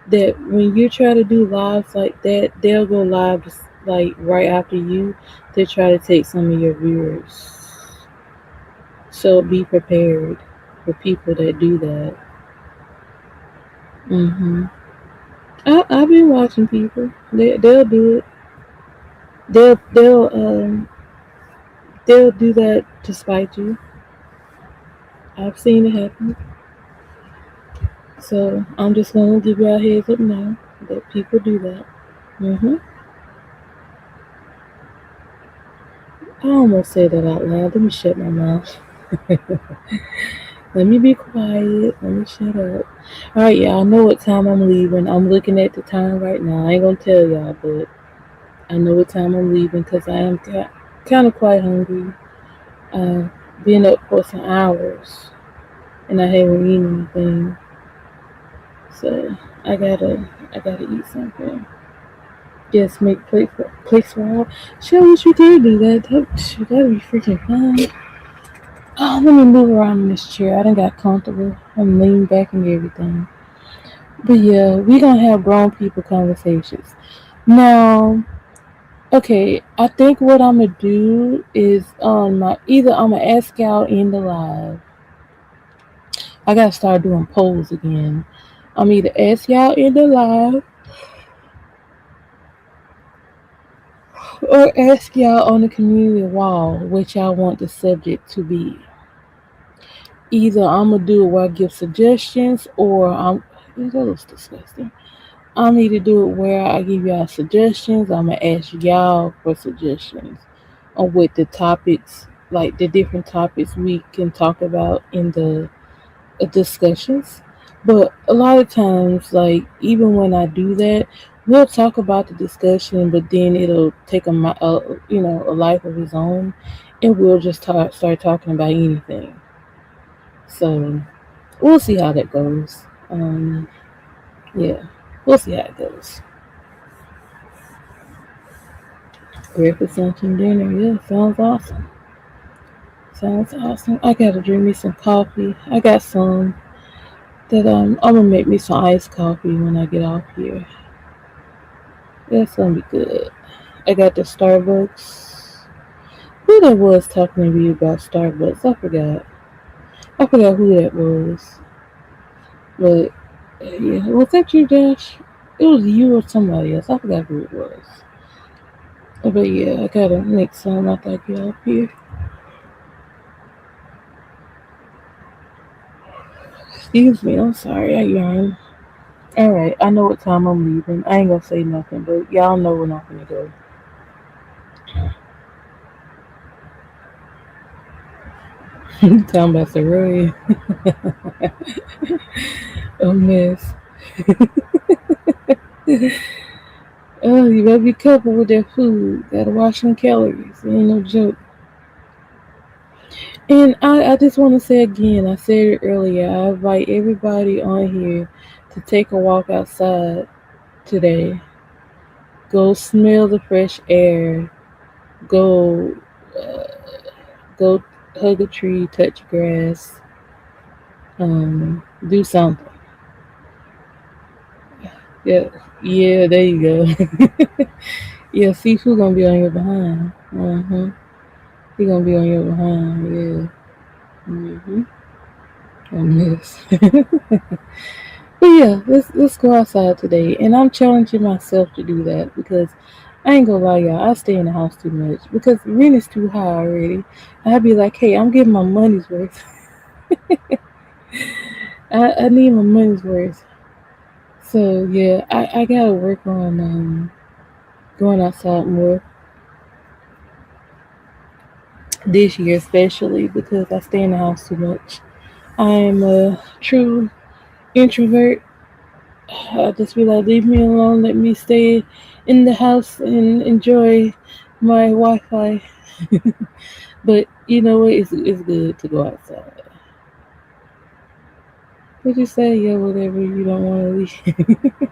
That when you try to do lives like that, they'll go live just like right after you to try to take some of your viewers. So be prepared for people that do that. Mhm. I've been watching people. They'll do it. They'll they'll um they'll do that to spite you. I've seen it happen. So I'm just gonna give you a heads up now that people do that. Mhm. I almost said that out loud. Let me shut my mouth. Let me be quiet. Let me shut up. All right, y'all. I know what time I'm leaving. I'm looking at the time right now. I ain't gonna tell y'all, but I know what time I'm leaving because I am kind of quite hungry. Uh, been up for some hours and I haven't eaten anything. So I gotta eat something. Just make place for all. Sure, I wish we did do that. That'd be freaking fun. Oh, let me move around in this chair. I done got comfortable. I'm leaning back and everything. But yeah, we gonna have grown people conversations. Now, okay, I think what I'm gonna do is on my either I'm gonna ask y'all in the live. I gotta start doing polls again. I'm either ask y'all in the live or ask y'all on the community wall what y'all want the subject to be. Either I'm gonna do it where I give suggestions, or that looks disgusting. I'm either do it where I give y'all suggestions. I'm gonna ask y'all for suggestions on what the topics, like the different topics we can talk about in the discussions. But a lot of times, like even when I do that, we'll talk about the discussion, but then it'll take a life of its own, and we'll just start talking about anything. So we'll see how that goes. Yeah, we'll see how it goes. Breakfast, lunch, and dinner. Yeah, sounds awesome. Sounds awesome. I gotta drink me some coffee. I got some that I'm gonna make me some iced coffee when I get off here. That's gonna be good. I got the Starbucks. Who that was talking to me about Starbucks? I forgot. I forgot who that was. But yeah, was that you, Dash? It was you or somebody else. I forgot who it was. But yeah, I gotta make some after I get off here. Excuse me, I'm sorry, I yawned. Alright, I know what time I'm leaving. I ain't gonna say nothing, but y'all know when I'm gonna go. Talking about sorority. A mess. Oh, you better be careful with that food. Gotta watch them calories. It ain't no joke. And I just want to say again, I said it earlier, I invite everybody on here to take a walk outside today. Go smell the fresh air. Go, uh, go hug a tree, touch grass. Do something. Yeah, yeah, there you go. Yeah, seafood gonna be on your behind. He gonna be on your behind. Yeah. On this. But yeah, let's go outside today, and I'm challenging myself to do that because I ain't gonna lie, y'all. I stay in the house too much because rent is too high already. I'd be like, hey, I'm getting my money's worth. I need my money's worth. So yeah, I gotta work on going outside more this year, especially because I stay in the house too much. I'm a true introvert. I just be like, leave me alone. Let me stay in the house and enjoy my Wi-Fi. But you know what? It's good to go outside. What you say? Yeah, whatever. You don't want to leave.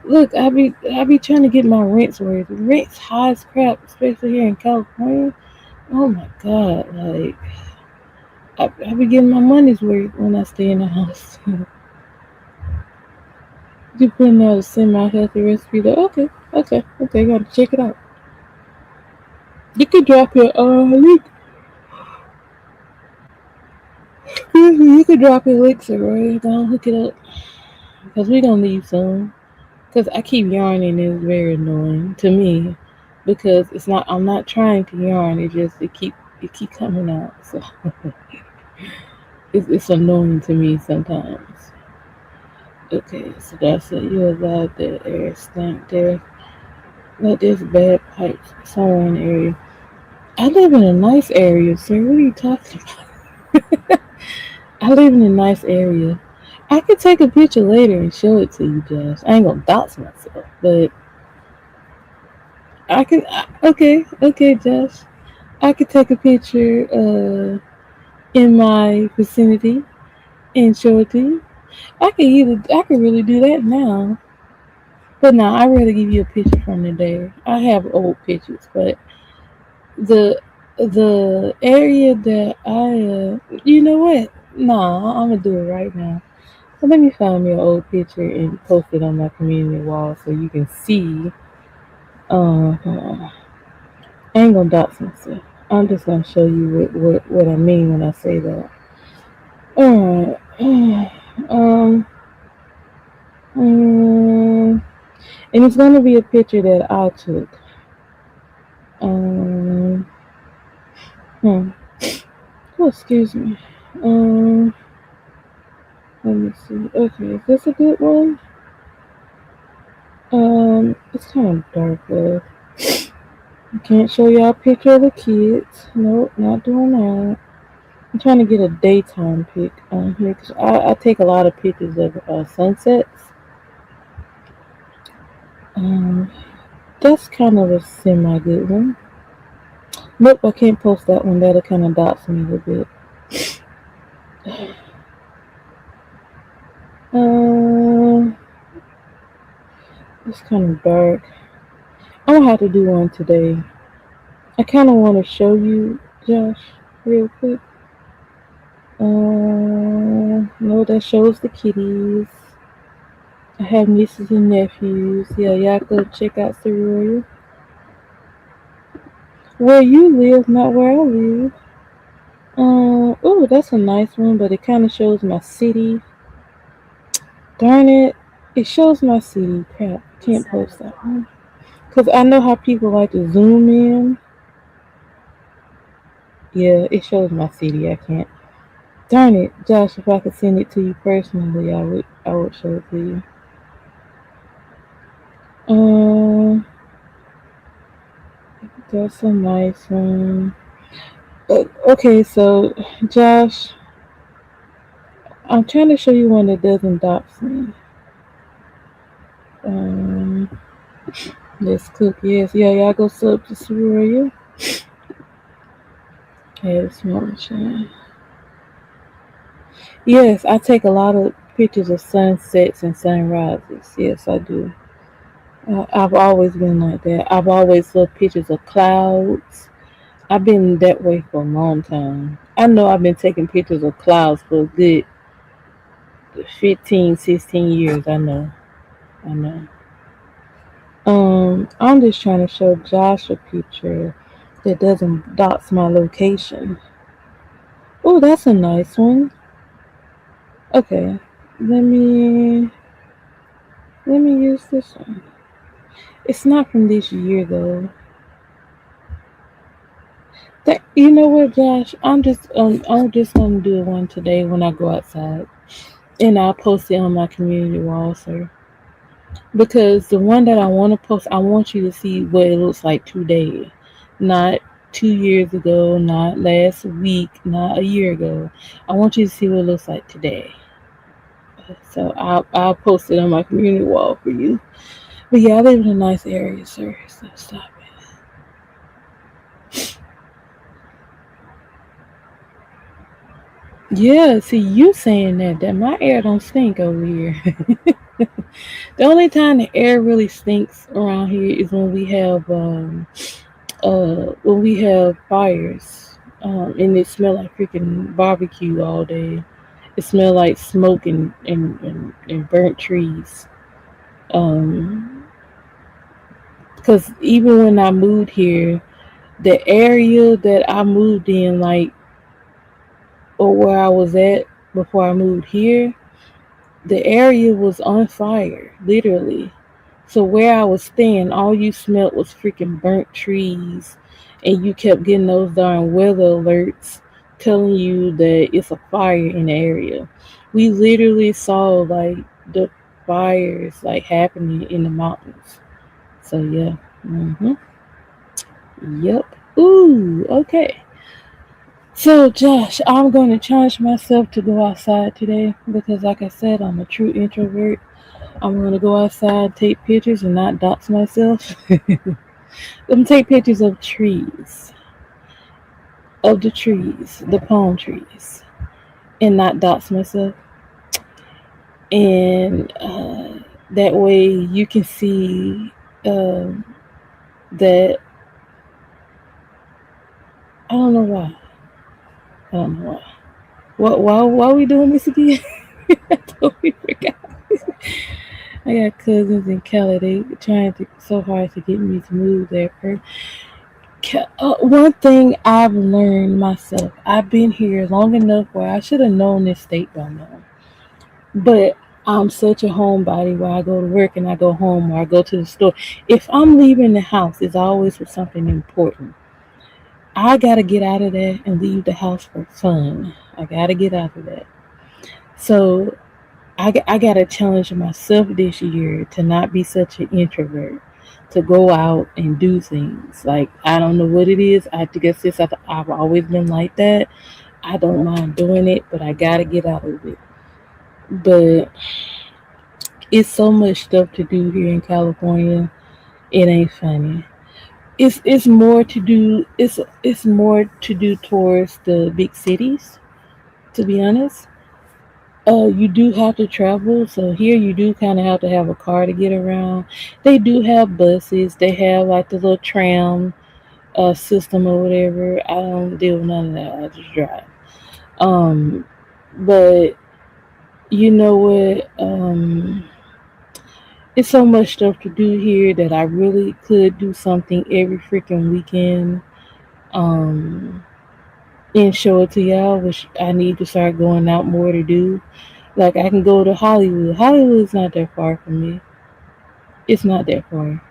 Look, I be trying to get my rents worth. Rent's high as crap, especially here in California. Oh my god, like I be getting my money's worth when I stay in the house. You putting out a semi-healthy recipe though? Okay, gotta check it out. You could drop your link. You could drop your links, right? Don't hook it up because we gonna leave soon. Because I keep yarning and it's very annoying to me because it's not. I'm not trying to yarn. It keep coming out. So it's annoying to me sometimes. Okay, so that's it. You allowed the air stink there. Like there's bad pipes somewhere in the area. I live in a nice area, sir. What are you talking about? I live in a nice area. I could take a picture later and show it to you, Josh. I ain't gonna dox myself, but I can. Okay, Josh. I could take a picture in my vicinity and show it to you. I could really do that now. But no, I'd rather give you a picture from the day. I have old pictures, but the the area that you know what? Nah, I'm gonna do it right now. So let me find me an old picture and post it on my community wall so you can see. I ain't gonna dox myself. I'm just gonna show you what I mean when I say that. Alright. Um, and it's gonna be a picture that I took. Um, hmm. Oh, excuse me. Um, let me see. Okay, is this a good one? It's kind of dark though. I can't show y'all a picture of the kids. Nope, not doing that. I'm trying to get a daytime pic on here because I take a lot of pictures of sunsets. Um, that's kind of a semi good one. Nope, I can't post that one. That'll kind of dots me a little bit. Um, it's kind of dark. I'm gonna have to do one today. I kind of want to show you, Josh, real quick. No, that shows the kitties. I have nieces and nephews. Yeah, y'all go check out Sorority. Where you live, not where I live. Oh, that's a nice one, but it kind of shows my city. Darn it. It shows my city. Crap, can't post that one. Because I know how people like to zoom in. Yeah, it shows my city. I can't. Darn it, Josh, if I could send it to you personally, I would show it to you. Um, that's a nice one. Okay, so Josh, I'm trying to show you one that doesn't dox me. Um, let's cook. Yes, yeah, y'all go sub to Soraya. Okay, it's Motion. Yes, I take a lot of pictures of sunsets and sunrises. Yes, I do. I've always been like that. I've always loved pictures of clouds. I've been that way for a long time. I know I've been taking pictures of clouds for a good 15, 16 years. I know. I know. I'm just trying to show Josh a picture that doesn't dots my location. Oh, that's a nice one. Okay, let me let me use this one. It's not from this year though. That, you know what, Josh? I'm just gonna do one today when I go outside, and I'll post it on my community wall, sir. Because the one that I want to post, I want you to see what it looks like today, not 2 years ago, not last week, not a year ago. I want you to see what it looks like today. So I'll post it on my community wall for you. But yeah, I live in a nice area, sir. So stop it. Yeah, see you saying that my air don't stink over here. The only time the air really stinks around here is when we have fires, and it smell like freaking barbecue all day. It smell like smoke and burnt trees. Um, because even when I moved here, the area that I moved in, like, or where I was at before I moved here, the area was on fire, literally. So where I was staying, all you smelled was freaking burnt trees, and you kept getting those darn weather alerts telling you that it's a fire in the area. We literally saw like the fires like happening in the mountains. So yeah, yep. Ooh, okay. So Josh, I'm going to challenge myself to go outside today because, like I said, I'm a true introvert. I'm gonna go outside, take pictures, and not dox myself. I'm take pictures of trees, the palm trees, and not dox myself. and that way you can see that I don't know why. I don't know why. Why are we doing this again? I totally forgot. I got cousins in Cali. They trying to so hard to get me to move there. One thing I've learned myself, I've been here long enough where I should have known this state by now. But I'm such a homebody where I go to work and I go home or I go to the store. If I'm leaving the house, it's always for something important. I gotta get out of there and leave the house for fun. I gotta get out of that. So I gotta challenge myself this year to not be such an introvert, to go out and do things. Like I don't know what it is. I guess this I've always been like that. I don't mind doing it, but I gotta get out of it. But it's so much stuff to do here in California. It ain't funny. It's more to do. It's more to do towards the big cities. To be honest, you do have to travel. So here you do kind of have to have a car to get around. They do have buses. They have like the little tram system or whatever. I don't deal with none of that. I just drive. Um, but you know what? It's so much stuff to do here that I really could do something every freaking weekend. Um, and show it to y'all, which I need to start going out more to do. Like I can go to Hollywood. Hollywood's not that far from me. It's not that far.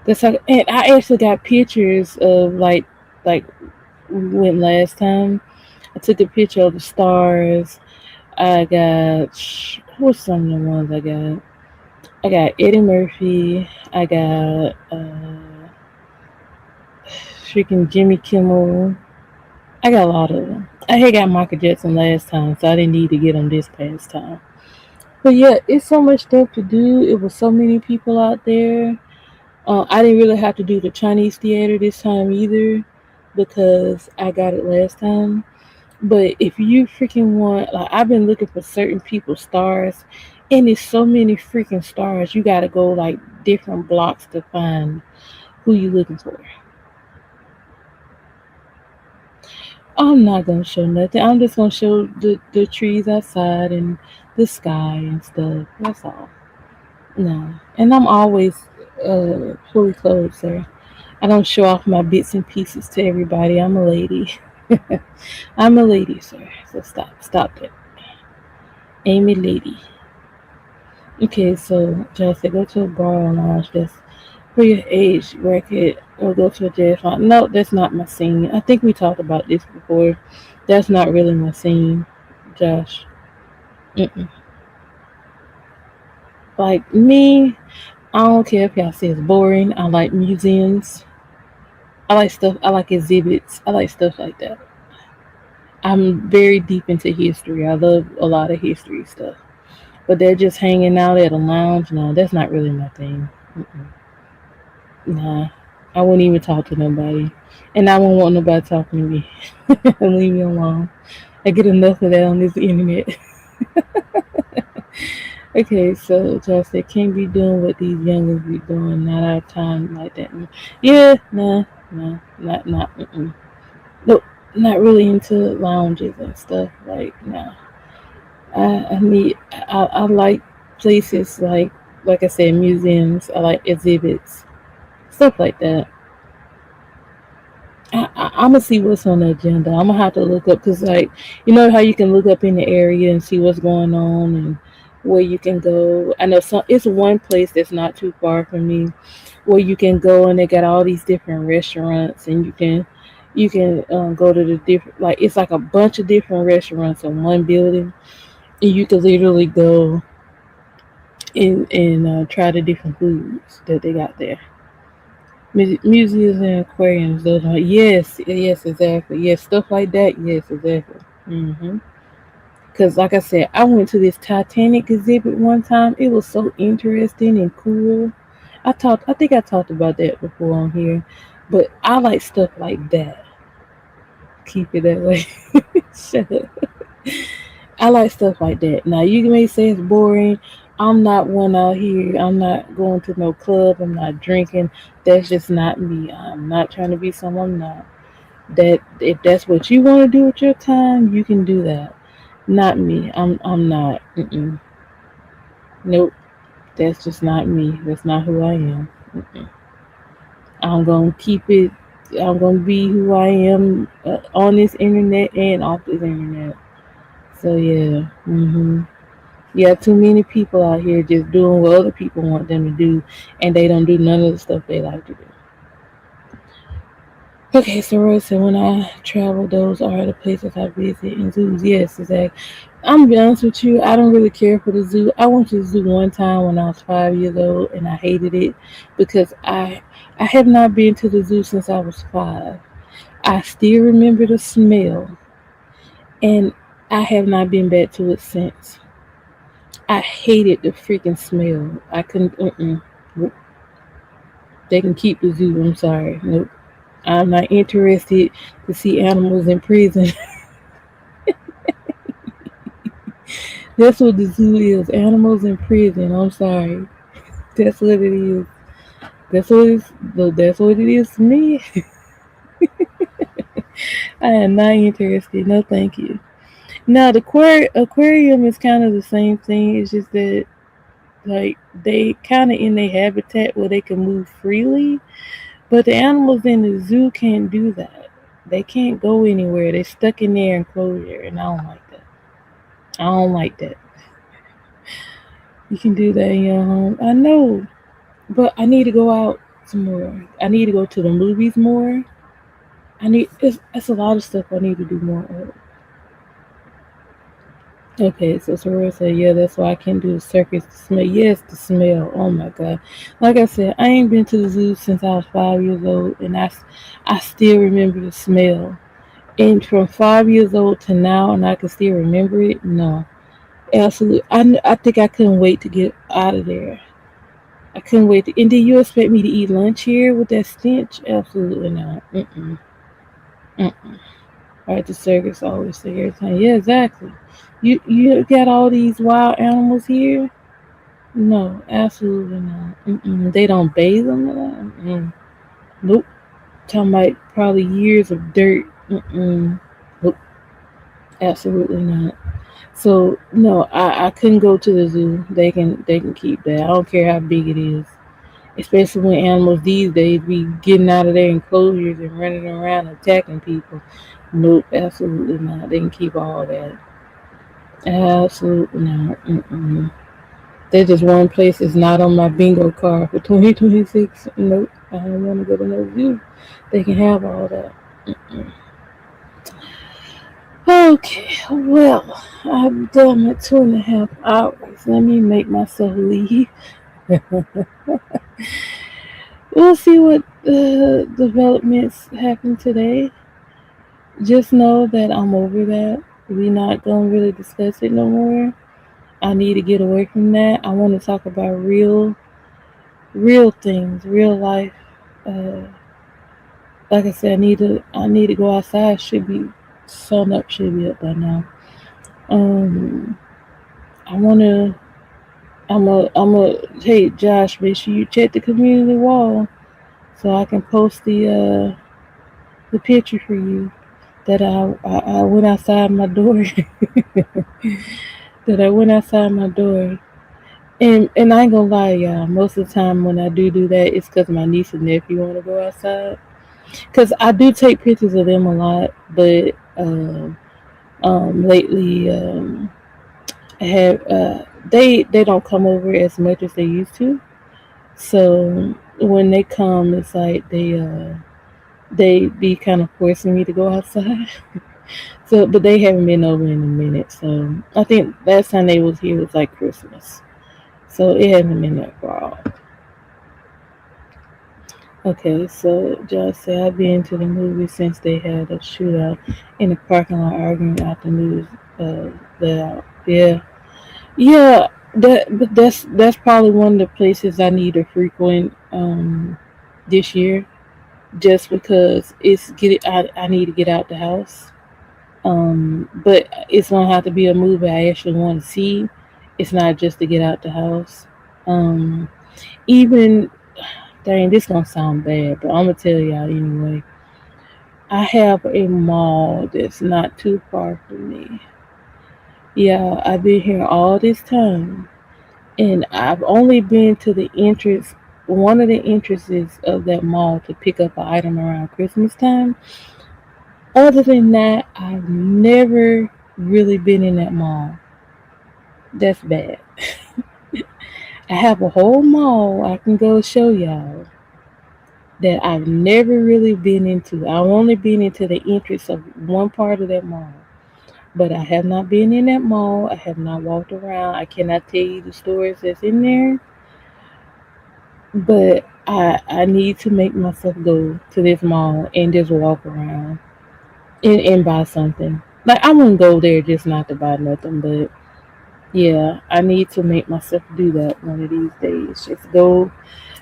That's how, and I actually got pictures of like we went last time. I took a picture of the stars. I got what's some of the ones I got? I got Eddie Murphy. I got freaking Jimmy Kimmel. I got a lot of them. I had got Michael Jackson last time, so I didn't need to get him this past time. But yeah, it's so much stuff to do. It was so many people out there. I didn't really have to do the Chinese theater this time either because I got it last time. But if you freaking want, like, I've been looking for certain people's stars, and it's so many freaking stars. You got to go like different blocks to find who you looking for. I'm not gonna show nothing. I'm just gonna show the trees outside and the sky and stuff. That's all. No, and I'm always fully clothed, sir. I don't show off my bits and pieces to everybody. I'm a lady. I'm a lady, sir. So stop it. Amy lady. Okay, so just go to a bar or lounge that's for your age bracket, or go to a jazz bar. No, that's not my scene. I think we talked about this before. That's not really my scene, Josh. Mm-mm. Like me, I don't care if y'all say it's boring. I like museums. I like stuff. I like exhibits. I like stuff like that. I'm very deep into history. I love a lot of history stuff. But they're just hanging out at a lounge. No, that's not really my thing. Mm-mm. Nah, I wouldn't even talk to nobody, and I won't want nobody talking to me. Leave me alone. I get enough of that on this internet. Okay, so just they can't be doing what these youngins be doing. Not our time like that. Yeah, nah, nah, not. Mm-mm. Nope, not really into lounges and stuff. Like, nah. I like places like I said, museums. I like exhibits, stuff like that. I'm gonna see what's on the agenda. I'm gonna have to look up because, like, you know how you can look up in the area and see what's going on and where you can go. I know some. It's one place that's not too far from me where you can go and they got all these different restaurants and you can go to the different, like, it's like a bunch of different restaurants in one building, and you can literally go and try the different foods that they got there. Museums and aquariums, those are, yes, exactly, yes, stuff like that, yes, exactly. Because, like I said, I went to this Titanic exhibit one time. It was so interesting and cool. I think I talked about that before on here, but I like stuff like that. Keep it that way. Shut up. I like stuff like that. Now you may say it's boring. I'm not one out here. I'm not going to no club. I'm not drinking. That's just not me. I'm not trying to be someone I'm not. That if that's what you want to do with your time, you can do that. Not me. I'm not. Mm-mm. Nope. That's just not me. That's not who I am. Mm-mm. I'm gonna keep it. I'm gonna be who I am on this internet and off this internet. So yeah. Yeah, too many people out here just doing what other people want them to do, and they don't do none of the stuff they like to do. Okay, so Rose said, when I travel, those are the places I visit and zoos. Yes, exactly. I'm gonna be honest with you, I don't really care for the zoo. I went to the zoo one time when I was 5 years old, and I hated it because I have not been to the zoo since I was 5. I still remember the smell, and I have not been back to it since. I hated the freaking smell. I couldn't. Nope. They can keep the zoo. I'm sorry. Nope. I'm not interested to see animals in prison. That's what the zoo is. Animals in prison. I'm sorry. That's what it is. That's what it's. That's what it is to me. I am not interested. No, thank you. Now the aquarium is kind of the same thing. It's just that like they kind of in their habitat where they can move freely, but the animals in the zoo can't do that. They can't go anywhere. They're stuck in their enclosure, and I don't like that. I don't like that. You can do that in your home. I know, but I need to go out some more. I need to go to the movies more. It's a lot of stuff I need to do more of. Okay, so Soraya said, yeah, that's why I can't do the circus. The smell, yes, the smell. Oh my god! Like I said, I ain't been to the zoo since I was 5 years old, and I still remember the smell. And from 5 years old to now, and I can still remember it. No, absolutely. I think I couldn't wait to get out of there. I couldn't wait. And did you expect me to eat lunch here with that stench? Absolutely not. Mm-mm. Mm-mm. Right, the circus always say every time. Yeah, exactly. You got all these wild animals here? No, absolutely not. Mm-mm. They don't bathe them. Mm-mm. Nope. Talking about probably years of dirt. Mm-mm. Nope. Absolutely not. So no, I couldn't go to the zoo. They can keep that. I don't care how big it is. Especially when animals these days be getting out of their enclosures and running around attacking people. Nope, absolutely not. They can keep all that. Absolutely not. Mm-mm. There's just one place that's not on my bingo card for 2026. Nope, I don't want to go to no zoo. They can have all that. Mm-mm. Okay, well, I've done my 2.5 hours. Let me make myself leave. We'll see what developments happen today. Just know that I'm over that. We're not gonna really discuss it no more. I need to get away from that. I want to talk about real things, real life. Uh, like I said, I need to go outside. Should be sun up. Should be up by now. Um, I wanna. Hey Josh, make sure you check the community wall so I can post the picture for you that I went outside my door. That I went outside my door. And I ain't gonna lie, y'all. Most of the time when I do that, it's because my niece and nephew want to go outside. Because I do take pictures of them a lot, but lately I have they don't come over as much as they used to. So when they come, it's like they be kind of forcing me to go outside. So, but they haven't been over in a minute. So I think last time they was here was like Christmas. So it hasn't been that far. Okay, so Josh said I've been to the movie since they had a shootout in the parking lot arguing out the news. That yeah, yeah. But that's probably one of the places I need to frequent this year, just because I need to get out the house. But it's gonna have to be a movie I actually want to see. It's not just to get out the house. Um, even dang, this gonna sound bad, but I'm gonna tell y'all anyway. I have a mall that's not too far from me. Yeah, I've been here all this time, and I've only been to the entrance, one of the entrances of that mall to pick up an item around Christmas time. Other than that, I've never really been in that mall. That's bad. I have a whole mall I can go show y'all that I've never really been into. I've only been into the entrance of one part of that mall. But I have not been in that mall. I have not walked around. I cannot tell you the stores that's in there. But I need to make myself go to this mall and just walk around and buy something. Like I wouldn't go there just not to buy nothing, but yeah, I need to make myself do that one of these days. Just go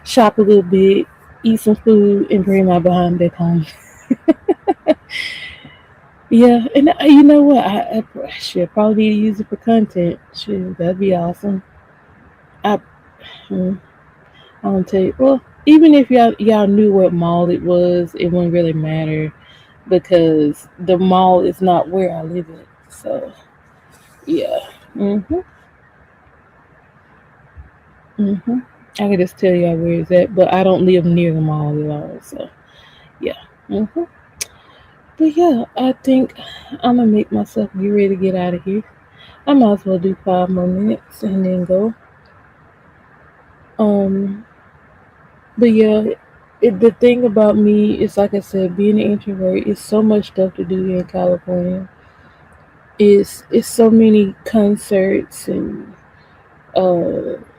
shop a little bit, eat some food, and bring my behind back home. Yeah, and you know what? I should probably need to use it for content. Shoot, that'd be awesome. I, hmm, I don't tell you. Well, even if y'all knew what mall it was, it wouldn't really matter because the mall is not where I live at. So yeah, mhm, mhm. I can just tell y'all where it's at, but I don't live near the mall at all. So yeah, mhm. But yeah, I think I'm gonna make myself get ready to get out of here. I might as well do 5 more minutes and then go. Um, but yeah, the thing about me is, like I said, being an introvert is so much stuff to do here in California. It's so many concerts and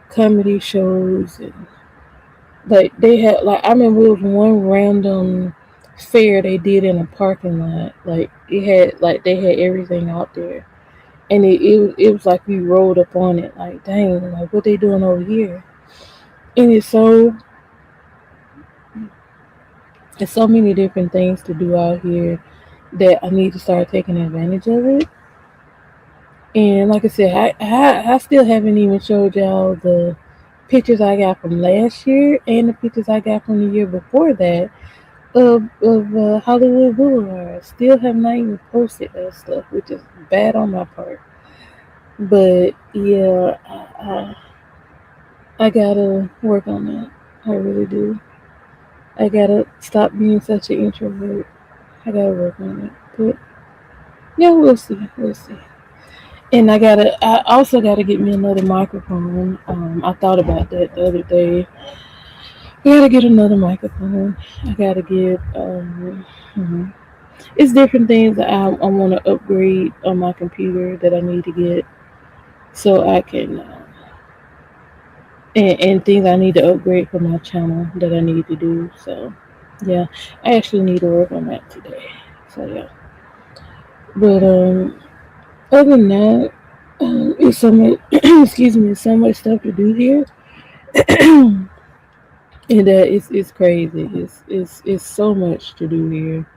comedy shows and like they had like I remember it was one random fair they did in a parking lot. Like it had like they had everything out there, and it was like we rolled up on it. Like dang, like what they doing over here? And it's so many different things to do out here that I need to start taking advantage of it. And like I said, I still haven't even showed y'all the pictures I got from last year and the pictures I got from the year before that of Hollywood Boulevard. Still have not even posted that stuff, which is bad on my part. But yeah, I gotta work on that. I really do. I gotta stop being such an introvert. I gotta work on it. But yeah, we'll see. We'll see. And I also gotta get me another microphone. I thought about that the other day. I gotta get another microphone. I gotta get, mhm. It's different things that I want to upgrade on my computer that I need to get so I can, and things I need to upgrade for my channel that I need to do. So, yeah, I actually need to work on that today. So, yeah. But, other than that, it's so much, excuse me, so much stuff to do here. And it's crazy. It's so much to do here.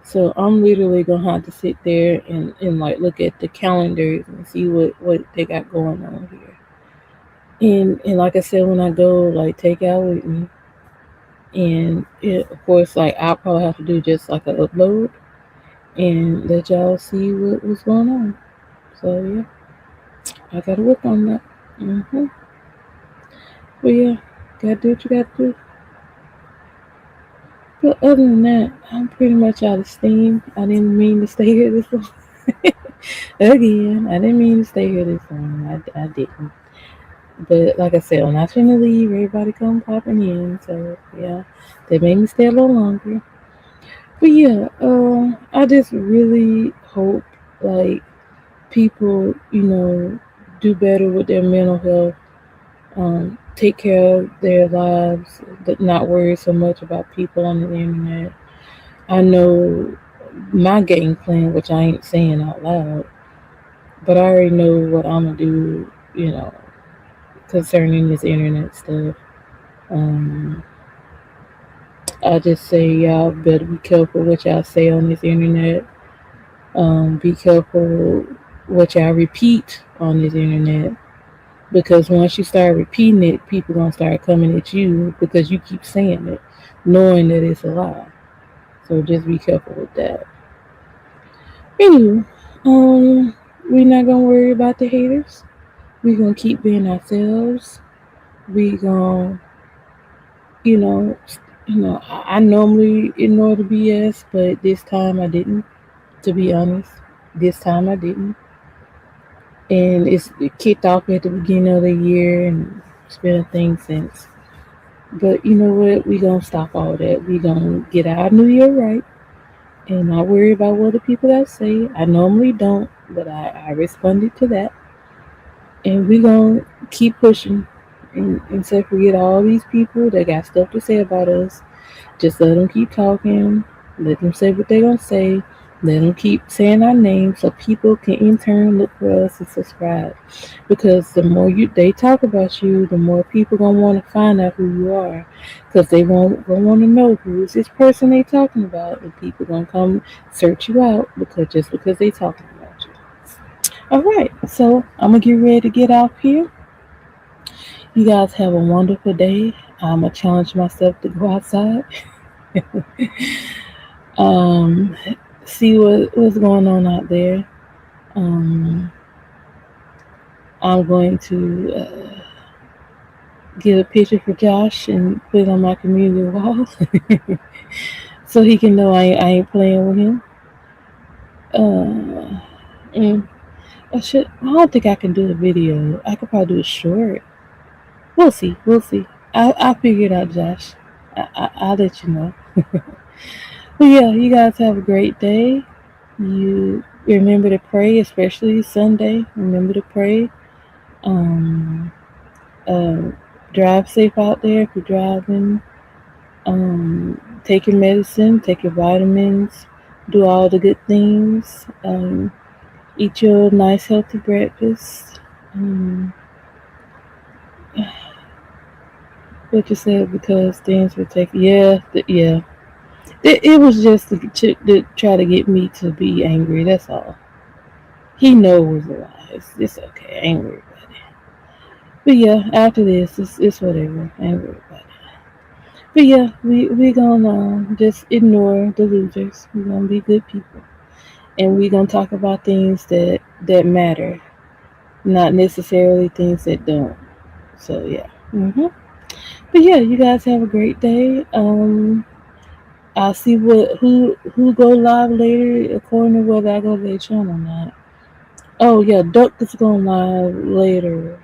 So I'm literally gonna have to sit there and like look at the calendars and see what they got going on here. And like I said, when I go, like take out with me, and of course, like I'll probably have to do just like an upload and let y'all see what's going on. So yeah, I gotta work on that. But yeah, gotta do what you gotta do. But other than that, I'm pretty much out of steam. I didn't mean to stay here this long. Again, I didn't mean to stay here this long. I didn't. But like I said, I'm not finna leave. Everybody come popping in. So yeah, they made me stay a little longer. But yeah, I just really hope like people, do better with their mental health. Take care of their lives, but not worry so much about people on the internet. I know my game plan, which I ain't saying out loud, but I already know what I'm gonna do. Concerning this internet stuff. Um, I just say y'all better be careful what y'all say on this internet. Be careful what y'all repeat on this internet, because once you start repeating it, people gonna start coming at you because you keep saying it, knowing that it's a lie. So just be careful with that. Anyway, we're not gonna worry about the haters. We're gonna keep being ourselves. We gonna, you know, I normally ignore the BS, but this time I didn't. To be honest, this time I didn't. And it kicked off at the beginning of the year, and it's been a thing since. But you know what? We gonna stop all that. We gonna get our new year right, and not worry about what the people that say. I normally don't, but I responded to that, and we gonna keep pushing. And so forget all these people that got stuff to say about us. Just let them keep talking. Let them say what they're gonna say. Let them keep saying our name so people can in turn look for us and subscribe. Because the more they talk about you, the more people gonna want to find out who you are. Because they won't gonna want to know who is this person they talking about, and people gonna come search you out because they talking about you. All right, so I'm gonna get ready to get off here. You guys have a wonderful day. I'm gonna challenge myself to go outside. um, See what's going on out there. Um, I'm going to get a picture for Josh and put it on my community wall so he can know I ain't playing with him. Uh, and I don't think I can do a video. I could probably do a short. We'll see. We'll see. I'll figure it out, Josh. I'll let you know. But yeah, you guys have a great day. You remember to pray, especially Sunday. Remember to pray. Um, uh, Drive safe out there if you're driving. Take your medicine, take your vitamins, do all the good things. Eat your nice healthy breakfast. Um, what you said, because things were taken. Yeah, yeah. It was just to try to get me to be angry. That's all. He knows it was a lie. It's okay. I ain't worried about it. But yeah, after this, it's whatever. I ain't worried about it. But yeah, we gonna just ignore the losers. We gonna be good people, and we gonna talk about things that matter, not necessarily things that don't. So yeah. But yeah, you guys have a great day. I'll see who go live later according to whether I go to their channel or not. Oh yeah, Duck is going live later.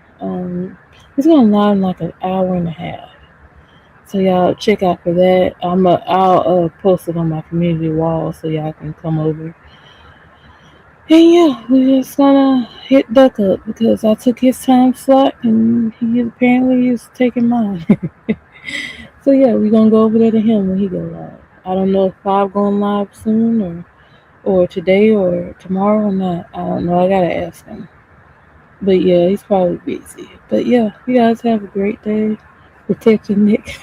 He's going live in like an hour and a half. So y'all check out for that. I'll post it on my community wall so y'all can come over. And yeah, we just gonna hit Duck up because I took his time slot and he apparently is taking mine. So yeah, we gonna go over there to him when he go live. I don't know if Five going live soon or today or tomorrow or not. I don't know. I gotta ask him. But yeah, he's probably busy. But yeah, you guys have a great day. Protect your neck.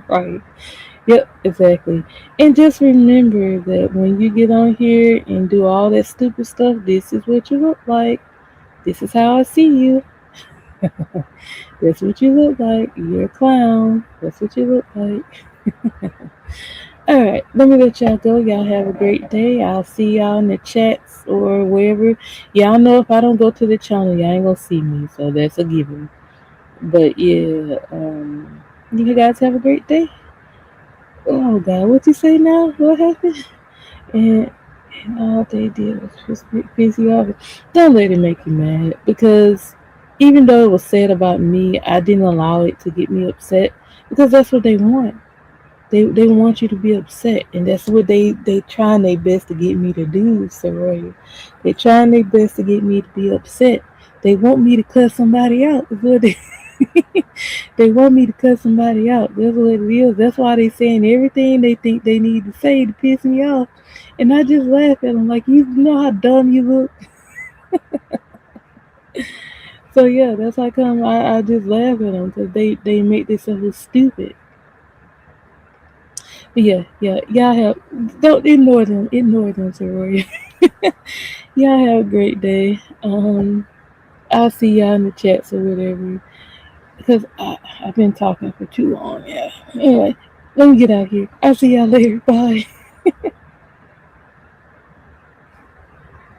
Right. Yep, exactly. And just remember that when you get on here and do all that stupid stuff, this is what you look like. This is how I see you. That's what you look like. You're a clown. That's what you look like. All right, let me let y'all go. Y'all have a great day. I'll see y'all in the chats or wherever. Y'all know if I don't go to the channel, y'all ain't gonna see me. So that's a given. But yeah, you guys have a great day. Oh God, what you say now? What happened? And all they did was just busy off it. Don't let it make you mad, because even though it was said about me, I didn't allow it to get me upset, because that's what they want. They want you to be upset, and that's what they trying their best to get me to do, Soraya. They trying their best to get me to be upset. They want me to cuss somebody out. Is what they they want me to cut somebody out. That's what it is. That's why they saying everything they think they need to say to piss me off. And I just laugh at them like, you know how dumb you look. So yeah, that's how come I just laugh at them, because they make themselves look stupid. Yeah. Y'all have don't ignore them, Soraya. Y'all have a great day. I'll see y'all in the chats or whatever. Because I've been talking for too long. Yeah. Anyway, let me get out of here. I'll see y'all later. Bye.